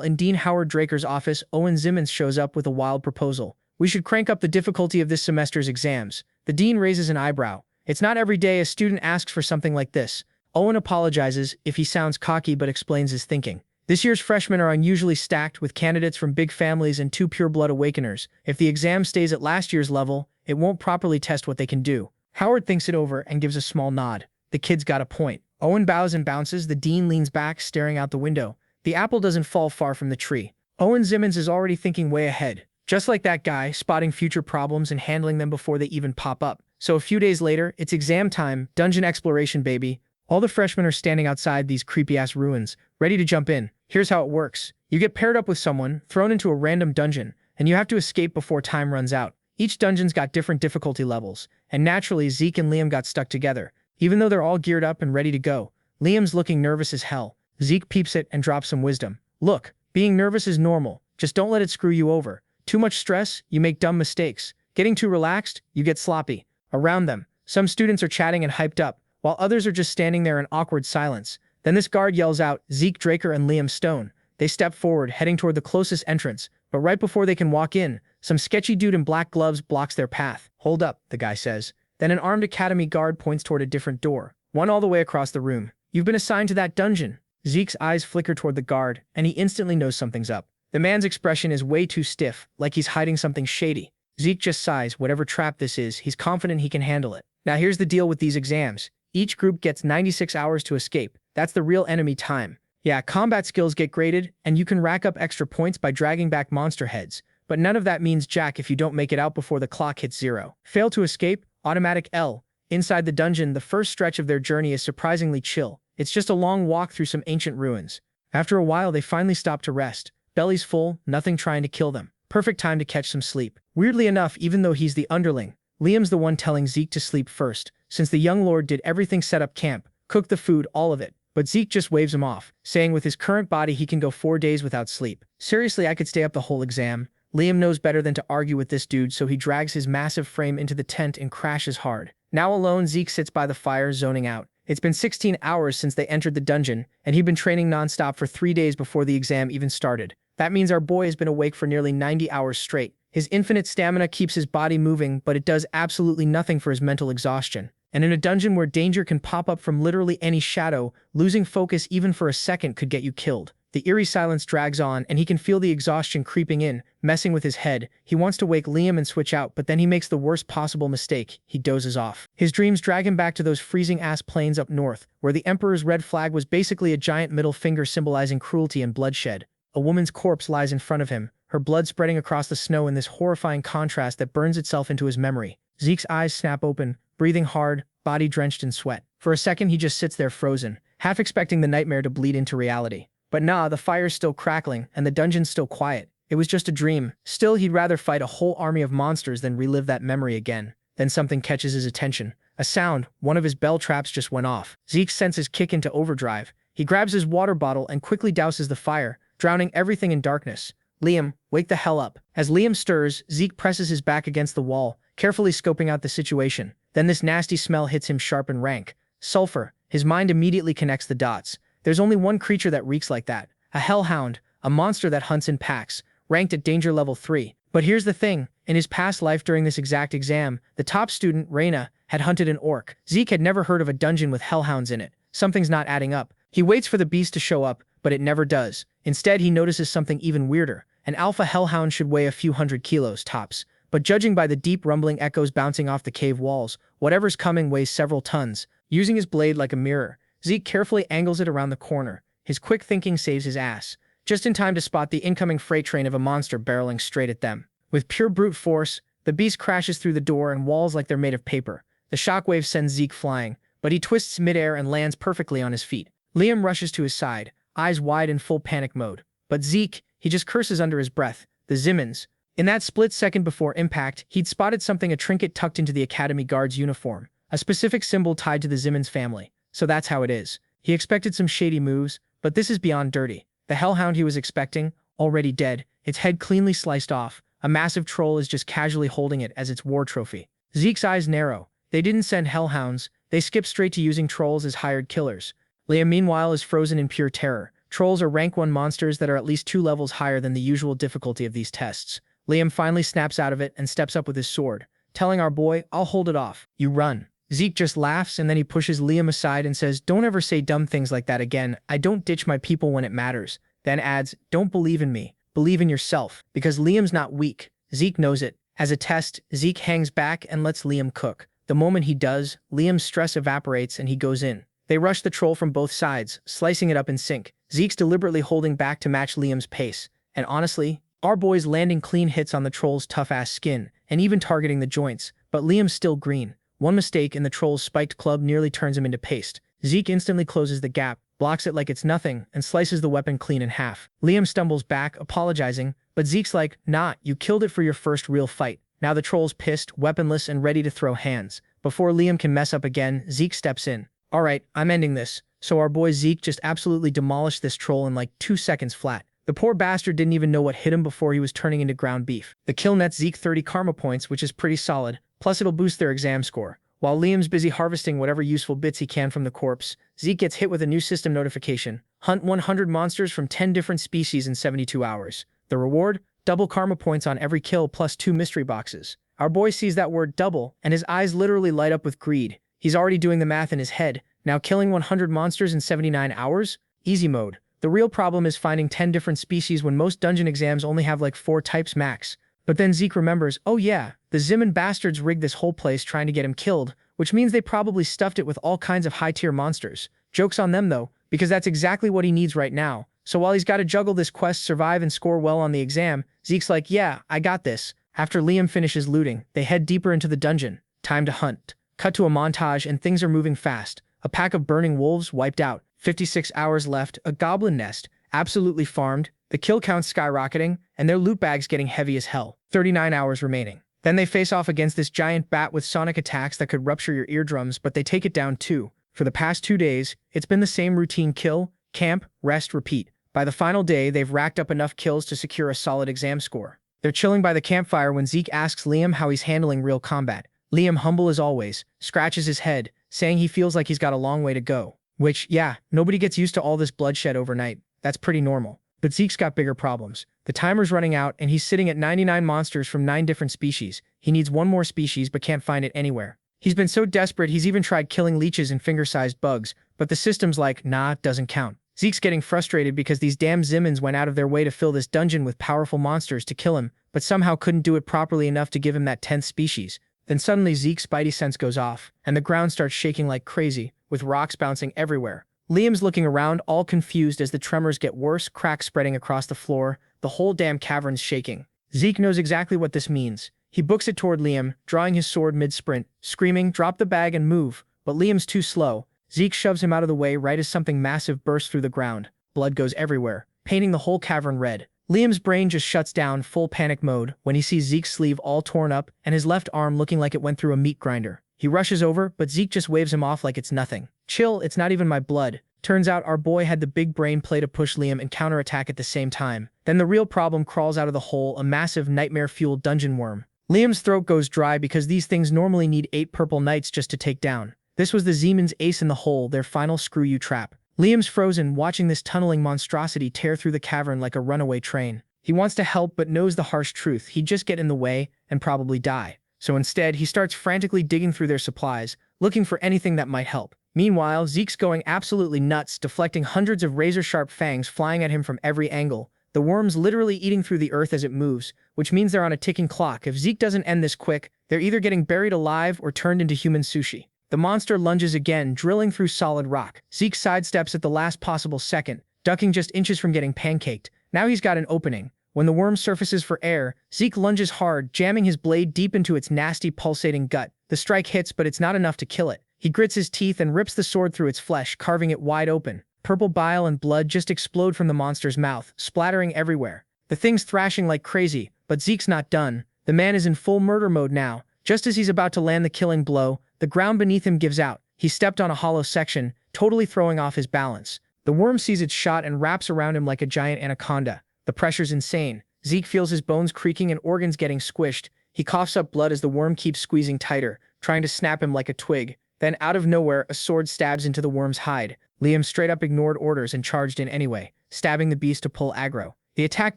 [SPEAKER 1] in Dean Howard Draker's office, Owen Zimmons shows up with a wild proposal. We should crank up the difficulty of this semester's exams. The dean raises an eyebrow. It's not every day a student asks for something like this. Owen apologizes if he sounds cocky but explains his thinking. This year's freshmen are unusually stacked with candidates from big families and 2 pure-blood awakeners. If the exam stays at last year's level, it won't properly test what they can do. Howard thinks it over and gives a small nod. The kid's got a point. Owen bows and bounces. The dean leans back, staring out the window. The apple doesn't fall far from the tree. Owen Zimmons is already thinking way ahead. Just like that guy, spotting future problems and handling them before they even pop up. So a few days later, it's exam time, dungeon exploration baby. All the freshmen are standing outside these creepy-ass ruins, ready to jump in. Here's how it works. You get paired up with someone, thrown into a random dungeon, and you have to escape before time runs out. Each dungeon's got different difficulty levels, and naturally Zeke and Liam got stuck together. Even though they're all geared up and ready to go, Liam's looking nervous as hell. Zeke peeps it and drops some wisdom. Look, being nervous is normal. Just don't let it screw you over. Too much stress, you make dumb mistakes. Getting too relaxed, you get sloppy. Around them, some students are chatting and hyped up, while others are just standing there in awkward silence. Then this guard yells out, "Zeke Draker and Liam Stone." They step forward, heading toward the closest entrance, but right before they can walk in, some sketchy dude in black gloves blocks their path. "Hold up," the guy says. Then an armed academy guard points toward a different door, one all the way across the room. "You've been assigned to that dungeon." Zeke's eyes flicker toward the guard, and he instantly knows something's up. The man's expression is way too stiff, like he's hiding something shady. Zeke just sighs. Whatever trap this is, he's confident he can handle it. Now here's the deal with these exams. Each group gets 96 hours to escape. That's the real enemy time. Yeah, combat skills get graded, and you can rack up extra points by dragging back monster heads. But none of that means jack if you don't make it out before the clock hits 0. Fail to escape? Automatic L. Inside the dungeon, the first stretch of their journey is surprisingly chill. It's just a long walk through some ancient ruins. After a while, they finally stop to rest. Bellies full, nothing trying to kill them. Perfect time to catch some sleep. Weirdly enough, even though he's the underling, Liam's the one telling Zeke to sleep first, since the young lord did everything, set up camp, cook the food, all of it. But Zeke just waves him off, saying with his current body he can go 4 days without sleep. Seriously, I could stay up the whole exam. Liam knows better than to argue with this dude, so he drags his massive frame into the tent and crashes hard. Now alone, Zeke sits by the fire, zoning out. It's been 16 hours since they entered the dungeon, and he'd been training non-stop for 3 days before the exam even started. That means our boy has been awake for nearly 90 hours straight. His infinite stamina keeps his body moving, but it does absolutely nothing for his mental exhaustion. And in a dungeon where danger can pop up from literally any shadow, losing focus even for a second could get you killed. The eerie silence drags on, and he can feel the exhaustion creeping in, messing with his head. He wants to wake Liam and switch out, but then he makes the worst possible mistake. He dozes off. His dreams drag him back to those freezing-ass plains up north, where the Emperor's red flag was basically a giant middle finger symbolizing cruelty and bloodshed. A woman's corpse lies in front of him, her blood spreading across the snow in this horrifying contrast that burns itself into his memory. Zeke's eyes snap open, breathing hard, body drenched in sweat. For a second, he just sits there frozen, half expecting the nightmare to bleed into reality. But nah, the fire's still crackling, and the dungeon's still quiet. It was just a dream. Still, he'd rather fight a whole army of monsters than relive that memory again. Then something catches his attention. A sound. One of his bell traps just went off. Zeke's senses kick into overdrive. He grabs his water bottle and quickly douses the fire, drowning everything in darkness. "Liam, wake the hell up." As Liam stirs, Zeke presses his back against the wall, carefully scoping out the situation. Then this nasty smell hits him sharp and rank. Sulfur. His mind immediately connects the dots. There's only one creature that reeks like that. A hellhound, a monster that hunts in packs, ranked at danger level 3. But here's the thing. In his past life during this exact exam, the top student, Raina, had hunted an orc. Zeke had never heard of a dungeon with hellhounds in it. Something's not adding up. He waits for the beast to show up, but it never does. Instead, he notices something even weirder. An alpha hellhound should weigh a few hundred kilos tops. But judging by the deep rumbling echoes bouncing off the cave walls, whatever's coming weighs several tons. Using his blade like a mirror, Zeke carefully angles it around the corner. His quick thinking saves his ass, just in time to spot the incoming freight train of a monster barreling straight at them. With pure brute force, the beast crashes through the door and walls like they're made of paper. The shockwave sends Zeke flying, but he twists midair and lands perfectly on his feet. Liam rushes to his side, eyes wide in full panic mode. But Zeke, he just curses under his breath. The Zimmons. In that split second before impact, he'd spotted something, a trinket tucked into the Academy guard's uniform, a specific symbol tied to the Zimmons family. So that's how it is. He expected some shady moves, but this is beyond dirty. The hellhound he was expecting, already dead, its head cleanly sliced off. A massive troll is just casually holding it as its war trophy. Zeke's eyes narrow. They didn't send hellhounds, they skipped straight to using trolls as hired killers. Liam, meanwhile, is frozen in pure terror. Trolls are rank 1 monsters that are at least 2 levels higher than the usual difficulty of these tests. Liam finally snaps out of it and steps up with his sword, telling our boy, "I'll hold it off. You run." Zeke just laughs, and then he pushes Liam aside and says, "Don't ever say dumb things like that again. I don't ditch my people when it matters." Then adds, "Don't believe in me. Believe in yourself." Because Liam's not weak. Zeke knows it. As a test, Zeke hangs back and lets Liam cook. The moment he does, Liam's stress evaporates and he goes in. They rush the troll from both sides, slicing it up in sync. Zeke's deliberately holding back to match Liam's pace. And honestly, our boy's landing clean hits on the troll's tough-ass skin, and even targeting the joints, but Liam's still green. One mistake and the troll's spiked club nearly turns him into paste. Zeke instantly closes the gap, blocks it like it's nothing, and slices the weapon clean in half. Liam stumbles back, apologizing, but Zeke's like, "Nah, you killed it for your first real fight." Now the troll's pissed, weaponless, and ready to throw hands. Before Liam can mess up again, Zeke steps in. "Alright, I'm ending this." So our boy Zeke just absolutely demolished this troll in like 2 seconds flat. The poor bastard didn't even know what hit him before he was turning into ground beef. The kill nets Zeke 30 karma points, which is pretty solid, plus it'll boost their exam score. While Liam's busy harvesting whatever useful bits he can from the corpse, Zeke gets hit with a new system notification. Hunt 100 monsters from 10 different species in 72 hours. The reward? Double karma points on every kill plus 2 mystery boxes. Our boy sees that word double, and his eyes literally light up with greed. He's already doing the math in his head. Now killing 100 monsters in 79 hours? Easy mode. The real problem is finding 10 different species when most dungeon exams only have like 4 types max. But then Zeke remembers, oh yeah, the Zimmon bastards rigged this whole place trying to get him killed, which means they probably stuffed it with all kinds of high-tier monsters. Joke's on them though, because that's exactly what he needs right now. So while he's got to juggle this quest, survive, and score well on the exam, Zeke's like, yeah, I got this. After Liam finishes looting, they head deeper into the dungeon. Time to hunt. Cut to a montage and things are moving fast. A pack of burning wolves wiped out. 56 hours left. A goblin nest. Absolutely farmed. The kill count's skyrocketing, and their loot bags getting heavy as hell. 39 hours remaining. Then they face off against this giant bat with sonic attacks that could rupture your eardrums, but they take it down too. For the past 2 days, it's been the same routine: kill, camp, rest, repeat. By the final day, they've racked up enough kills to secure a solid exam score. They're chilling by the campfire when Zeke asks Liam how he's handling real combat. Liam, humble as always, scratches his head, saying he feels like he's got a long way to go. Which, yeah, nobody gets used to all this bloodshed overnight. That's pretty normal. But Zeke's got bigger problems. The timer's running out, and he's sitting at 99 monsters from 9 different species. He needs one more species, but can't find it anywhere. He's been so desperate he's even tried killing leeches and finger-sized bugs, but the system's like, nah, doesn't count. Zeke's getting frustrated because these damn Zimmons went out of their way to fill this dungeon with powerful monsters to kill him, but somehow couldn't do it properly enough to give him that 10th species. Then suddenly Zeke's spidey sense goes off, and the ground starts shaking like crazy, with rocks bouncing everywhere. Liam's looking around, all confused as the tremors get worse, cracks spreading across the floor, the whole damn cavern's shaking. Zeke knows exactly what this means. He books it toward Liam, drawing his sword mid-sprint, screaming, drop the bag and move, but Liam's too slow. Zeke shoves him out of the way right as something massive bursts through the ground. Blood goes everywhere, painting the whole cavern red. Liam's brain just shuts down, full panic mode, when he sees Zeke's sleeve all torn up and his left arm looking like it went through a meat grinder. He rushes over, but Zeke just waves him off like it's nothing. Chill, it's not even my blood. Turns out our boy had the big brain play to push Liam and counterattack at the same time. Then the real problem crawls out of the hole, a massive nightmare-fueled dungeon worm. Liam's throat goes dry because these things normally need 8 purple knights just to take down. This was the Zimmons' ace in the hole, their final screw-you trap. Liam's frozen, watching this tunneling monstrosity tear through the cavern like a runaway train. He wants to help but knows the harsh truth: he'd just get in the way and probably die. So instead, he starts frantically digging through their supplies, looking for anything that might help. Meanwhile, Zeke's going absolutely nuts, deflecting hundreds of razor-sharp fangs flying at him from every angle. The worm's literally eating through the earth as it moves, which means they're on a ticking clock. If Zeke doesn't end this quick, they're either getting buried alive or turned into human sushi. The monster lunges again, drilling through solid rock. Zeke sidesteps at the last possible second, ducking just inches from getting pancaked. Now he's got an opening. When the worm surfaces for air, Zeke lunges hard, jamming his blade deep into its nasty, pulsating gut. The strike hits, but it's not enough to kill it. He grits his teeth and rips the sword through its flesh, carving it wide open. Purple bile and blood just explode from the monster's mouth, splattering everywhere. The thing's thrashing like crazy, but Zeke's not done. The man is in full murder mode now. Just as he's about to land the killing blow, the ground beneath him gives out. He stepped on a hollow section, totally throwing off his balance. The worm sees its shot and wraps around him like a giant anaconda. The pressure's insane. Zeke feels his bones creaking and organs getting squished. He coughs up blood as the worm keeps squeezing tighter, trying to snap him like a twig. Then, out of nowhere, a sword stabs into the worm's hide. Liam straight up ignored orders and charged in anyway, stabbing the beast to pull aggro. The attack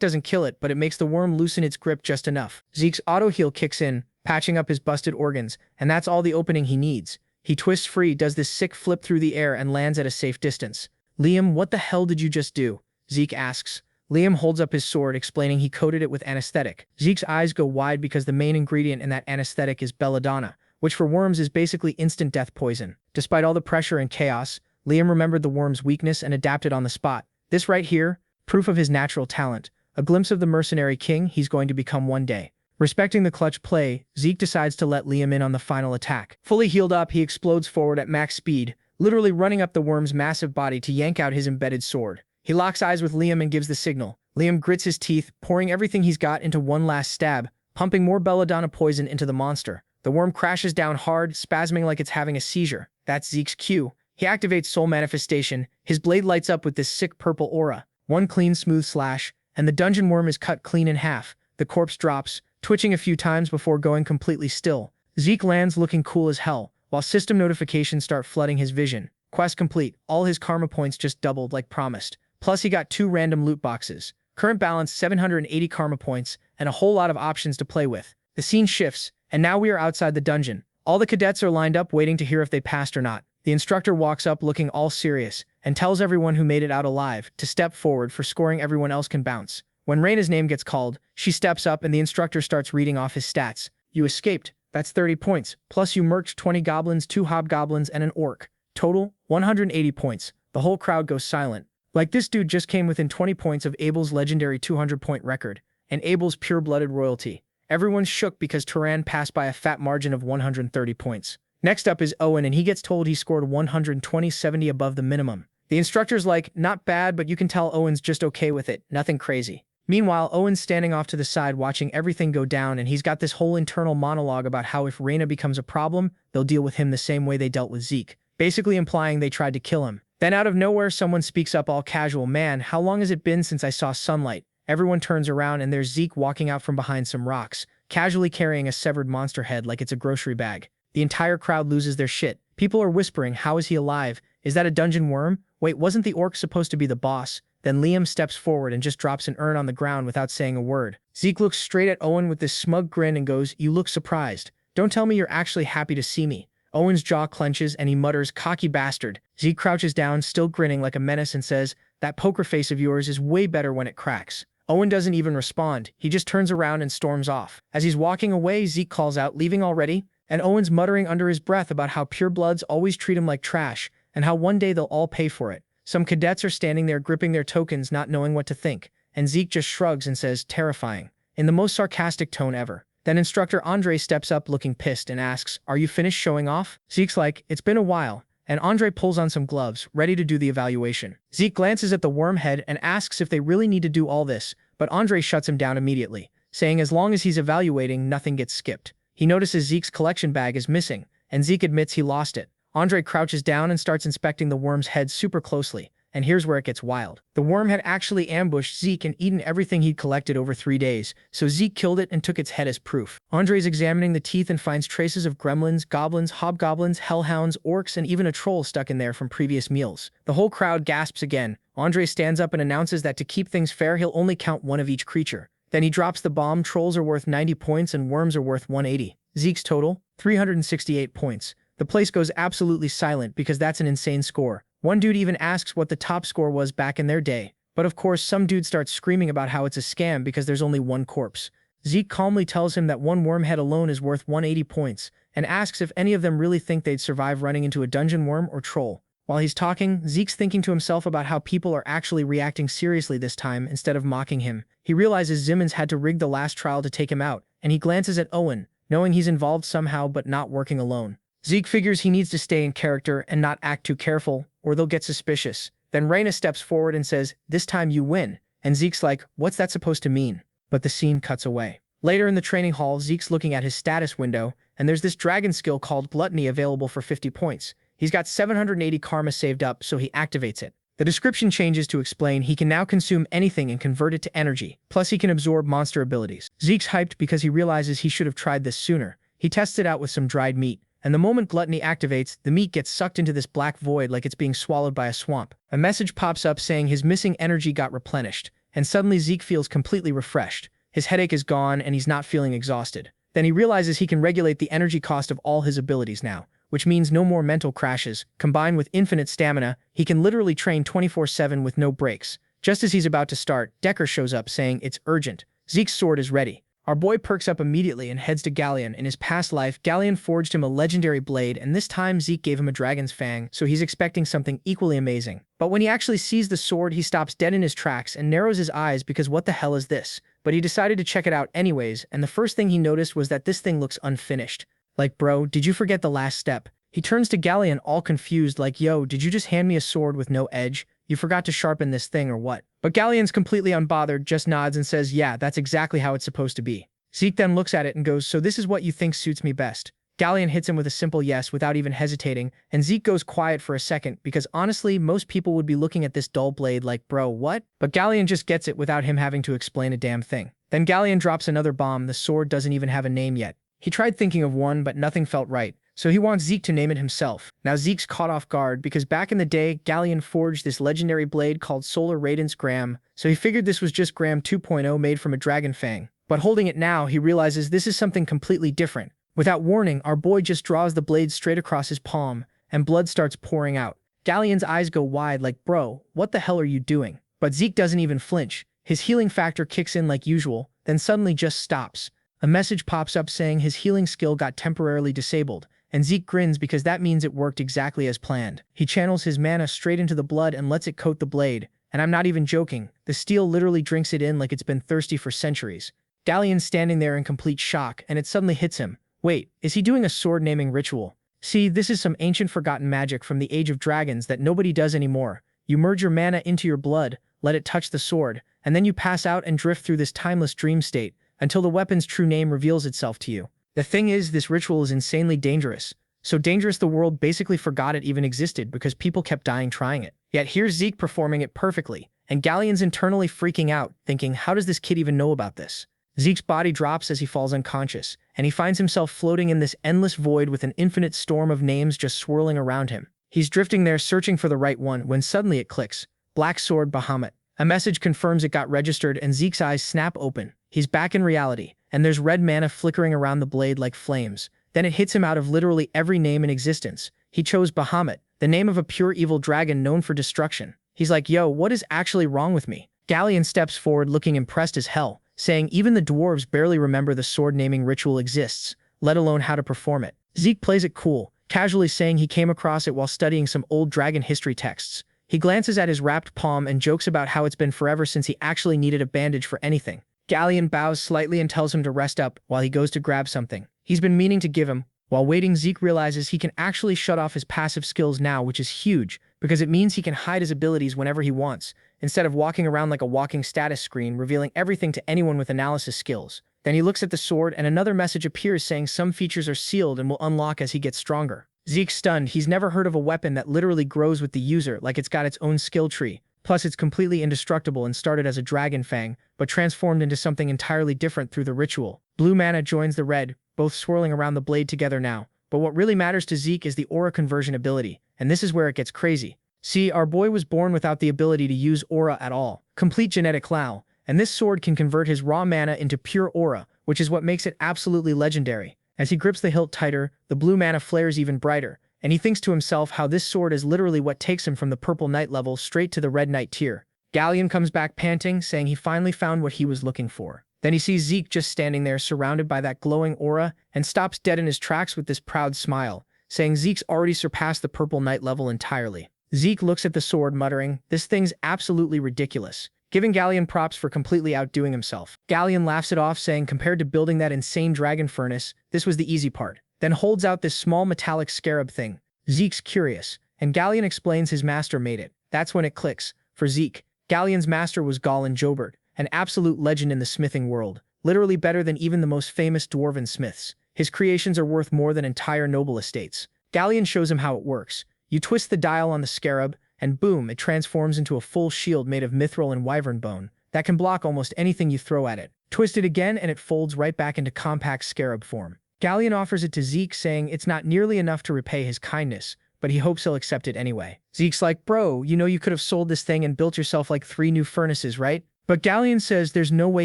[SPEAKER 1] doesn't kill it, but it makes the worm loosen its grip just enough. Zeke's auto-heal kicks in, patching up his busted organs, and that's all the opening he needs. He twists free, does this sick flip through the air, and lands at a safe distance. Liam, what the hell did you just do? Zeke asks. Liam holds up his sword, explaining he coated it with anesthetic. Zeke's eyes go wide because the main ingredient in that anesthetic is belladonna, which for worms is basically instant death poison. Despite all the pressure and chaos, Liam remembered the worm's weakness and adapted on the spot. This right here, proof of his natural talent, a glimpse of the mercenary king he's going to become one day. Respecting the clutch play, Zeke decides to let Liam in on the final attack. Fully healed up, he explodes forward at max speed, literally running up the worm's massive body to yank out his embedded sword. He locks eyes with Liam and gives the signal. Liam grits his teeth, pouring everything he's got into one last stab, pumping more belladonna poison into the monster. The worm crashes down hard, spasming like it's having a seizure. That's Zeke's cue. He activates Soul Manifestation. His blade lights up with this sick purple aura. One clean, smooth slash, and the dungeon worm is cut clean in half. The corpse drops, twitching a few times before going completely still. Zeke lands looking cool as hell, while system notifications start flooding his vision. Quest complete. All his karma points just doubled like promised. Plus he got 2 random loot boxes. Current balance 780 karma points, and a whole lot of options to play with. The scene shifts, and now we are outside the dungeon. All the cadets are lined up waiting to hear if they passed or not. The instructor walks up looking all serious, and tells everyone who made it out alive to step forward for scoring everyone else can bounce. When Raina's name gets called, she steps up and the instructor starts reading off his stats. You escaped. That's 30 points. Plus you murked 20 goblins, 2 hobgoblins, and an orc. Total, 180 points. The whole crowd goes silent. Like this dude just came within 20 points of Abel's legendary 200-point record, and Abel's pure-blooded royalty. Everyone's shook because Turan passed by a fat margin of 130 points. Next up is Owen, and he gets told he scored 120-70 above the minimum. The instructor's like, not bad, but you can tell Owen's just okay with it, nothing crazy. Meanwhile, Owen's standing off to the side watching everything go down, and he's got this whole internal monologue about how if Raina becomes a problem, they'll deal with him the same way they dealt with Zeke, basically implying they tried to kill him. Then out of nowhere, someone speaks up all casual, man, how long has it been since I saw sunlight? Everyone turns around and there's Zeke walking out from behind some rocks, casually carrying a severed monster head like it's a grocery bag. The entire crowd loses their shit. People are whispering, how is he alive? Is that a dungeon worm? Wait, wasn't the orc supposed to be the boss? Then Liam steps forward and just drops an urn on the ground without saying a word. Zeke looks straight at Owen with this smug grin and goes, you look surprised. Don't tell me you're actually happy to see me. Owen's jaw clenches and he mutters, cocky bastard. Zeke crouches down, still grinning like a menace, and says, that poker face of yours is way better when it cracks. Owen doesn't even respond. He just turns around and storms off. As he's walking away, Zeke calls out, leaving already? And Owen's muttering under his breath about how purebloods always treat him like trash, and how one day they'll all pay for it. Some cadets are standing there gripping their tokens, not knowing what to think, and Zeke just shrugs and says, terrifying, in the most sarcastic tone ever. Then Instructor Andre steps up looking pissed and asks, are you finished showing off? Zeke's like, it's been a while, and Andre pulls on some gloves, ready to do the evaluation. Zeke glances at the worm head and asks if they really need to do all this, but Andre shuts him down immediately, saying as long as he's evaluating, nothing gets skipped. He notices Zeke's collection bag is missing, and Zeke admits he lost it. Andre crouches down and starts inspecting the worm's head super closely, and here's where it gets wild. The worm had actually ambushed Zeke and eaten everything he'd collected over 3 days, so Zeke killed it and took its head as proof. Andre's examining the teeth and finds traces of gremlins, goblins, hobgoblins, hellhounds, orcs, and even a troll stuck in there from previous meals. The whole crowd gasps again. Andre stands up and announces that to keep things fair, he'll only count one of each creature. Then he drops the bomb. Trolls are worth 90 points and worms are worth 180. Zeke's total? 368 points. The place goes absolutely silent because that's an insane score. One dude even asks what the top score was back in their day. But of course, some dude starts screaming about how it's a scam because there's only one corpse. Zeke calmly tells him that one worm head alone is worth 180 points, and asks if any of them really think they'd survive running into a dungeon worm or troll. While he's talking, Zeke's thinking to himself about how people are actually reacting seriously this time instead of mocking him. He realizes Zimmons had to rig the last trial to take him out, and he glances at Owen, knowing he's involved somehow but not working alone. Zeke figures he needs to stay in character and not act too careful, or they'll get suspicious. Then Raina steps forward and says, this time you win. And Zeke's like, what's that supposed to mean? But the scene cuts away. Later in the training hall, Zeke's looking at his status window, and there's this dragon skill called Gluttony available for 50 points. He's got 780 karma saved up, so he activates it. The description changes to explain he can now consume anything and convert it to energy. Plus he can absorb monster abilities. Zeke's hyped because he realizes he should have tried this sooner. He tests it out with some dried meat, and the moment Gluttony activates, the meat gets sucked into this black void like it's being swallowed by a swamp. A message pops up saying his missing energy got replenished, and suddenly Zeke feels completely refreshed. His headache is gone and he's not feeling exhausted. Then he realizes he can regulate the energy cost of all his abilities now, which means no more mental crashes. Combined with infinite stamina, he can literally train 24/7 with no breaks. Just as he's about to start, Decker shows up saying it's urgent. Zeke's sword is ready. Our boy perks up immediately and heads to Galleon. In his past life, Galleon forged him a legendary blade, and this time Zeke gave him a dragon's fang, so he's expecting something equally amazing. But when he actually sees the sword, he stops dead in his tracks and narrows his eyes because what the hell is this? But he decided to check it out anyways, and the first thing he noticed was that this thing looks unfinished. Like, bro, did you forget the last step? He turns to Galleon all confused like, yo, did you just hand me a sword with no edge? You forgot to sharpen this thing or what? But Galleon's completely unbothered, just nods and says, yeah, that's exactly how it's supposed to be. Zeke then looks at it and goes, so this is what you think suits me best. Galleon hits him with a simple yes without even hesitating, and Zeke goes quiet for a second because honestly, most people would be looking at this dull blade like, bro, what? But Galleon just gets it without him having to explain a damn thing. Then Galleon drops another bomb. The sword doesn't even have a name yet. He tried thinking of one, but nothing felt right, so he wants Zeke to name it himself. Now Zeke's caught off guard because back in the day, Galleon forged this legendary blade called Solar Radiance Gram, so he figured this was just Gram 2.0 made from a dragon fang. But holding it now, he realizes this is something completely different. Without warning, our boy just draws the blade straight across his palm, and blood starts pouring out. Galleon's eyes go wide like, bro, what the hell are you doing? But Zeke doesn't even flinch. His healing factor kicks in like usual, then suddenly just stops. A message pops up saying his healing skill got temporarily disabled, and Zeke grins because that means it worked exactly as planned. He channels his mana straight into the blood and lets it coat the blade, and I'm not even joking, the steel literally drinks it in like it's been thirsty for centuries. Galleon's standing there in complete shock, and it suddenly hits him. Wait, is he doing a sword naming ritual? See, this is some ancient forgotten magic from the Age of Dragons that nobody does anymore. You merge your mana into your blood, let it touch the sword, and then you pass out and drift through this timeless dream state until the weapon's true name reveals itself to you. The thing is, this ritual is insanely dangerous. So dangerous the world basically forgot it even existed because people kept dying trying it. Yet here's Zeke performing it perfectly, and Galleon's internally freaking out, thinking, how does this kid even know about this? Zeke's body drops as he falls unconscious, and he finds himself floating in this endless void with an infinite storm of names just swirling around him. He's drifting there searching for the right one when suddenly it clicks. Black Sword Bahamut. A message confirms it got registered and Zeke's eyes snap open. He's back in reality, and there's red mana flickering around the blade like flames. Then it hits him out of literally every name in existence. He chose Bahamut, the name of a pure evil dragon known for destruction. He's like, yo, what is actually wrong with me? Galleon steps forward looking impressed as hell, saying even the dwarves barely remember the sword naming ritual exists, let alone how to perform it. Zeke plays it cool, casually saying he came across it while studying some old dragon history texts. He glances at his wrapped palm and jokes about how it's been forever since he actually needed a bandage for anything. Galleon bows slightly and tells him to rest up while he goes to grab something he's been meaning to give him. While waiting, Zeke realizes he can actually shut off his passive skills now, which is huge, because it means he can hide his abilities whenever he wants, instead of walking around like a walking status screen, revealing everything to anyone with analysis skills. Then he looks at the sword and another message appears saying some features are sealed and will unlock as he gets stronger. Zeke's stunned. He's never heard of a weapon that literally grows with the user, like it's got its own skill tree. Plus, it's completely indestructible and started as a dragon fang, but transformed into something entirely different through the ritual. Blue mana joins the red, both swirling around the blade together now. But what really matters to Zeke is the aura conversion ability, and this is where it gets crazy. See, our boy was born without the ability to use aura at all. Complete genetic Lao, and this sword can convert his raw mana into pure aura, which is what makes it absolutely legendary. As he grips the hilt tighter, the blue mana flares even brighter, and he thinks to himself how this sword is literally what takes him from the purple knight level straight to the red knight tier. Galleon comes back panting, saying he finally found what he was looking for. Then he sees Zeke just standing there surrounded by that glowing aura and stops dead in his tracks with this proud smile, saying Zeke's already surpassed the purple knight level entirely. Zeke looks at the sword muttering, this thing's absolutely ridiculous, giving Galleon props for completely outdoing himself. Galleon laughs it off, saying compared to building that insane dragon furnace, this was the easy part. Then holds out this small metallic scarab thing. Zeke's curious, and Galleon explains his master made it. That's when it clicks. For Zeke, Galleon's master was Galen Jobert, an absolute legend in the smithing world, literally better than even the most famous dwarven smiths. His creations are worth more than entire noble estates. Galleon shows him how it works. You twist the dial on the scarab, and boom, it transforms into a full shield made of mithril and wyvern bone that can block almost anything you throw at it. Twist it again and it folds right back into compact scarab form. Galleon offers it to Zeke, saying it's not nearly enough to repay his kindness, but he hopes he'll accept it anyway. Zeke's like, bro, you know you could have sold this thing and built yourself like 3 new furnaces, right? But Galleon says there's no way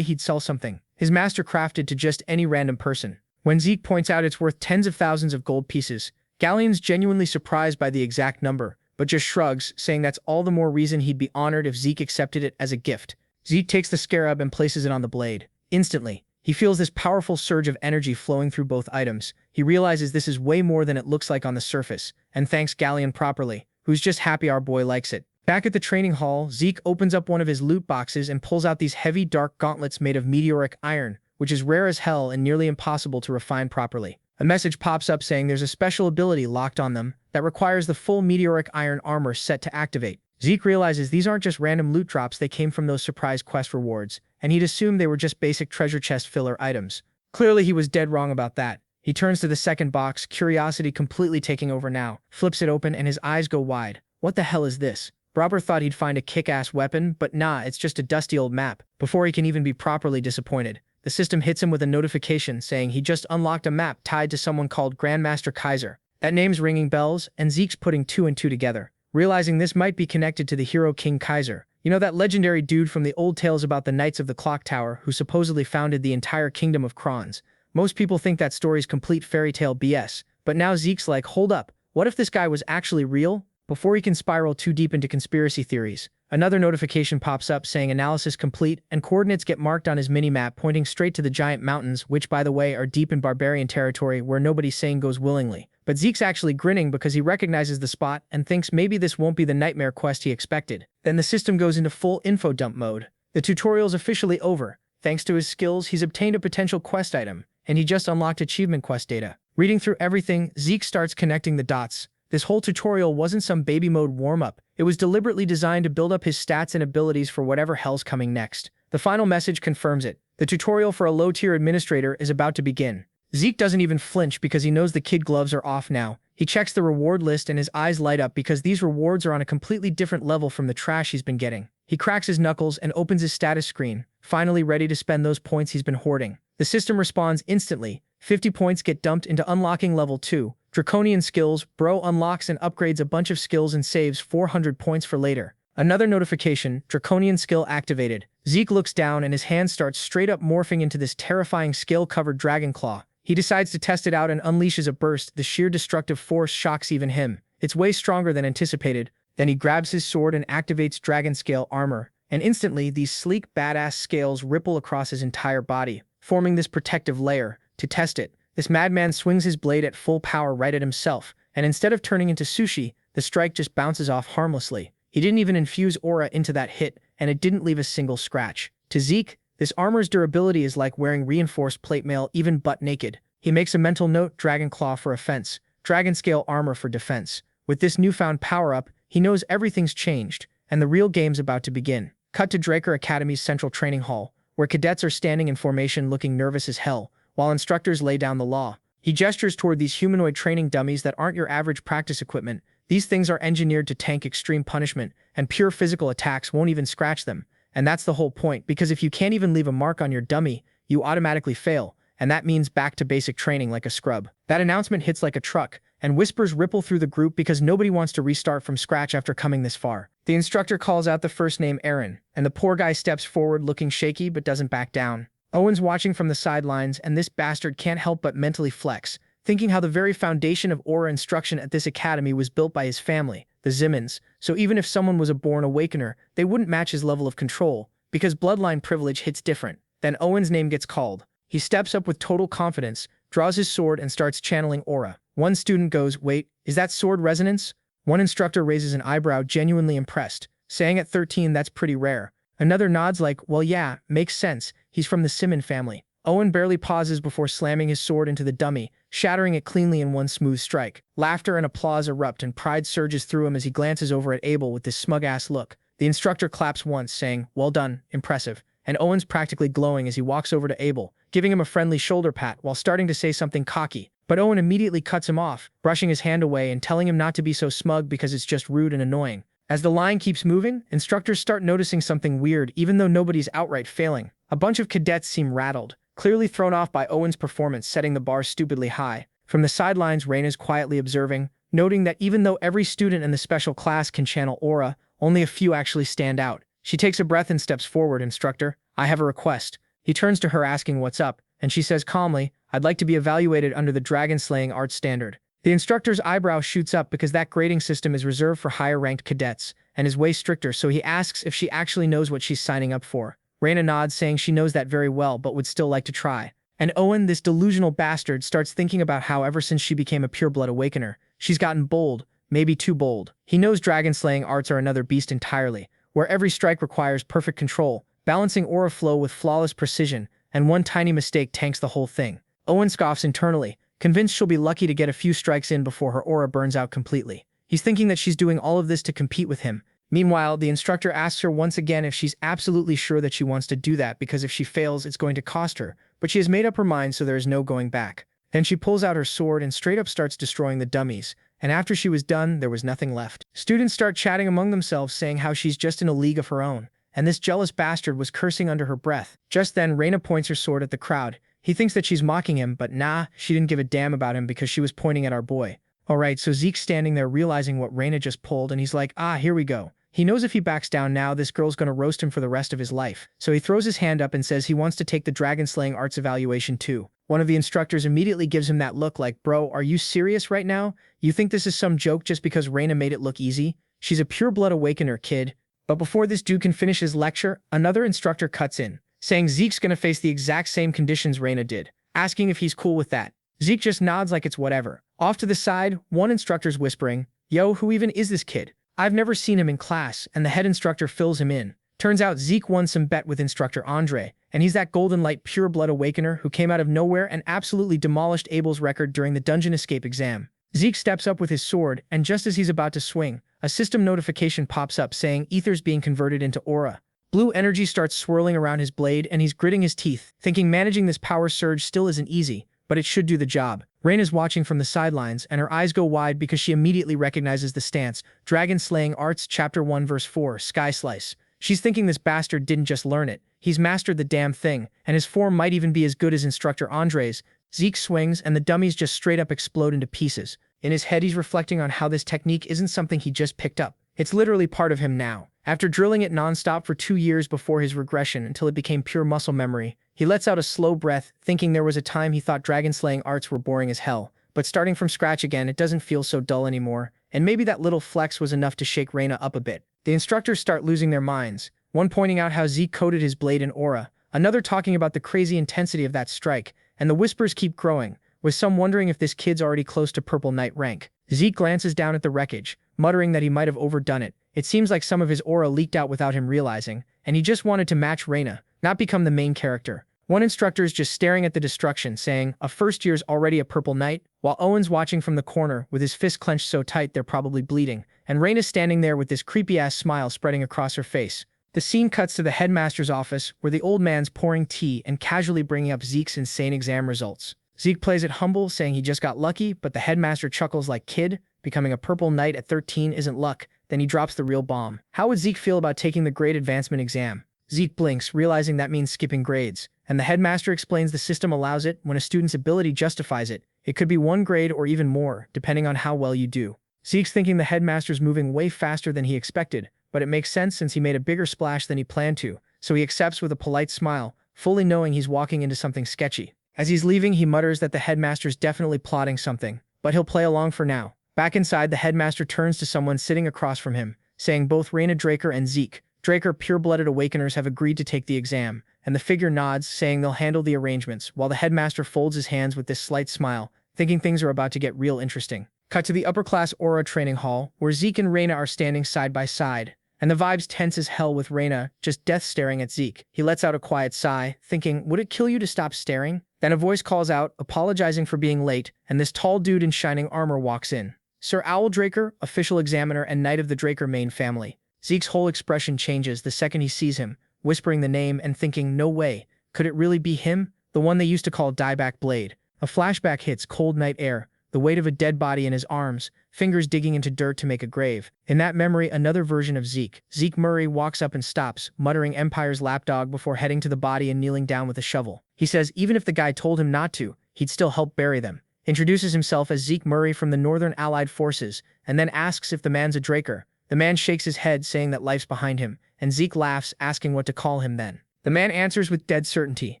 [SPEAKER 1] he'd sell something his master crafted to just any random person. When Zeke points out it's worth tens of thousands of gold pieces, Galleon's genuinely surprised by the exact number, but just shrugs, saying that's all the more reason he'd be honored if Zeke accepted it as a gift. Zeke takes the scarab and places it on the blade. Instantly, he feels this powerful surge of energy flowing through both items. He realizes this is way more than it looks like on the surface, and thanks Galleon properly, who's just happy our boy likes it. Back at the training hall, Zeke opens up one of his loot boxes and pulls out these heavy dark gauntlets made of meteoric iron, which is rare as hell and nearly impossible to refine properly. A message pops up saying there's a special ability locked on them that requires the full meteoric iron armor set to activate. Zeke realizes these aren't just random loot drops, they came from those surprise quest rewards, and he'd assumed they were just basic treasure chest filler items. Clearly he was dead wrong about that. He turns to the second box, curiosity completely taking over now, flips it open and his eyes go wide. What the hell is this? Robert thought he'd find a kick-ass weapon, but nah, it's just a dusty old map. Before he can even be properly disappointed, the system hits him with a notification saying he just unlocked a map tied to someone called Grandmaster Kaiser. That name's ringing bells, and Zeke's putting two and two together, realizing this might be connected to the hero King Kaiser. You know, that legendary dude from the old tales about the Knights of the Clock Tower who supposedly founded the entire kingdom of Krons. Most people think that story's complete fairy tale BS, but now Zeke's like, hold up, what if this guy was actually real? Before he can spiral too deep into conspiracy theories, another notification pops up saying analysis complete, and coordinates get marked on his mini-map pointing straight to the giant mountains, which by the way are deep in barbarian territory where nobody's saying goes willingly. But Zeke's actually grinning because he recognizes the spot and thinks maybe this won't be the nightmare quest he expected. Then the system goes into full info dump mode. The tutorial's officially over. Thanks to his skills, he's obtained a potential quest item, and he just unlocked achievement quest data. Reading through everything, Zeke starts connecting the dots. This whole tutorial wasn't some baby mode warm-up. It was deliberately designed to build up his stats and abilities for whatever hell's coming next. The final message confirms it. The tutorial for a low-tier administrator is about to begin. Zeke doesn't even flinch because he knows the kid gloves are off now. He checks the reward list and his eyes light up because these rewards are on a completely different level from the trash he's been getting. He cracks his knuckles and opens his status screen, finally ready to spend those points he's been hoarding. The system responds instantly. 50 points get dumped into unlocking level 2. Draconian skills, bro unlocks and upgrades a bunch of skills and saves 400 points for later. Another notification, Draconian skill activated. Zeke looks down and his hand starts straight up morphing into this terrifying scale-covered dragon claw. He decides to test it out and unleashes a burst. The sheer destructive force shocks even him. It's way stronger than anticipated. Then he grabs his sword and activates dragon scale armor. And instantly, these sleek, badass scales ripple across his entire body, forming this protective layer. To test it, this madman swings his blade at full power right at himself, and instead of turning into sushi, the strike just bounces off harmlessly. He didn't even infuse aura into that hit, and it didn't leave a single scratch. To Zeke, this armor's durability is like wearing reinforced plate mail even butt naked. He makes a mental note, Dragon Claw for offense, Dragon Scale Armor for defense. With this newfound power-up, he knows everything's changed, and the real game's about to begin. Cut to Draker Academy's central training hall, where cadets are standing in formation looking nervous as hell, while instructors lay down the law. He gestures toward these humanoid training dummies that aren't your average practice equipment. These things are engineered to tank extreme punishment, and pure physical attacks won't even scratch them. And that's the whole point, because if you can't even leave a mark on your dummy, you automatically fail, and that means back to basic training like a scrub. That announcement hits like a truck, and whispers ripple through the group because nobody wants to restart from scratch after coming this far. The instructor calls out the first name Aaron, and the poor guy steps forward looking shaky but doesn't back down. Owen's watching from the sidelines, and this bastard can't help but mentally flex, thinking how the very foundation of aura instruction at this academy was built by his family, the Zimmons, so even if someone was a born awakener, they wouldn't match his level of control, because bloodline privilege hits different. Then Owen's name gets called. He steps up with total confidence, draws his sword and starts channeling aura. One student goes, "Wait, is that sword resonance?" One instructor raises an eyebrow, genuinely impressed, saying at 13 that's pretty rare. Another nods like, well yeah, makes sense, he's from the Simon family. Owen barely pauses before slamming his sword into the dummy, shattering it cleanly in one smooth strike. Laughter and applause erupt and pride surges through him as he glances over at Abel with this smug-ass look. The instructor claps once, saying, "Well done, impressive," and Owen's practically glowing as he walks over to Abel, giving him a friendly shoulder pat while starting to say something cocky. But Owen immediately cuts him off, brushing his hand away and telling him not to be so smug because it's just rude and annoying. As the line keeps moving, instructors start noticing something weird even though nobody's outright failing. A bunch of cadets seem rattled, clearly thrown off by Owen's performance setting the bar stupidly high. From the sidelines, Raina's quietly observing, noting that even though every student in the special class can channel aura, only a few actually stand out. She takes a breath and steps forward. "Instructor, I have a request." He turns to her asking what's up, and she says calmly, "I'd like to be evaluated under the dragon-slaying art standard." The instructor's eyebrow shoots up because that grading system is reserved for higher-ranked cadets, and is way stricter, so he asks if she actually knows what she's signing up for. Raina nods, saying she knows that very well but would still like to try. And Owen, this delusional bastard, starts thinking about how ever since she became a pureblood awakener, she's gotten bold, maybe too bold. He knows dragon-slaying arts are another beast entirely, where every strike requires perfect control, balancing aura flow with flawless precision, and one tiny mistake tanks the whole thing. Owen scoffs internally, convinced she'll be lucky to get a few strikes in before her aura burns out completely. He's thinking that she's doing all of this to compete with him. Meanwhile, the instructor asks her once again if she's absolutely sure that she wants to do that because if she fails, it's going to cost her, but she has made up her mind so there is no going back. Then she pulls out her sword and straight up starts destroying the dummies. And after she was done, there was nothing left. Students start chatting among themselves saying how she's just in a league of her own. And this jealous bastard was cursing under her breath. Just then, Raina points her sword at the crowd. He thinks that she's mocking him, but nah, she didn't give a damn about him because she was pointing at our boy. Alright, so Zeke's standing there realizing what Raina just pulled, and he's like, ah, here we go. He knows if he backs down now, this girl's gonna roast him for the rest of his life. So he throws his hand up and says he wants to take the dragon-slaying arts evaluation too. One of the instructors immediately gives him that look like, bro, are you serious right now? You think this is some joke just because Raina made it look easy? She's a pure-blood awakener, kid. But before this dude can finish his lecture, another instructor cuts in, saying Zeke's gonna face the exact same conditions Raina did, asking if he's cool with that. Zeke just nods like it's whatever. Off to the side, one instructor's whispering, yo, who even is this kid? I've never seen him in class, and the head instructor fills him in. Turns out Zeke won some bet with Instructor Andre, and he's that golden light pure-blood awakener who came out of nowhere and absolutely demolished Abel's record during the dungeon escape exam. Zeke steps up with his sword, and just as he's about to swing, a system notification pops up saying ether's being converted into aura. Blue energy starts swirling around his blade, and he's gritting his teeth, thinking managing this power surge still isn't easy, but it should do the job. Raina's watching from the sidelines, and her eyes go wide because she immediately recognizes the stance. Dragon Slaying Arts, Chapter 1, Verse 4, Sky Slice. She's thinking this bastard didn't just learn it. He's mastered the damn thing, and his form might even be as good as Instructor Andre's. Zeke swings, and the dummies just straight up explode into pieces. In his head, he's reflecting on how this technique isn't something he just picked up. It's literally part of him now. After drilling it non-stop for 2 years before his regression until it became pure muscle memory, he lets out a slow breath, thinking there was a time he thought dragon-slaying arts were boring as hell. But starting from scratch again, it doesn't feel so dull anymore, and maybe that little flex was enough to shake Raina up a bit. The instructors start losing their minds, one pointing out how Zeke coated his blade in aura, another talking about the crazy intensity of that strike, and the whispers keep growing, with some wondering if this kid's already close to Purple Knight rank. Zeke glances down at the wreckage, muttering that he might have overdone it. It seems like some of his aura leaked out without him realizing, and he just wanted to match Raina, not become the main character. One instructor's just staring at the destruction, saying, a first year's already a Purple Knight, while Owen's watching from the corner with his fist clenched so tight they're probably bleeding, and Raina's standing there with this creepy-ass smile spreading across her face. The scene cuts to the headmaster's office, where the old man's pouring tea and casually bringing up Zeke's insane exam results. Zeke plays it humble, saying he just got lucky, but the headmaster chuckles like, kid, becoming a Purple Knight at 13 isn't luck. Then he drops the real bomb. How would Zeke feel about taking the grade advancement exam? Zeke blinks, realizing that means skipping grades, and the headmaster explains the system allows it when a student's ability justifies it. It could be 1 grade or even more, depending on how well you do. Zeke's thinking the headmaster's moving way faster than he expected, but it makes sense since he made a bigger splash than he planned to, so he accepts with a polite smile, fully knowing he's walking into something sketchy. As he's leaving, he mutters that the headmaster's definitely plotting something, but he'll play along for now. Back inside, the headmaster turns to someone sitting across from him, saying both Raina Draker and Zeke, Draker pure-blooded awakeners, have agreed to take the exam, and the figure nods, saying they'll handle the arrangements, while the headmaster folds his hands with this slight smile, thinking things are about to get real interesting. Cut to the upper-class Aura training hall, where Zeke and Raina are standing side by side, and the vibes tense as hell with Raina just death staring at Zeke. He lets out a quiet sigh, thinking, would it kill you to stop staring? Then a voice calls out, apologizing for being late, and this tall dude in shining armor walks in. Sir Owl Draker, official examiner and knight of the Draker main family. Zeke's whole expression changes the second he sees him, whispering the name and thinking, no way, could it really be him? The one they used to call Dieback Blade. A flashback hits cold night air, the weight of a dead body in his arms, fingers digging into dirt to make a grave. In that memory, another version of Zeke. Zeke Murray walks up and stops, muttering Empire's lapdog before heading to the body and kneeling down with a shovel. He says even if the guy told him not to, he'd still help bury them. Introduces himself as Zeke Murray from the Northern Allied Forces, and then asks if the man's a Draker. The man shakes his head, saying that life's behind him, and Zeke laughs, asking what to call him then. The man answers with dead certainty,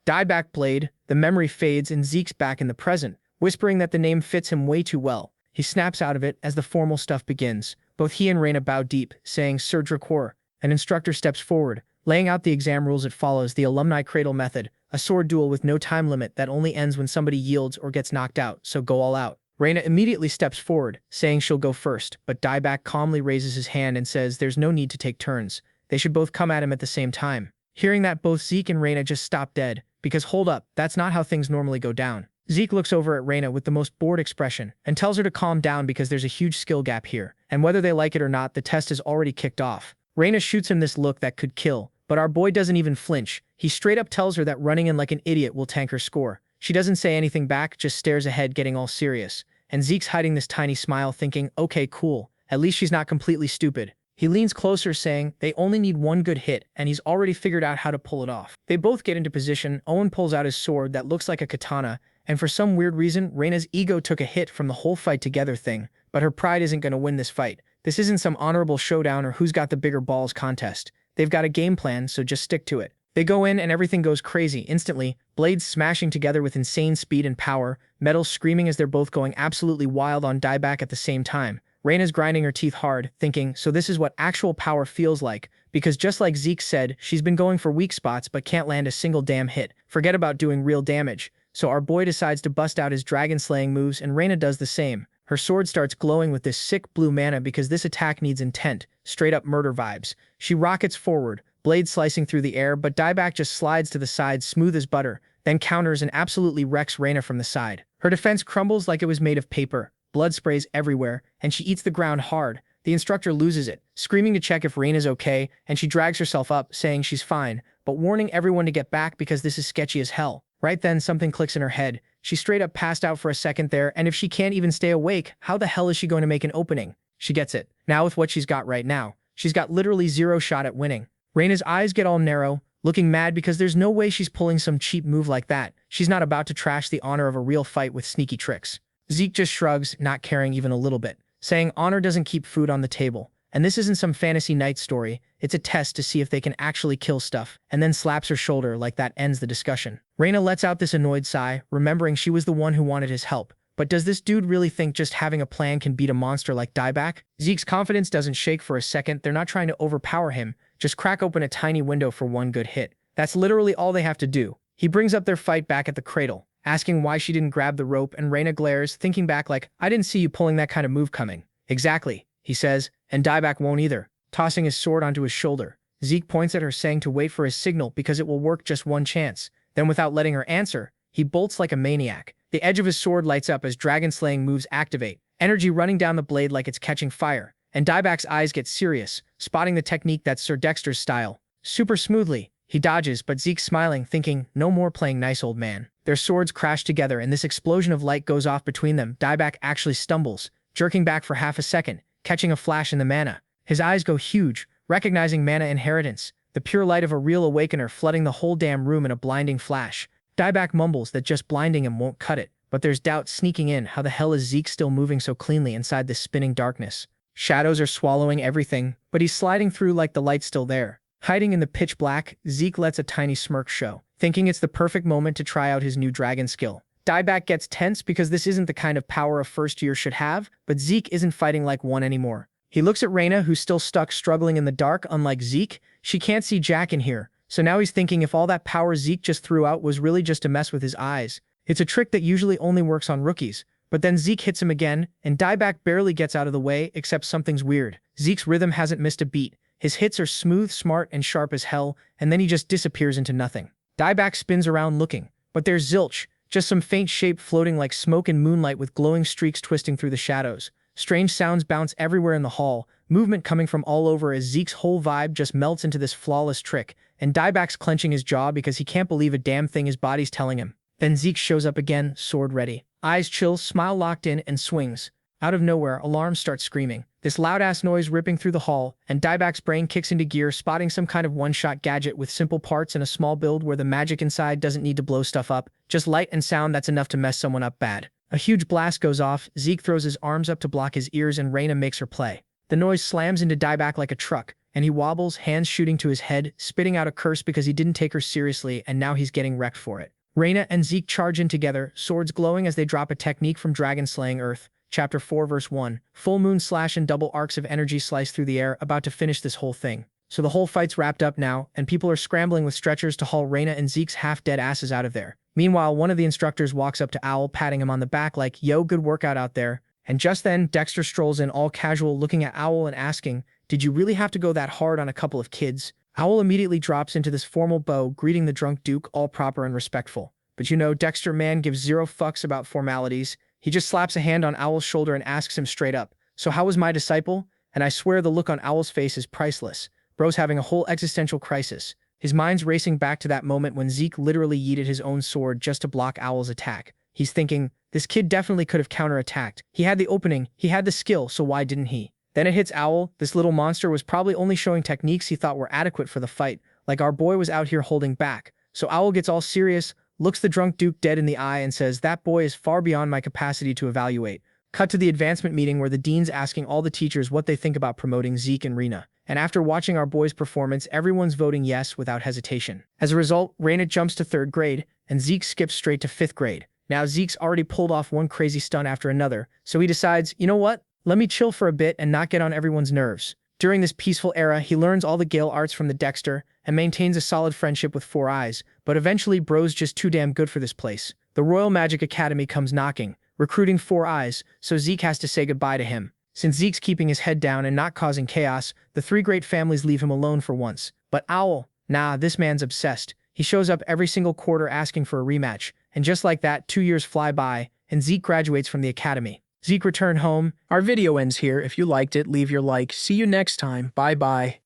[SPEAKER 1] Dieback Blade. The memory fades and Zeke's back in the present, whispering that the name fits him way too well. He snaps out of it as the formal stuff begins. Both he and Raina bow deep, saying, Sir Dracour. An instructor steps forward, laying out the exam rules. It follows the alumni cradle method, a sword duel with no time limit that only ends when somebody yields or gets knocked out, so go all out. Raina immediately steps forward, saying she'll go first, but Dieback calmly raises his hand and says there's no need to take turns. They should both come at him at the same time. Hearing that, both Zeke and Raina just stop dead, because hold up, that's not how things normally go down. Zeke looks over at Raina with the most bored expression and tells her to calm down because there's a huge skill gap here, and whether they like it or not, the test has already kicked off. Raina shoots him this look that could kill, but our boy doesn't even flinch. He straight up tells her that running in like an idiot will tank her score. She doesn't say anything back, just stares ahead, getting all serious. And Zeke's hiding this tiny smile, thinking, okay, cool. At least she's not completely stupid. He leans closer, saying they only need one good hit, and he's already figured out how to pull it off. They both get into position. Owen pulls out his sword that looks like a katana, and for some weird reason, Reina's ego took a hit from the whole fight together thing, but her pride isn't going to win this fight. This isn't some honorable showdown or who's got the bigger balls contest. They've got a game plan, so just stick to it. They go in and everything goes crazy instantly, blades smashing together with insane speed and power, metal screaming as they're both going absolutely wild on dieback at the same time. Reina's grinding her teeth hard, thinking, so this is what actual power feels like, because just like Zeke said, she's been going for weak spots but can't land a single damn hit. Forget about doing real damage. So our boy decides to bust out his dragon-slaying moves, and Raina does the same. Her sword starts glowing with this sick blue mana because this attack needs intent, straight-up murder vibes. She rockets forward, blade slicing through the air, but dieback just slides to the side smooth as butter, then counters and absolutely wrecks Raina from the side. Her defense crumbles like it was made of paper. Blood sprays everywhere, and she eats the ground hard. The instructor loses it, screaming to check if Raina's okay, and she drags herself up, saying she's fine, but warning everyone to get back because this is sketchy as hell. Right then, something clicks in her head. She straight up passed out for a second there, and if she can't even stay awake, how the hell is she going to make an opening? She gets it. Now with what she's got right now, she's got literally zero shot at winning. Raina's eyes get all narrow, looking mad because there's no way she's pulling some cheap move like that. She's not about to trash the honor of a real fight with sneaky tricks. Zeke just shrugs, not caring even a little bit, saying honor doesn't keep food on the table. And this isn't some fantasy night story, it's a test to see if they can actually kill stuff, and then slaps her shoulder like that ends the discussion. Raina lets out this annoyed sigh, remembering she was the one who wanted his help. But does this dude really think just having a plan can beat a monster like dieback? Zeke's confidence doesn't shake for a second. They're not trying to overpower him, just crack open a tiny window for one good hit. That's literally all they have to do. He brings up their fight back at the cradle, asking why she didn't grab the rope, and Raina glares, thinking back like, I didn't see you pulling that kind of move coming. Exactly, he says, and dieback won't either, tossing his sword onto his shoulder. Zeke points at her, saying to wait for his signal because it will work just one chance. Then without letting her answer, he bolts like a maniac. The edge of his sword lights up as dragon-slaying moves activate, energy running down the blade like it's catching fire, and dieback's eyes get serious, spotting the technique that's Sir Dexter's style. Super smoothly, he dodges, but Zeke's smiling, thinking, no more playing nice old man. Their swords crash together and this explosion of light goes off between them. Dieback actually stumbles, jerking back for half a second, catching a flash in the mana. His eyes go huge, recognizing mana inheritance, the pure light of a real awakener flooding the whole damn room in a blinding flash. Dieback mumbles that just blinding him won't cut it, but there's doubt sneaking in. How the hell is Zeke still moving so cleanly inside this spinning darkness? Shadows are swallowing everything, but he's sliding through like the light's still there. Hiding in the pitch black, Zeke lets a tiny smirk show, thinking it's the perfect moment to try out his new dragon skill. Dieback gets tense because this isn't the kind of power a first year should have, but Zeke isn't fighting like one anymore. He looks at Raina, who's still stuck struggling in the dark. Unlike Zeke, she can't see Jack in here, so now he's thinking if all that power Zeke just threw out was really just to mess with his eyes. It's a trick that usually only works on rookies. But then Zeke hits him again, and dieback barely gets out of the way, except something's weird. Zeke's rhythm hasn't missed a beat. His hits are smooth, smart, and sharp as hell, and then he just disappears into nothing. Dieback spins around looking, but there's zilch, just some faint shape floating like smoke in moonlight with glowing streaks twisting through the shadows. Strange sounds bounce everywhere in the hall, movement coming from all over as Zeke's whole vibe just melts into this flawless trick, and dieback's clenching his jaw because he can't believe a damn thing his body's telling him. Then Zeke shows up again, sword ready. Eyes chill, smile locked in, and swings. Out of nowhere, alarms start screaming. This loud-ass noise ripping through the hall, and dieback's brain kicks into gear, spotting some kind of one-shot gadget with simple parts and a small build where the magic inside doesn't need to blow stuff up. Just light and sound that's enough to mess someone up bad. A huge blast goes off, Zeke throws his arms up to block his ears, and Raina makes her play. The noise slams into dieback like a truck, and he wobbles, hands shooting to his head, spitting out a curse because he didn't take her seriously, and now he's getting wrecked for it. Raina and Zeke charge in together, swords glowing as they drop a technique from Dragon Slaying Earth. Chapter 4 verse 1. Full moon slash and double arcs of energy slice through the air, about to finish this whole thing. So the whole fight's wrapped up now, and people are scrambling with stretchers to haul Raina and Zeke's half-dead asses out of there. Meanwhile, one of the instructors walks up to Owl, patting him on the back like, yo, good workout out there. And just then, Dexter strolls in all casual, looking at Owl and asking, did you really have to go that hard on a couple of kids? Owl immediately drops into this formal bow, greeting the drunk Duke, all proper and respectful. But you know, Dexter man gives zero fucks about formalities. He just slaps a hand on Owl's shoulder and asks him straight up, so how was my disciple? And I swear the look on Owl's face is priceless. Bro's having a whole existential crisis. His mind's racing back to that moment when Zeke literally yeeted his own sword just to block Owl's attack. He's thinking, this kid definitely could have counterattacked. He had the opening, he had the skill, so why didn't he? Then it hits Owl. This little monster was probably only showing techniques he thought were adequate for the fight, like our boy was out here holding back. So Owl gets all serious, looks the drunk Duke dead in the eye and says, that boy is far beyond my capacity to evaluate. Cut to the advancement meeting where the dean's asking all the teachers what they think about promoting Zeke and Raina. And after watching our boy's performance, everyone's voting yes without hesitation. As a result, Raina jumps to 3rd grade, and Zeke skips straight to 5th grade. Now Zeke's already pulled off one crazy stunt after another, so he decides, you know what? Let me chill for a bit and not get on everyone's nerves. During this peaceful era, he learns all the Gale arts from the Dexter and maintains a solid friendship with Four Eyes, but eventually bro's just too damn good for this place. The Royal Magic Academy comes knocking, recruiting Four Eyes, so Zeke has to say goodbye to him. Since Zeke's keeping his head down and not causing chaos, the 3 great families leave him alone for once. But Owl, nah, this man's obsessed. He shows up every single quarter asking for a rematch, and just like that, 2 years fly by, and Zeke graduates from the academy. Zeke returned home. Our video ends here. If you liked it, leave your like. See you next time. Bye-bye.